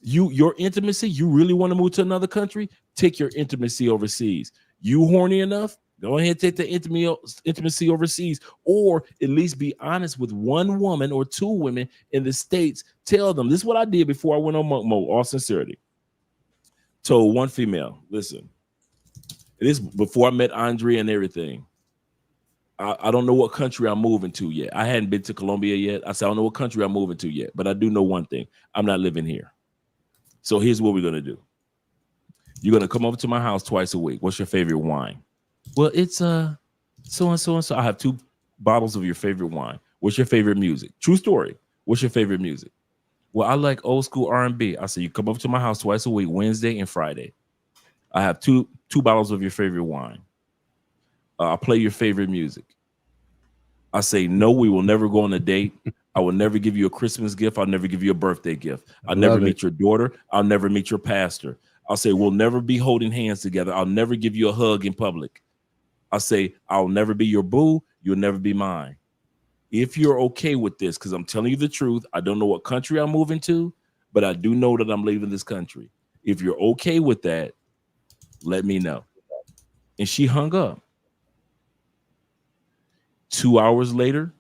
Your intimacy, you really want to move to another country? Take your intimacy overseas. You horny enough? Go ahead and take the intimacy overseas, or at least be honest with one woman or two women in the States. Tell them, this is what I did before I went on monk mode, all sincerity. Told one female, listen, this before I met Andrea and everything. I don't know what country I'm moving to yet. I hadn't been to Colombia yet. I said, I don't know what country I'm moving to yet, but I do know one thing. I'm not living here. So here's what we're going to do. You're going to come over to my house twice a week. What's your favorite wine? Well, it's so and so and so. I have 2 bottles of your favorite wine. What's your favorite music? True story. What's your favorite music? Well, I like old school R&B. I said, you come over to my house twice a week, Wednesday and Friday. I have two bottles of your favorite wine. I'll play your favorite music. I say, no, we will never go on a date. I will never give you a Christmas gift. I'll never give you a birthday gift. I'll never meet your daughter. I'll never meet your pastor. I'll say, we'll never be holding hands together. I'll never give you a hug in public. I'll say, I'll never be your boo. You'll never be mine. If you're okay with this, because I'm telling you the truth, I don't know what country I'm moving to, but I do know that I'm leaving this country. If you're okay with that, let me know. And she hung up. 2 hours later,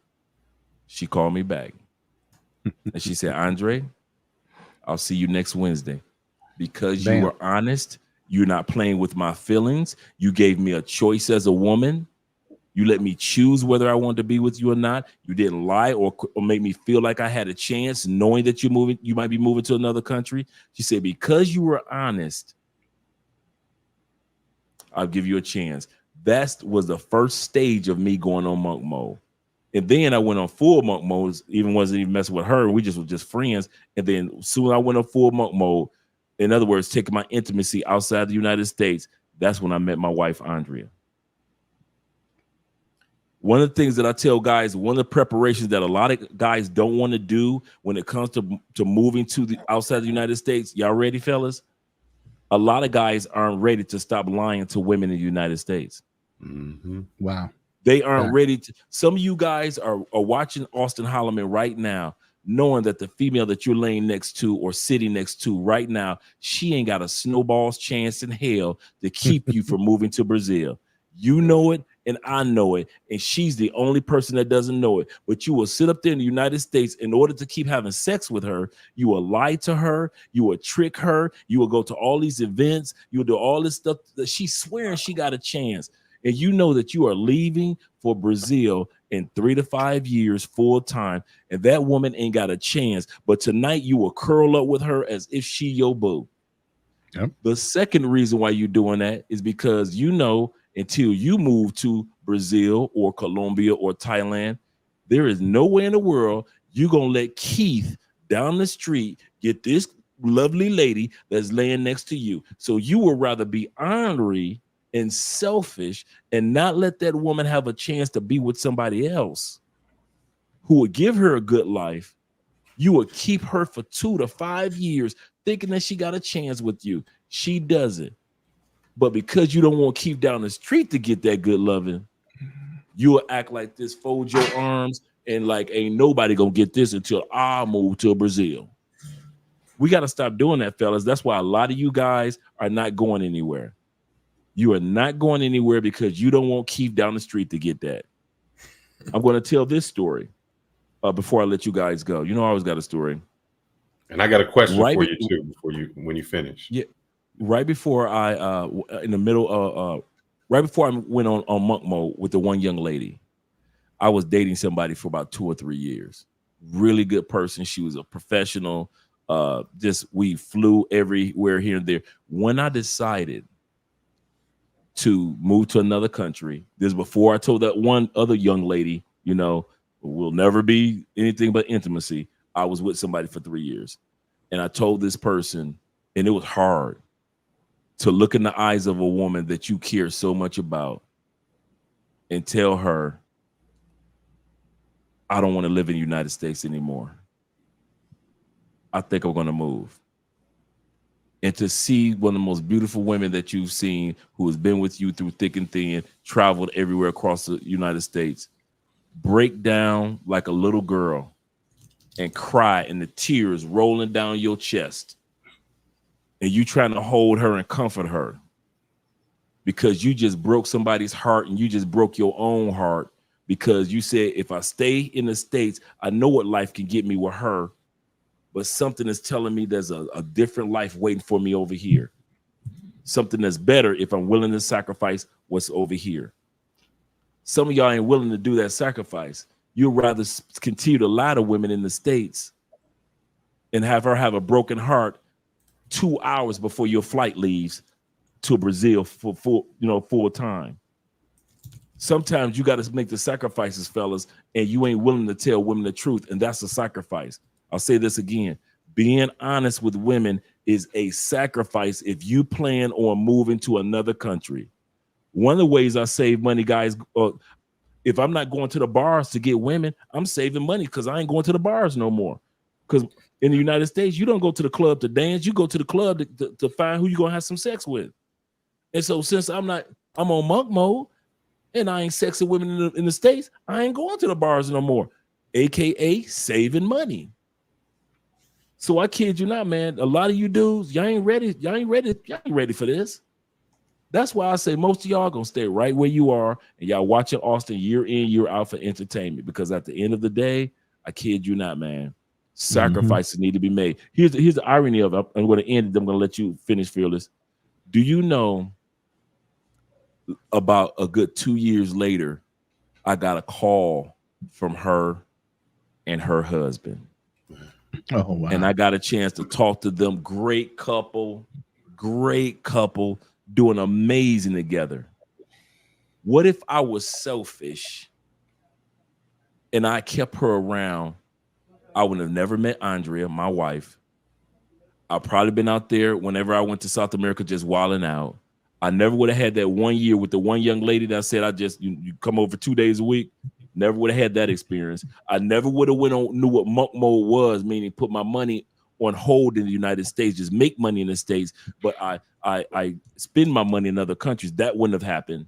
she called me back. And she said, Andre, I'll see you next Wednesday. Because you were honest, you're not playing with my feelings. You gave me a choice as a woman. You let me choose whether I wanted to be with you or not. You didn't lie or make me feel like I had a chance, knowing that you might be moving to another country. She said, because you were honest, I'll give you a chance. That was the first stage of me going on monk mode. And then I went on full monk mode, wasn't even messing with her. We were just friends. And then soon I went on full monk mode. In other words, taking my intimacy outside the United States. That's when I met my wife, Andrea. One of the things that I tell guys, one of the preparations that a lot of guys don't want to do when it comes to moving to the outside the United States. Y'all ready, fellas? A lot of guys aren't ready to stop lying to women in the United States. Mm-hmm. Wow. They aren't ready to. Some of you guys are watching Austin Holloman right now, knowing that the female that you're laying next to or sitting next to right now, she ain't got a snowball's chance in hell to keep you from moving to Brazil. You know it, and I know it, and she's the only person that doesn't know it. But you will sit up there in the United States in order to keep having sex with her. You will lie to her. You will trick her. You will go to all these events. You will do all this stuff that she's swearing she got a chance. And you know that you are leaving for Brazil in 3 to 5 years full time, and that woman ain't got a chance. But tonight you will curl up with her as if she your boo. Yep. The second reason why you're doing that is because you know until you move to Brazil or Colombia or Thailand, there is no way in the world you're going to let Keith down the street get this lovely lady that's laying next to you. So you would rather be ornery and selfish and not let that woman have a chance to be with somebody else who would give her a good life. You would keep her for 2 to 5 years thinking that she got a chance with you. She doesn't. But because you don't want to keep down the street to get that good loving, you will act like this, fold your arms, and like ain't nobody gonna get this until I move to Brazil. We got to stop doing that, fellas. That's why a lot of you guys are not going anywhere. You are not going anywhere because you don't want Keith down the street to get that. I'm going to tell this story before I let you guys go. You know, I always got a story. And I got a question for you too when you finish. Yeah, right before I in the middle right before I went on monk mode with the one young lady, I was dating somebody for about 2 or 3 years. Really good person. She was a professional. We flew everywhere here and there. When I decided to move to another country, this before I told that one other young lady, you know, will never be anything but intimacy. I was with somebody for 3 years. And I told this person, and it was hard to look in the eyes of a woman that you care so much about and tell her, I don't want to live in the United States anymore. I think I'm going to move. And to see one of the most beautiful women that you've seen, who has been with you through thick and thin, traveled everywhere across the United States, break down like a little girl and cry, and the tears rolling down your chest, and you trying to hold her and comfort her because you just broke somebody's heart, and you just broke your own heart because you said, if I stay in the States, I know what life can get me with her, but something is telling me there's a different life waiting for me over here. Something that's better if I'm willing to sacrifice what's over here. Some of y'all ain't willing to do that sacrifice. You'd rather continue to lie to women in the States and have her have a broken heart 2 hours before your flight leaves to Brazil for full time. Sometimes you got to make the sacrifices, fellas, and you ain't willing to tell women the truth, and that's a sacrifice. I'll say this again. Being honest with women is a sacrifice if you plan on moving to another country. One of the ways I save money, guys, if I'm not going to the bars to get women, I'm saving money because I ain't going to the bars no more. Because in the United States, you don't go to the club to dance. You go to the club to find who you're going to have some sex with. And so since I'm on monk mode and I ain't sexing women in the States, I ain't going to the bars no more, AKA saving money. So I kid you not, man. A lot of you dudes, y'all ain't ready for this. That's why I say most of y'all gonna stay right where you are, and y'all watching Austin year in, year out for entertainment. Because at the end of the day, I kid you not, man. Sacrifices need to be made. Here's the irony of it. I'm going to end it. I'm going to let you finish, Fearless. Do you know about a good 2 years later, I got a call from her and her husband. Oh, wow. And I got a chance to talk to them. Great couple, doing amazing together. What if I was selfish and I kept her around? I would have never met Andrea, my wife. I've probably been out there whenever I went to South America just wilding out. I never would have had that 1 year with the one young lady that said, you come over 2 days a week. Never would have had that experience. I never would have knew what monk mode was, meaning put my money on hold in the United States, just make money in the States, but I spend my money in other countries. That wouldn't have happened.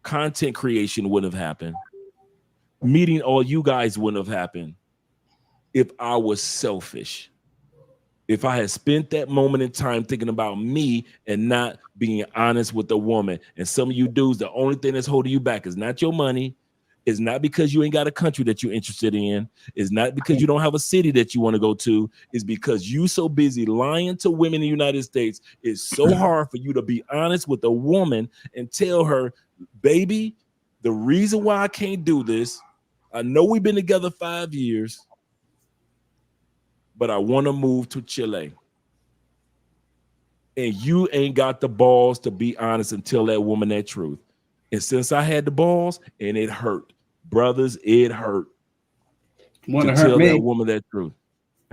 Content creation wouldn't have happened. Meeting all you guys wouldn't have happened if I was selfish. If I had spent that moment in time thinking about me and not being honest with the woman. And some of you dudes, the only thing that's holding you back is not your money. It's not because you ain't got a country that you're interested in. It's not because you don't have a city that you want to go to. It's because you so busy lying to women in the United States. It's so hard for you to be honest with a woman and tell her, baby, the reason why I can't do this, I know we've been together 5 years, but I want to move to Chile. And you ain't got the balls to be honest and tell that woman that truth. And since I had the balls, and it hurt, brothers, it hurt to tell that woman that truth.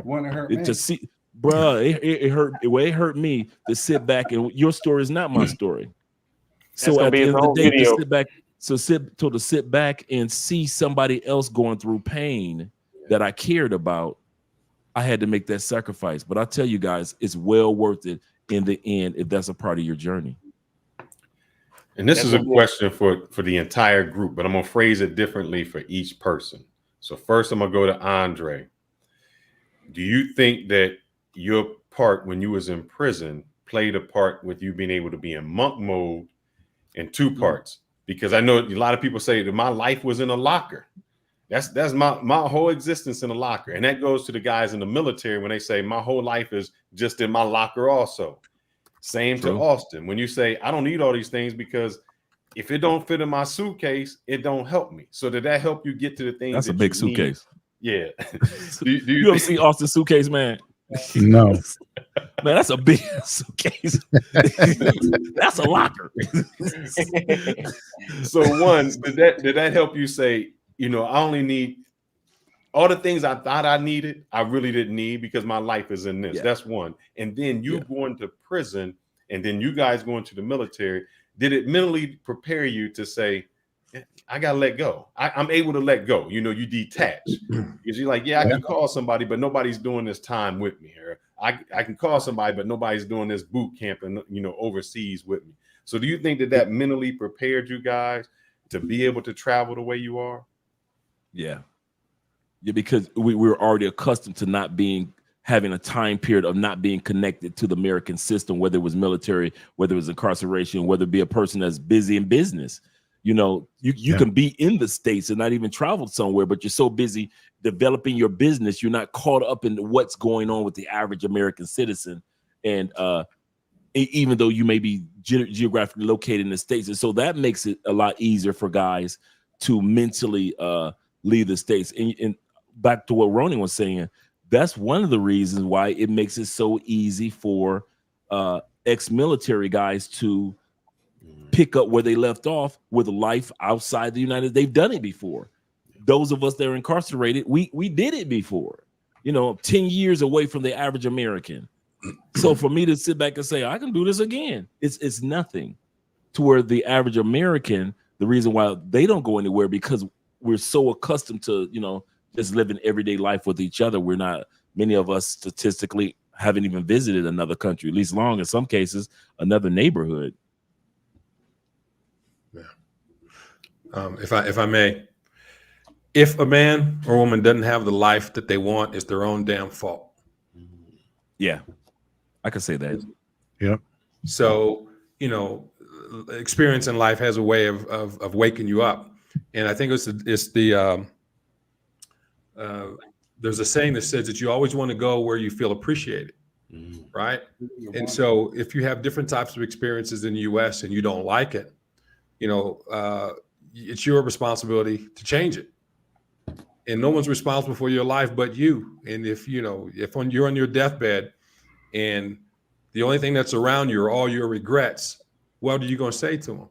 Want to hurt me? To see, bruh, it hurt. It hurt me to sit back, and your story is not my story. So at the end of the day, to sit back and see somebody else going through pain that I cared about, I had to make that sacrifice. But I tell you guys, it's well worth it in the end if that's a part of your journey. And this is a question for the entire group, but I'm going to phrase it differently for each person. So first, I'm going to go to Andre. Do you think that your part when you was in prison played a part with you being able to be in monk mode in two parts. Because I know a lot of people say that my life was in a locker. That's my whole existence in a locker. And that goes to the guys in the military when they say my whole life is just in my locker also. Same to Austin. When you say I don't need all these things because if it don't fit in my suitcase, it don't help me. So did that help you get to the things? That's that a big you suitcase. Need? Yeah. do you ever see Austin's suitcase, man? No. Man, that's a big suitcase. That's a locker. So one, did that help you say, you know, I only need all the things I thought I needed, I really didn't need because my life is in this. Yeah. That's one. And then you going to prison and then you guys going to the military. Did it mentally prepare you to say, I got to let go? I'm able to let go. You know, you detach because you're like, yeah, I can call somebody, but nobody's doing this time with me here. I can call somebody, but nobody's doing this boot camp and, you know, overseas with me. So do you think that mentally prepared you guys to be able to travel the way you are? Yeah. Yeah, because we were already accustomed to having a time period of not being connected to the American system, whether it was military, whether it was incarceration, whether it be a person that's busy in business. You know, you can be in the States and not even travel somewhere, but you're so busy developing your business, you're not caught up in what's going on with the average American citizen. And even though you may be geographically located in the States. And so that makes it a lot easier for guys to mentally leave the States. And back to what Ronnie was saying, that's one of the reasons why it makes it so easy for ex-military guys to pick up where they left off with a life outside the United States. They've done it before. Those of us that are incarcerated, we did it before, you know, 10 years away from the average American. So for me to sit back and say, I can do this again, it's nothing to where the average American, the reason why they don't go anywhere, because we're so accustomed to, you know, just living everyday life with each other. We're not, many of us statistically haven't even visited another country, at least long, in some cases, another neighborhood. Yeah. If I may, if a man or woman doesn't have the life that they want, it's their own damn fault. Yeah, I can say that. Yep. So, you know, experience in life has a way of waking you up. And I think there's a saying that says that you always want to go where you feel appreciated, right? And so if you have different types of experiences in the U.S. and you don't like it, you know, it's your responsibility to change it. And no one's responsible for your life but you. And if you're on your deathbed and the only thing that's around you are all your regrets, what are you going to say to them?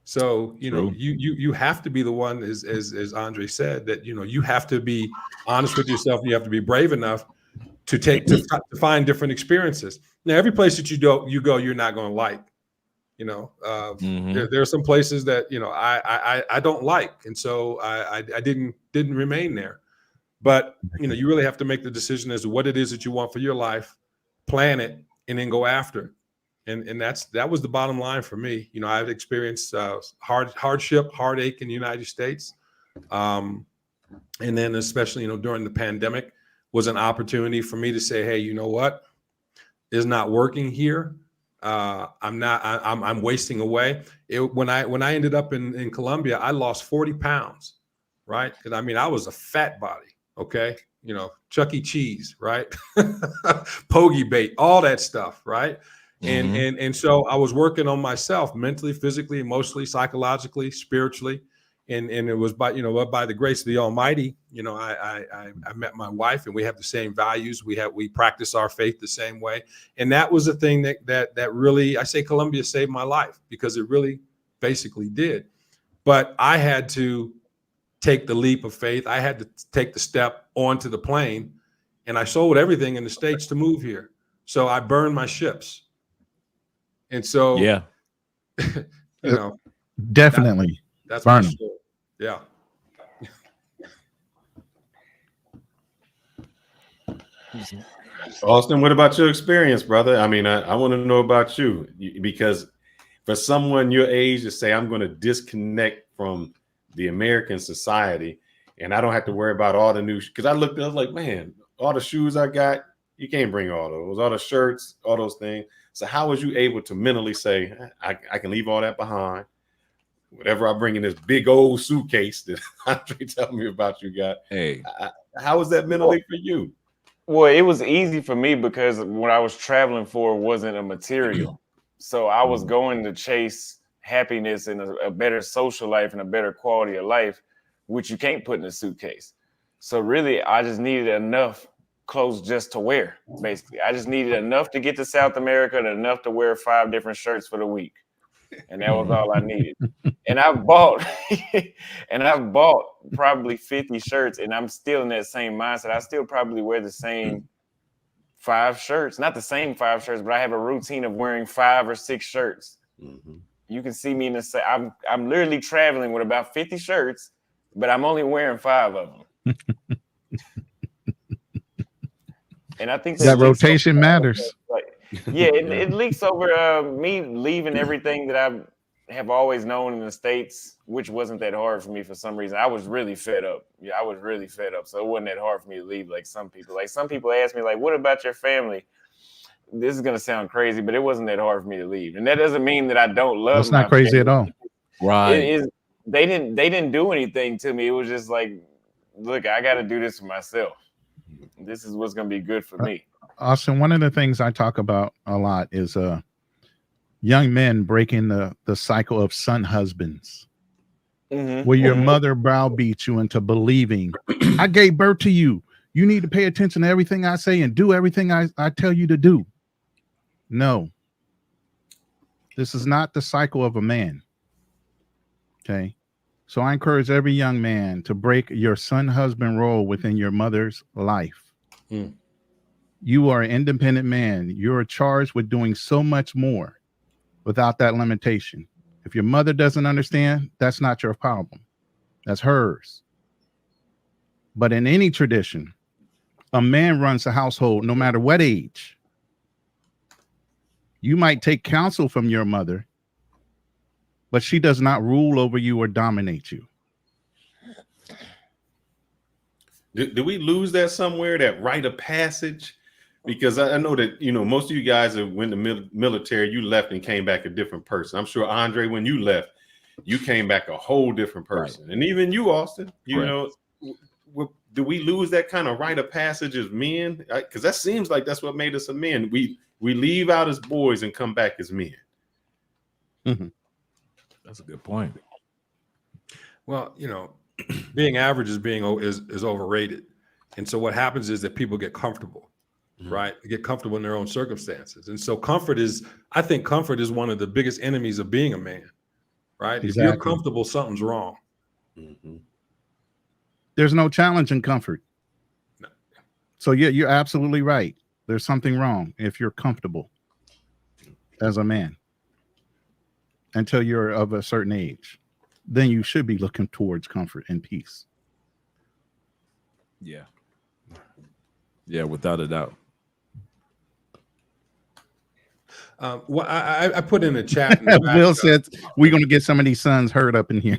So, you know, you have to be the one, as Andre said, that, you know, you have to be honest with yourself. And you have to be brave enough to find different experiences. Now, every place that you go, you're not going to like. You know, there are some places that, you know, I don't like, and so I didn't remain there. But, you know, you really have to make the decision as to what it is that you want for your life, plan it, and then go after it. And that was the bottom line for me. You know, I've experienced hardship, heartache in the United States. And then especially, you know, during the pandemic was an opportunity for me to say, hey, you know what? It's not working here. I'm wasting away. When I ended up in Colombia, I lost 40 pounds, right? Because I mean, I was a fat body. Okay. You know, Chuck E. Cheese, right? Pogey bait, all that stuff, right? And so I was working on myself mentally, physically, emotionally, psychologically, spiritually. And it was by the grace of the Almighty, you know, I met my wife and we have the same values. We practice our faith the same way. And that was the thing that really, I say Colombia saved my life, because it really basically did. But I had to take the leap of faith. I had to take the step onto the plane, and I sold everything in the States to move here. So I burned my ships. And so, yeah, you know, definitely. That's my story. Yeah. Austin, what about your experience, brother? I mean, I want to know about you, because for someone your age to say, I'm going to disconnect from the American society and I don't have to worry about all the new, because I was like, man, all the shoes I got, You can't bring all the shirts, all those things. So how was you able to mentally say, I can leave all that behind? Whatever I bring in this big old suitcase that Andre told me about, you got. Hey, how was that mentally for you? Well, it was easy for me because what I was traveling for wasn't a material. So I was going to chase happiness and a better social life and a better quality of life, which you can't put in a suitcase. So really, I just needed enough clothes just to wear, basically. I just needed enough to get to South America and enough to wear 5 different shirts for the week. And that was all I needed. And I bought probably 50 shirts, and I'm still in that same mindset. I still probably wear the same 5 shirts, not the same 5 shirts, but I have a routine of wearing 5 or 6 shirts. You can see me in the I'm literally traveling with about 50 shirts, but I'm only wearing 5 of them. And I think that rotation matters. Yeah, it leaks over me leaving everything that I have always known in the States, which wasn't that hard for me for some reason. I was really fed up. Yeah, I was really fed up. So it wasn't that hard for me to leave like some people. Like some people ask me, like, what about your family? This is going to sound crazy, but it wasn't that hard for me to leave. And that doesn't mean that I don't love That's not crazy at all. Right. It is. They didn't do anything to me. It was just like, look, I got to do this for myself. This is what's going to be good for me. Austin, one of the things I talk about a lot is young men breaking the cycle of son husbands, where your mother browbeats you into believing, I gave birth to you. You need to pay attention to everything I say and do everything I tell you to do. No, this is not the cycle of a man. Okay. So I encourage every young man to break your son husband role within your mother's life. You are an independent man. You're charged with doing so much more without that limitation. If your mother doesn't understand, that's not your problem. That's hers. But in any tradition, a man runs a household no matter what age. You might take counsel from your mother, but she does not rule over you or dominate you. Do we lose that somewhere, that rite of passage? Because I know that, most of you guys that went to military, you left and came back a different person. I'm sure, Andre, when you left, you came back a whole different person. Right. And even you, Austin, do we lose that kind of rite of passage as men? Because that seems like that's what made us a men. We leave out as boys and come back as men. That's a good point. Well, being average is overrated. And so what happens is that people get comfortable. Right? They get comfortable in their own circumstances. And so I think comfort is one of the biggest enemies of being a man, right? Exactly. If you're comfortable, something's wrong. There's no challenge in comfort. No. So yeah, you're absolutely right. There's something wrong if you're comfortable as a man until you're of a certain age. Then you should be looking towards comfort and peace. Yeah. Yeah, without a doubt. Well, I put in a chat. Will said we're going to get some of these sons hurt up in here.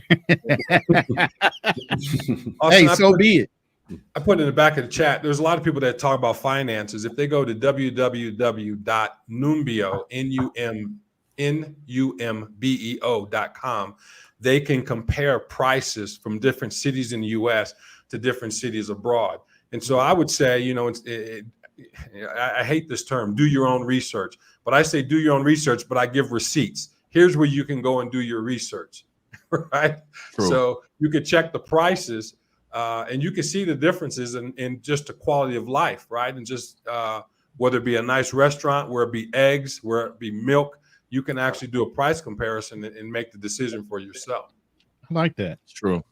Hey, so be it. I put in the back of the chat. There's a lot of people that talk about finances. If they go to www.numbeo.com, they can compare prices from different cities in the U.S. to different cities abroad. And so I would say, I hate this term, do your own research, but I say do your own research, but I give receipts. Here's where you can go and do your research, right? True. So you could check the prices and you can see the differences in just the quality of life, right? And just whether it be a nice restaurant, where it be eggs, where it be milk, you can actually do a price comparison and make the decision for yourself. I like that. It's true.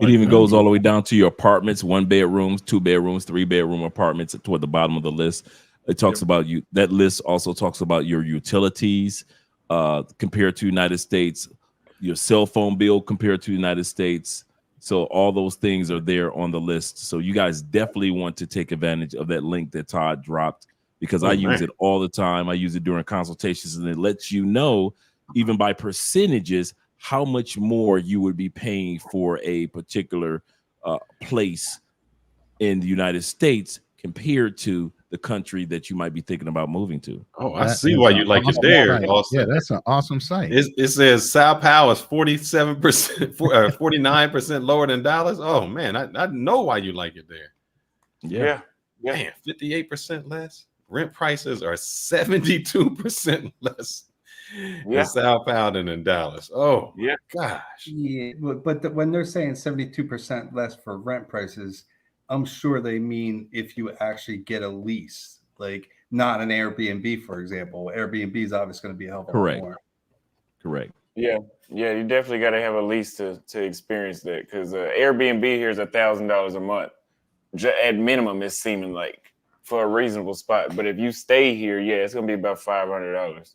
It even goes all the way down to your apartments, 1 bedrooms, 2 bedrooms, 3 bedroom apartments toward the bottom of the list. It talks about you. That list also talks about your utilities compared to United States, your cell phone bill compared to United States. So all those things are there on the list. So you guys definitely want to take advantage of that link that Todd dropped, because I use it all the time. I use it during consultations, and it lets you know, even by percentages, how much more you would be paying for a particular place in the United States compared to the the country that you might be thinking about moving to. Oh, I That see is why an you like it awesome there, site. Austin. Yeah, that's an awesome site. It says Sao Paulo is 47%, 49% lower than Dallas. Oh man, I know why you like it there. Yeah. Man, 58% less. Rent prices are 72% less in Sao Paulo than in Dallas. Oh Yeah. gosh. Yeah, but when they're saying 72% less for rent prices, I'm sure they mean if you actually get a lease, like not an Airbnb, for example. Airbnb is obviously going to be a hell of a lot more. Correct. Yeah, you definitely got to have a lease to experience that, because Airbnb here is $1,000 a month. At minimum, it's seeming like, for a reasonable spot. But if you stay here, yeah, it's gonna be about $500.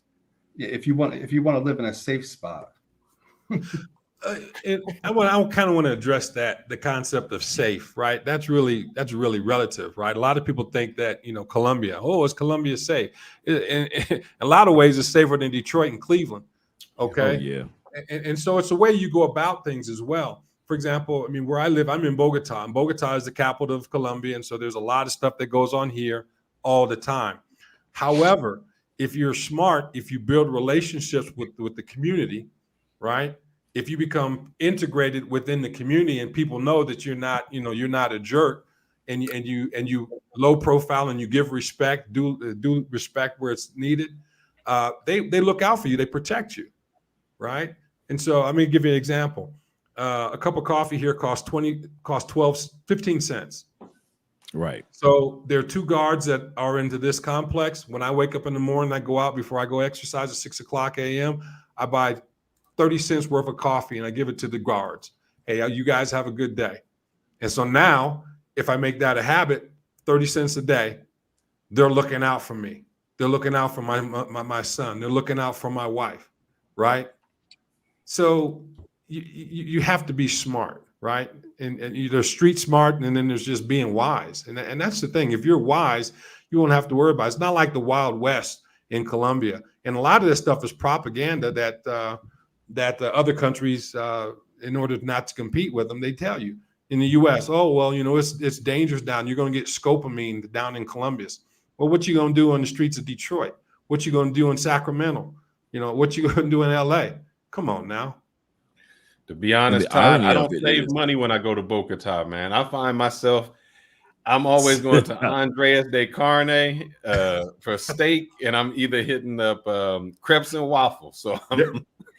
Yeah, if you want to live in a safe spot. I kind of want to address the concept of safe, right? That's really relative, right? A lot of people think that, Colombia, is Colombia safe? In a lot of ways, it's safer than Detroit and Cleveland. Okay. Oh, yeah. And so it's the way you go about things as well. For example, I mean, where I live, I'm in Bogota, and Bogota is the capital of Colombia. And so there's a lot of stuff that goes on here all the time. However, if you're smart, if you build relationships with the community, right? If you become integrated within the community and people know that you're not a jerk, and you low profile and you give respect, do respect where it's needed, they look out for you, they protect you, right? And so I'm gonna give you an example. A cup of coffee here costs 15 cents. Right. So there are two guards that are into this complex. When I wake up in the morning, I go out before I go exercise at 6 o'clock a.m. I buy 30 cents worth of coffee and I give it to the guards. Hey, you guys have a good day. And so now, if I make that a habit, 30 cents a day, they're looking out for me. They're looking out for my son. They're looking out for my wife, right? So you have to be smart, right? And there's street smart, and then there's just being wise. And that's the thing. If you're wise, you won't have to worry about it. It's not like the Wild West in Colombia. And a lot of this stuff is propaganda that the other countries, in order not to compete with them, they tell you. In the U.S., it's dangerous down. You're going to get scopamine down in Columbus. Well, what you going to do on the streets of Detroit? What you going to do in Sacramento? What you going to do in L.A.? Come on now. To be honest, Todd, I don't save money when I go to Bogota, man. I find myself, I'm always going to Andreas de Carne for steak, and I'm either hitting up crepes and waffles. So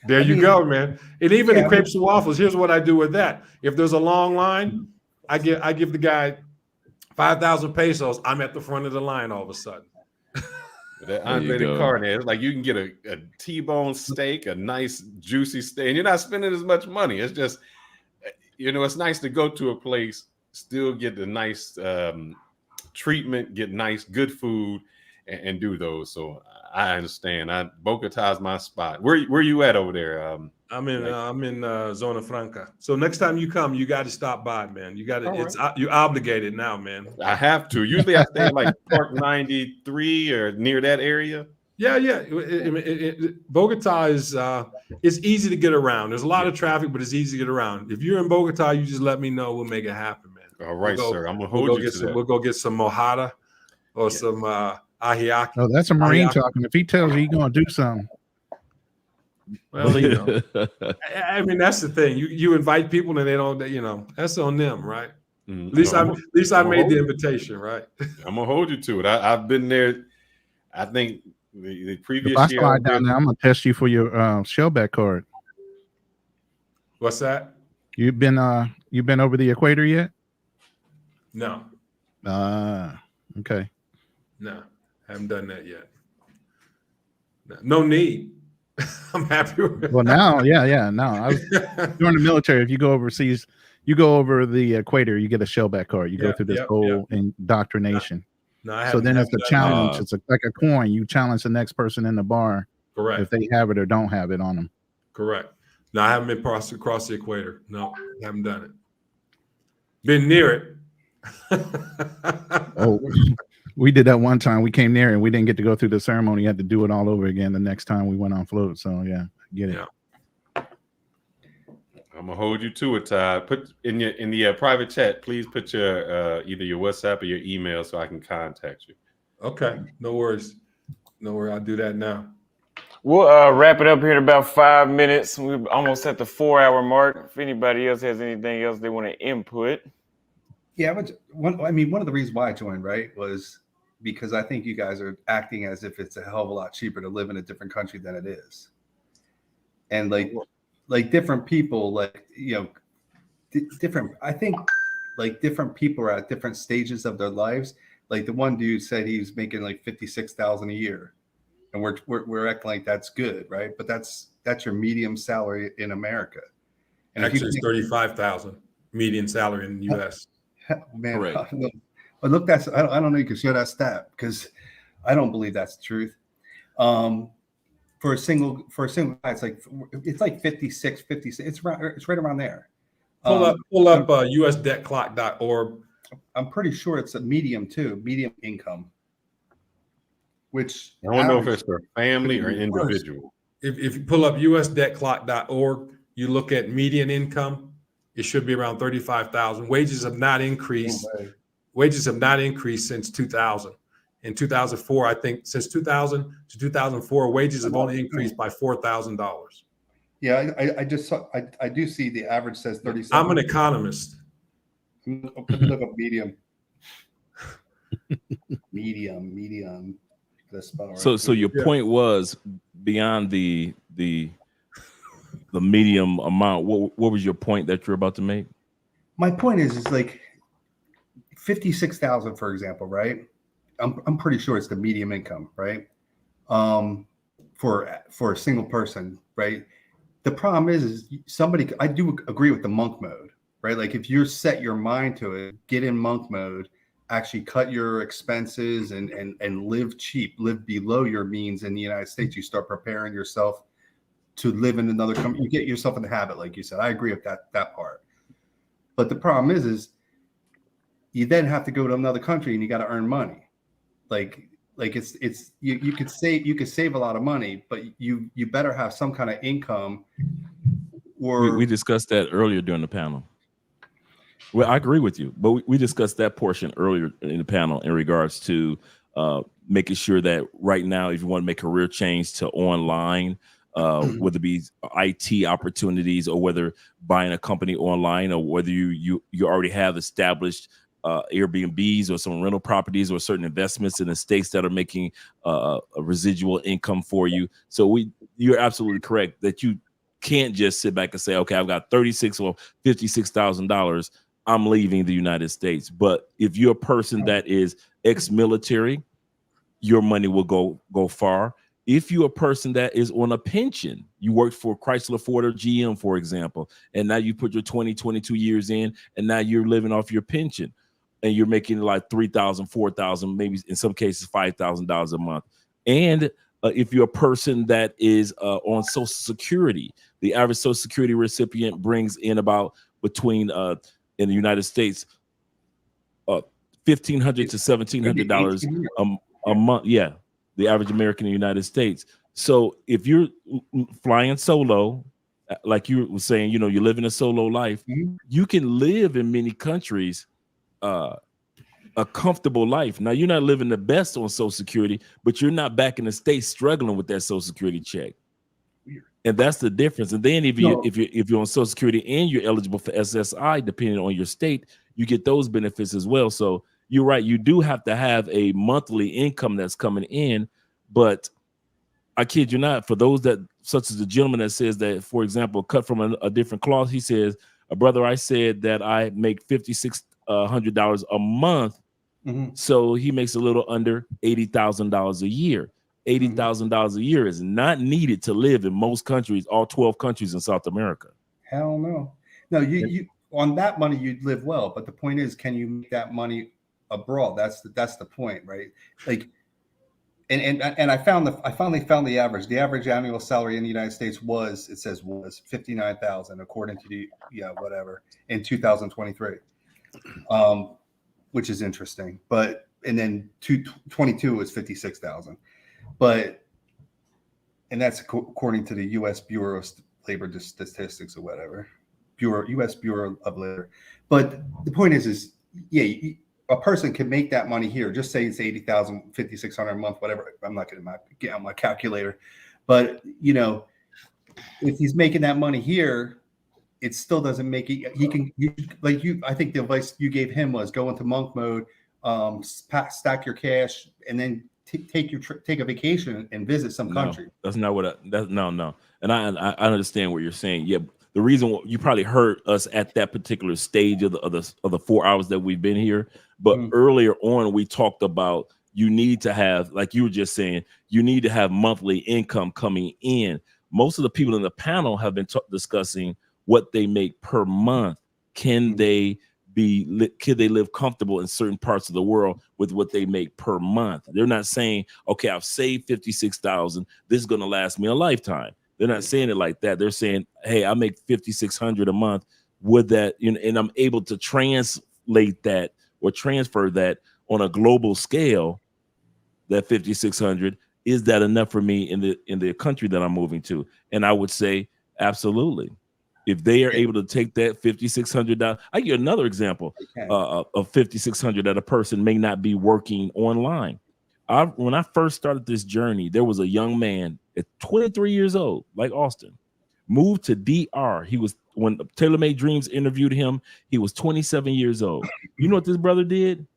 there you go, man. And even the crepes and waffles, here's what I do with that. If there's a long line, I give the guy 5,000 pesos. I'm at the front of the line all of a sudden. That Andre de Carne, it's like you can get a T-bone steak, a nice juicy steak, and you're not spending as much money. It's just, it's nice to go to a place, still get the nice treatment, get nice, good food, and do those. So I understand. Bogota's my spot. Where you at over there? I'm in Zona Franca. So next time you come, you got to stop by, man. You got to. You're obligated now, man. I have to. Usually I stay like Park 93 or near that area. Yeah. Bogota is it's easy to get around. There's a lot of traffic, but it's easy to get around. If you're in Bogota, you just let me know. We'll make it happen, man. All right, sir. I'm gonna hold you to that. We'll go get some mojada or some ajiaco. Oh, that's a Marine talking. If he tells you he's gonna do something. Well, I mean, that's the thing. You invite people and they don't. That's on them, right? Mm-hmm. At least I made the invitation, right? I'm gonna hold you to it. I've been there. I think the previous if I year. slide down there, I'm gonna test you for your shellback card. What's that? You've been over the equator yet? No. Okay. No, haven't done that yet. No need. I'm happy with it. Well, now, yeah. No, I was during the military. If you go overseas, you go over the equator, you get a shellback card. You go through this whole indoctrination. No, so then it's a challenge. It's like a coin. You challenge the next person in the bar. Correct. If they have it or don't have it on them. Correct. No, I haven't been across the equator. No, I haven't done it. Been near it. Oh, we did that one time. We came near and we didn't get to go through the ceremony. You had to do it all over again the next time we went on float. So yeah, get it. Yeah. I'm gonna hold you to it, Todd. Put in the private chat, please put your either your WhatsApp or your email so I can contact you. Okay, no worries. No worries. I'll do that now. We'll wrap it up here in about 5 minutes. We're almost at the 4-hour mark. If anybody else has anything else they want to input. Yeah, but one of the reasons why I joined, right, was because I think you guys are acting as if it's a hell of a lot cheaper to live in a different country than it is. And like different people, like, you know, different, I think like different people are at different stages of their lives. Like the one dude said he's making like 56,000 a year. And we're acting like that's good, right? But that's your medium salary in America. And Actually, it's 35,000 median salary in the U.S. Man, Correct. but look, that's I don't know. You can share that stat because I don't believe that's the truth. For a single guy, it's like 56, 56. It's right around there. Pull up usdebtclock.org. I'm pretty sure it's a medium too, medium income. Which I don't know if it's for family or individual. If you pull up usdebtclock.org, you look at median income, it should be around 35,000. Wages have not increased. Wages have not increased since 2000. In 2004, I think since 2000 to 2004, wages have only increased by $4,000. Yeah, I just saw. I do see the average says 37. I'm an economist. Let me look up medium. medium. So your point was beyond the medium amount. What was your point that you're about to make? My point is like 56,000, for example, right? I'm pretty sure it's the medium income, right? For a single person, right? The problem is somebody. I do agree with the monk mode, right? Like if you set your mind to it, get in monk mode, actually cut your expenses and live cheap, live below your means in the United States. You start preparing yourself to live in another country. You get yourself in the habit, like you said. I agree with that part. But the problem is you then have to go to another country and you got to earn money. Like it's you could save a lot of money, but you better have some kind of income. Or we discussed that earlier during the panel. Well, I agree with you, but we discussed that portion earlier in the panel in regards to making sure that right now, if you want to make a career change to online, whether it be IT opportunities or whether buying a company online or whether you already have established Airbnbs or some rental properties or certain investments in the states that are making a residual income for you. So you're absolutely correct that you can't just sit back and say, okay, I've got $36,000 or $56,000. I'm leaving the United States. But if you're a person that is ex-military, your money will go far. If you're a person that is on a pension, you worked for Chrysler, Ford, or GM, for example, and now you put your 22 years in, and now you're living off your pension, and you're making like $3,000, $4,000, maybe in some cases $5,000 a month. And if you're a person that is on Social Security, the average Social Security recipient brings in about between in the United States, $1,500 to $1,700 a month. Yeah, the average American in the United States. So if you're flying solo, like you were saying, you're living a solo life, you can live in many countries a comfortable life. Now, you're not living the best on Social Security, but you're not back in the States struggling with that Social Security check. And that's the difference. And then if you're on Social Security and you're eligible for SSI, depending on your state, you get those benefits as well. So you're right. You do have to have a monthly income that's coming in. But I kid you not, for those that, such as the gentleman that says that, for example, cut from a different cloth, he says, brother, I said that I make $5,600 a month. So he makes a little under $80,000 a year. $80,000 a year is not needed to live in most countries, all 12 countries in South America. Hell no. No, you on that money you'd live well, but the point is, can you make that money abroad? That's the point, right? Like, and I finally found the average. The average annual salary in the United States was 59,000 according to the whatever in 2023, which is interesting. But and then 2022 was 56,000. And that's according to the U.S. Bureau of Labor Statistics or whatever, U.S. Bureau of Labor. But the point is a person can make that money here. Just say it's 80,000, 5,600 a month, whatever. I'm not going to get out my calculator, but you know, if he's making that money here, it still doesn't make it. I think the advice you gave him was go into monk mode, stack your cash, and then take a vacation and visit some country. That's not what no. And I understand what you're saying. Yeah, the reason you probably heard us at that particular stage of the 4 hours that we've been here, but earlier on we talked about you need to have, like you were just saying, you need to have monthly income coming in. Most of the people in the panel have been discussing what they make per month. Can they live comfortable in certain parts of the world with what they make per month? They're not saying, okay, I've saved 56,000. This is going to last me a lifetime. They're not saying it like that. They're saying, hey, I make 5,600 a month. Would that, and I'm able to translate that or transfer that on a global scale, that 5,600, is that enough for me in the country that I'm moving to? And I would say, absolutely. If they are able to take that $5,600, I give you another example of $5,600 that a person may not be working online. When I first started this journey, there was a young man at 23 years old, like Austin, moved to DR. When Taylor Made Dreams interviewed him, he was 27 years old. You know what this brother did?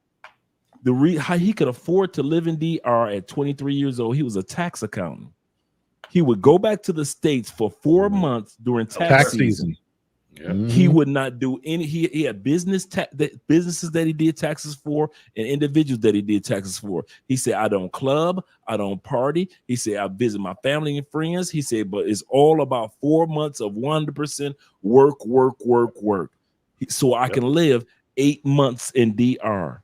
How he could afford to live in DR at 23 years old. He was a tax accountant. He would go back to the States for 4 months during tax season. Yeah. He would not do any. He had businesses that he did taxes for and individuals that he did taxes for. He said, I don't club, I don't party. He said, I visit my family and friends. He said, but it's all about 4 months of 100% work. So I can live 8 months in DR.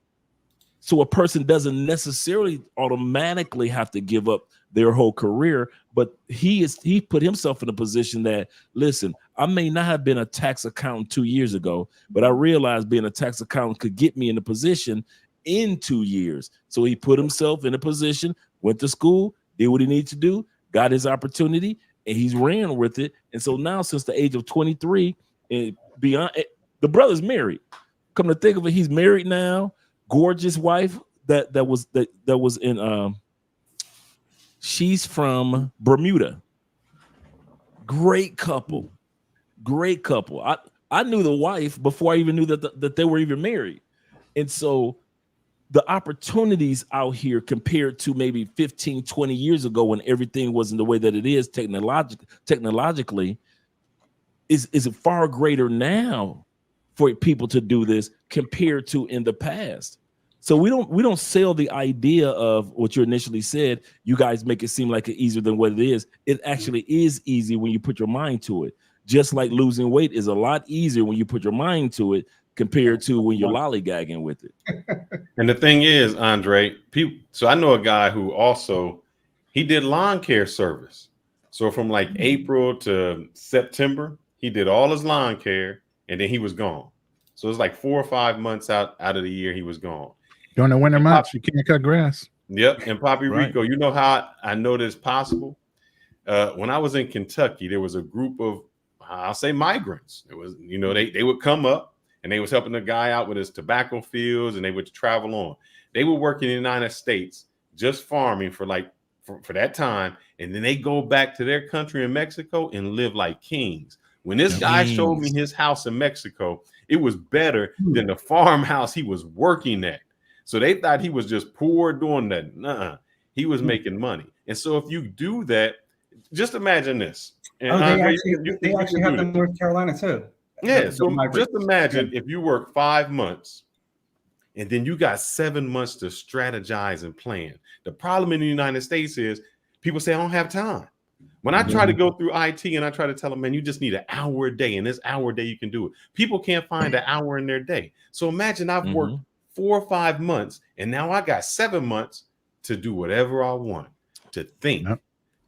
So a person doesn't necessarily automatically have to give up their whole career, but he put himself in a position that, listen, I may not have been a tax accountant 2 years ago, but I realized being a tax accountant could get me in a position in 2 years. So he put himself in a position, went to school, did what he needed to do, got his opportunity, and he's ran with it. And so now, since the age of 23 and beyond, the brother's married. Come to think of it, he's married now. Gorgeous wife that was in she's from Bermuda. Great couple. I knew the wife before I even knew that they were even married. And so the opportunities out here compared to maybe 15, 20 years ago when everything wasn't the way that it is technologically is far greater now for people to do this compared to in the past. So we don't sell the idea of what you initially said. You guys make it seem like it's easier than what it is. It actually is easy when you put your mind to it. Just like losing weight is a lot easier when you put your mind to it compared to when you're lollygagging with it. And the thing is, Andre, so I know a guy who also, he did lawn care service. So from like April to September, he did all his lawn care and then he was gone. So it's like 4 or 5 months out of the year he was gone. During the winter months, you can't cut grass. Yep. And Papi Rico, you know how I know this possible? When I was in Kentucky, there was a group of, I'll say, migrants. It was, they would come up and they was helping the guy out with his tobacco fields and they would travel on. They would work in the United States just farming for that time. And then they go back to their country in Mexico and live like kings. When this guy showed me his house in Mexico, it was better than the farmhouse he was working at. So they thought he was just poor doing that. Nuh-uh. He was making money. And so if you do that, just imagine this. And they actually have them in North Carolina too. Yeah. So just imagine if you work 5 months and then you got 7 months to strategize and plan. The problem in the United States is people say, I don't have time. When I try to go through IT and I try to tell them, man, you just need an hour a day. And this hour a day, you can do it. People can't find an hour in their day. So imagine I've worked 4 or 5 months and now I got 7 months to do whatever I want, to think,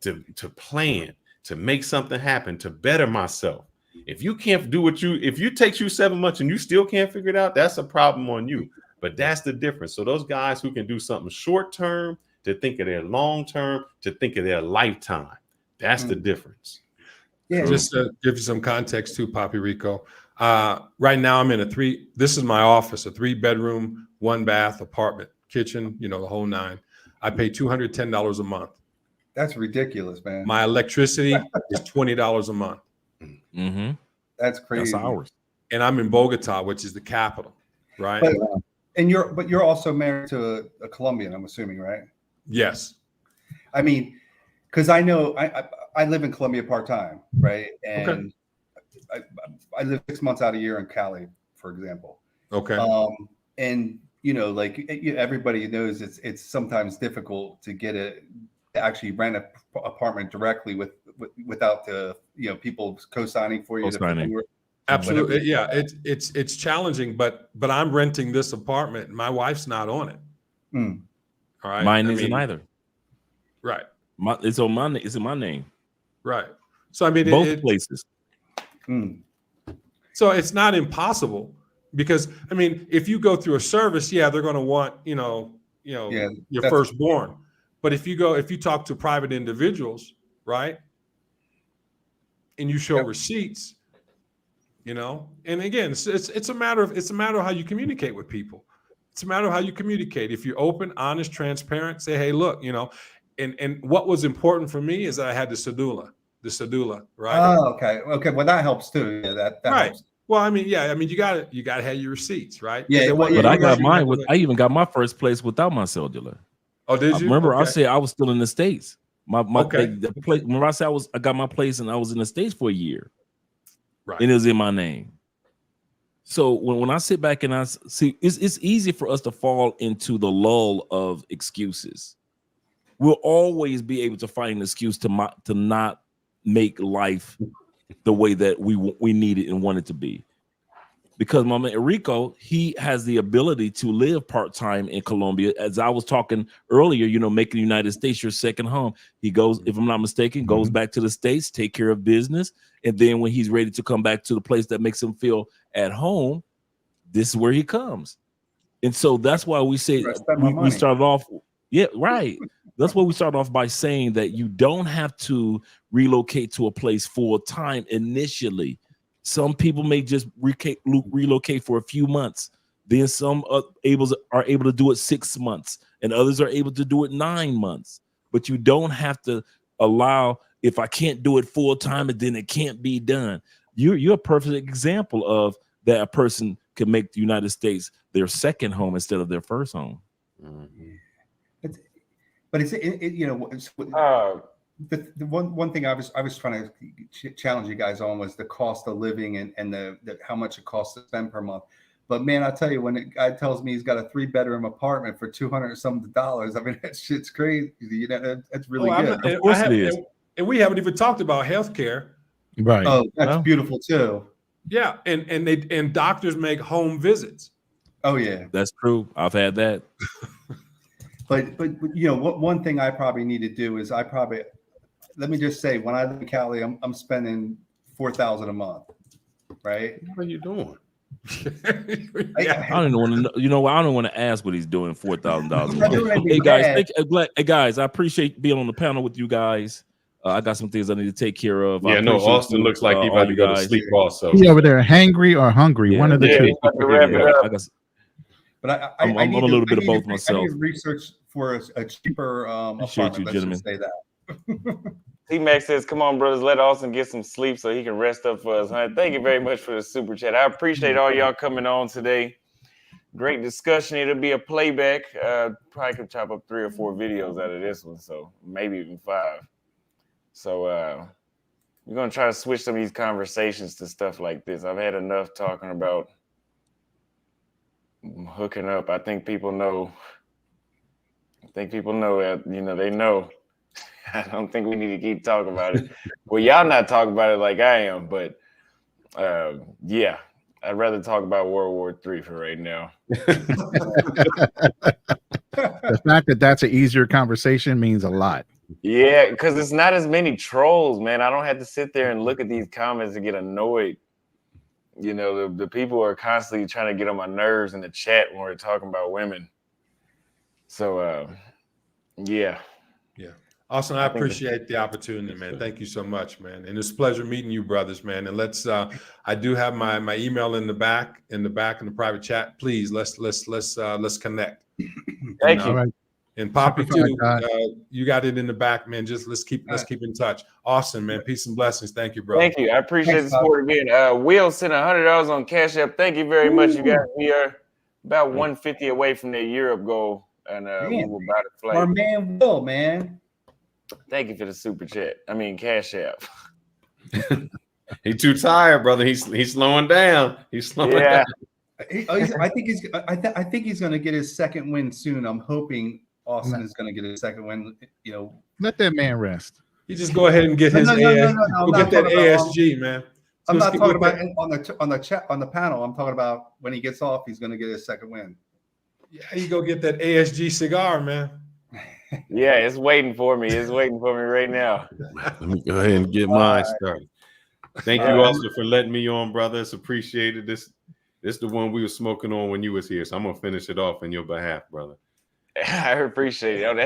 to plan, to make something happen, to better myself. If you can't do if it takes you 7 months and you still can't figure it out, that's a problem on you. But that's the difference. So those guys who can do something short term, to think of their long term, to think of their lifetime. That's the difference. Yeah. Just to give you some context too, Papi Rico. Right now I'm in this is my office, a 3-bedroom, 1-bath apartment, kitchen, the whole nine. I pay $210 a month. That's ridiculous, man. My electricity is $20 a month. Mm-hmm. That's crazy. That's ours. And I'm in Bogota, which is the capital, right? But you're also married to a Colombian, I'm assuming, right? Yes. I mean, because I know I live in Colombia part-time, right? And I live 6 months out of a year in Cali, for example. Okay. And like everybody knows, it's sometimes difficult to actually rent an apartment directly without the people co-signing for you. Absolutely, yeah. It's challenging, but I'm renting this apartment. And my wife's not on it. Mm. All right. Mine isn't either. Right. It's on my. It's in my name. Right. So I mean, both places. So it's not impossible, because I mean, if you go through a service, they're going to want your firstborn. But if you talk to private individuals, right, and you show receipts, and again, it's a matter of how you communicate with people. It's a matter of how you communicate. If you're open, honest, transparent, say, hey, look, and what was important for me is that I had the cedula, right? Oh, okay. Well, that helps too. Yeah, that right. helps. Well, I mean, you gotta have your receipts, right? Yeah. But I got mine I even got my first place without my cellular. Oh, did you? Remember, I said I was still in the States. Okay. Remember, I said I got my place and I was in the States for a year. Right. And it was in my name. So when I sit back and I see, it's easy for us to fall into the lull of excuses. We'll always be able to find an excuse to not make life the way that we need it and want it to be. Because my man Enrico, he has the ability to live part-time in Colombia. As I was talking earlier, making the United States your second home. He goes, if I'm not mistaken, goes back to the States, take care of business. And then when he's ready to come back to the place that makes him feel at home, this is where he comes. And so that's why we say we started off. Yeah, right. That's why we start off by saying that you don't have to relocate to a place full time initially. Some people may just relocate for a few months. Then some are able to do it 6 months, and others are able to do it 9 months. But you don't have to allow, if I can't do it full time, and then it can't be done. You're a perfect example of that. A person can make the United States their second home instead of their first home. But the one thing I was trying to challenge you guys on was the cost of living and the how much it costs to spend per month. But man, I tell you, when a guy tells me he's got a 3-bedroom apartment for $200-something, I mean, that shit's crazy. That's really good. Of course it is. And we haven't even talked about healthcare. Right. Oh, that's beautiful too. Yeah, and doctors make home visits. Oh yeah, that's true. I've had that. But one thing I probably need to do is let me just say, when I live in Cali, I'm spending $4,000 a month. Right? What are you doing? I don't even want to know. I don't want to ask what he's doing. $4,000. Hey guys, I appreciate being on the panel with you guys. I got some things I need to take care of. Yeah, no, Austin looks like he's about to go to sleep also. He over there hangry or hungry, one of the two. But I'm a little bit of both myself. I need research for a cheaper apartment. Let's just say that. T-Max says, come on, brothers, let Austin get some sleep so he can rest up for us. Thank you very much for the super chat. I appreciate all y'all coming on today. Great discussion. It'll be a playback. Probably could chop up 3 or 4 videos out of this one, so maybe even 5. So we're going to try to switch some of these conversations to stuff like this. I've had enough talking about hooking up. I think people know. They know. I don't think we need to keep talking about it. Well, y'all not talking about it like I am, but yeah, I'd rather talk about World War III for right now. The fact that that's an easier conversation means a lot. Yeah, because it's not as many trolls, man. I don't have to sit there and look at these comments and get annoyed. The people are constantly trying to get on my nerves in the chat when we're talking about women. So, yeah. Austin, I I think that's- appreciate the opportunity, man. Thank you so much, man. And it's a pleasure meeting you, brothers, man. And let's I do have my email in the back in the private chat. Please let's connect. Thank And, you. All right. And Poppy Simplified, too, God. you got it in the back, man. Just let's keep in touch. Austin, man, peace and blessings. Thank you, bro. Thank you. I appreciate Thanks, the support again. Will sent $100 on Cash App. Thank you very much, you guys. We are about 150 away from the Europe goal, and we will buy the Our flight. man Will, man. Thank you for the super chat. I mean, Cash App. He's too tired, brother. He's slowing down. He's slowing Yeah. down. I think he's going to get his second win soon. I'm hoping Austin is going to get his second win. You know, Let that man rest. You just go ahead and get his No, go get that ASG, man. I'm Just not go talking get about on the chat on the panel. I'm talking about when he gets off, he's going to get his second win. Yeah, you go get that ASG cigar, man. Yeah, it's waiting for me. It's waiting for me right now. Let me go ahead and get mine started. Thank you also for letting me on, brother. It's appreciated. This the one we were smoking on when you was here. So I'm gonna finish it off in your behalf, brother. I appreciate it. Oh, that's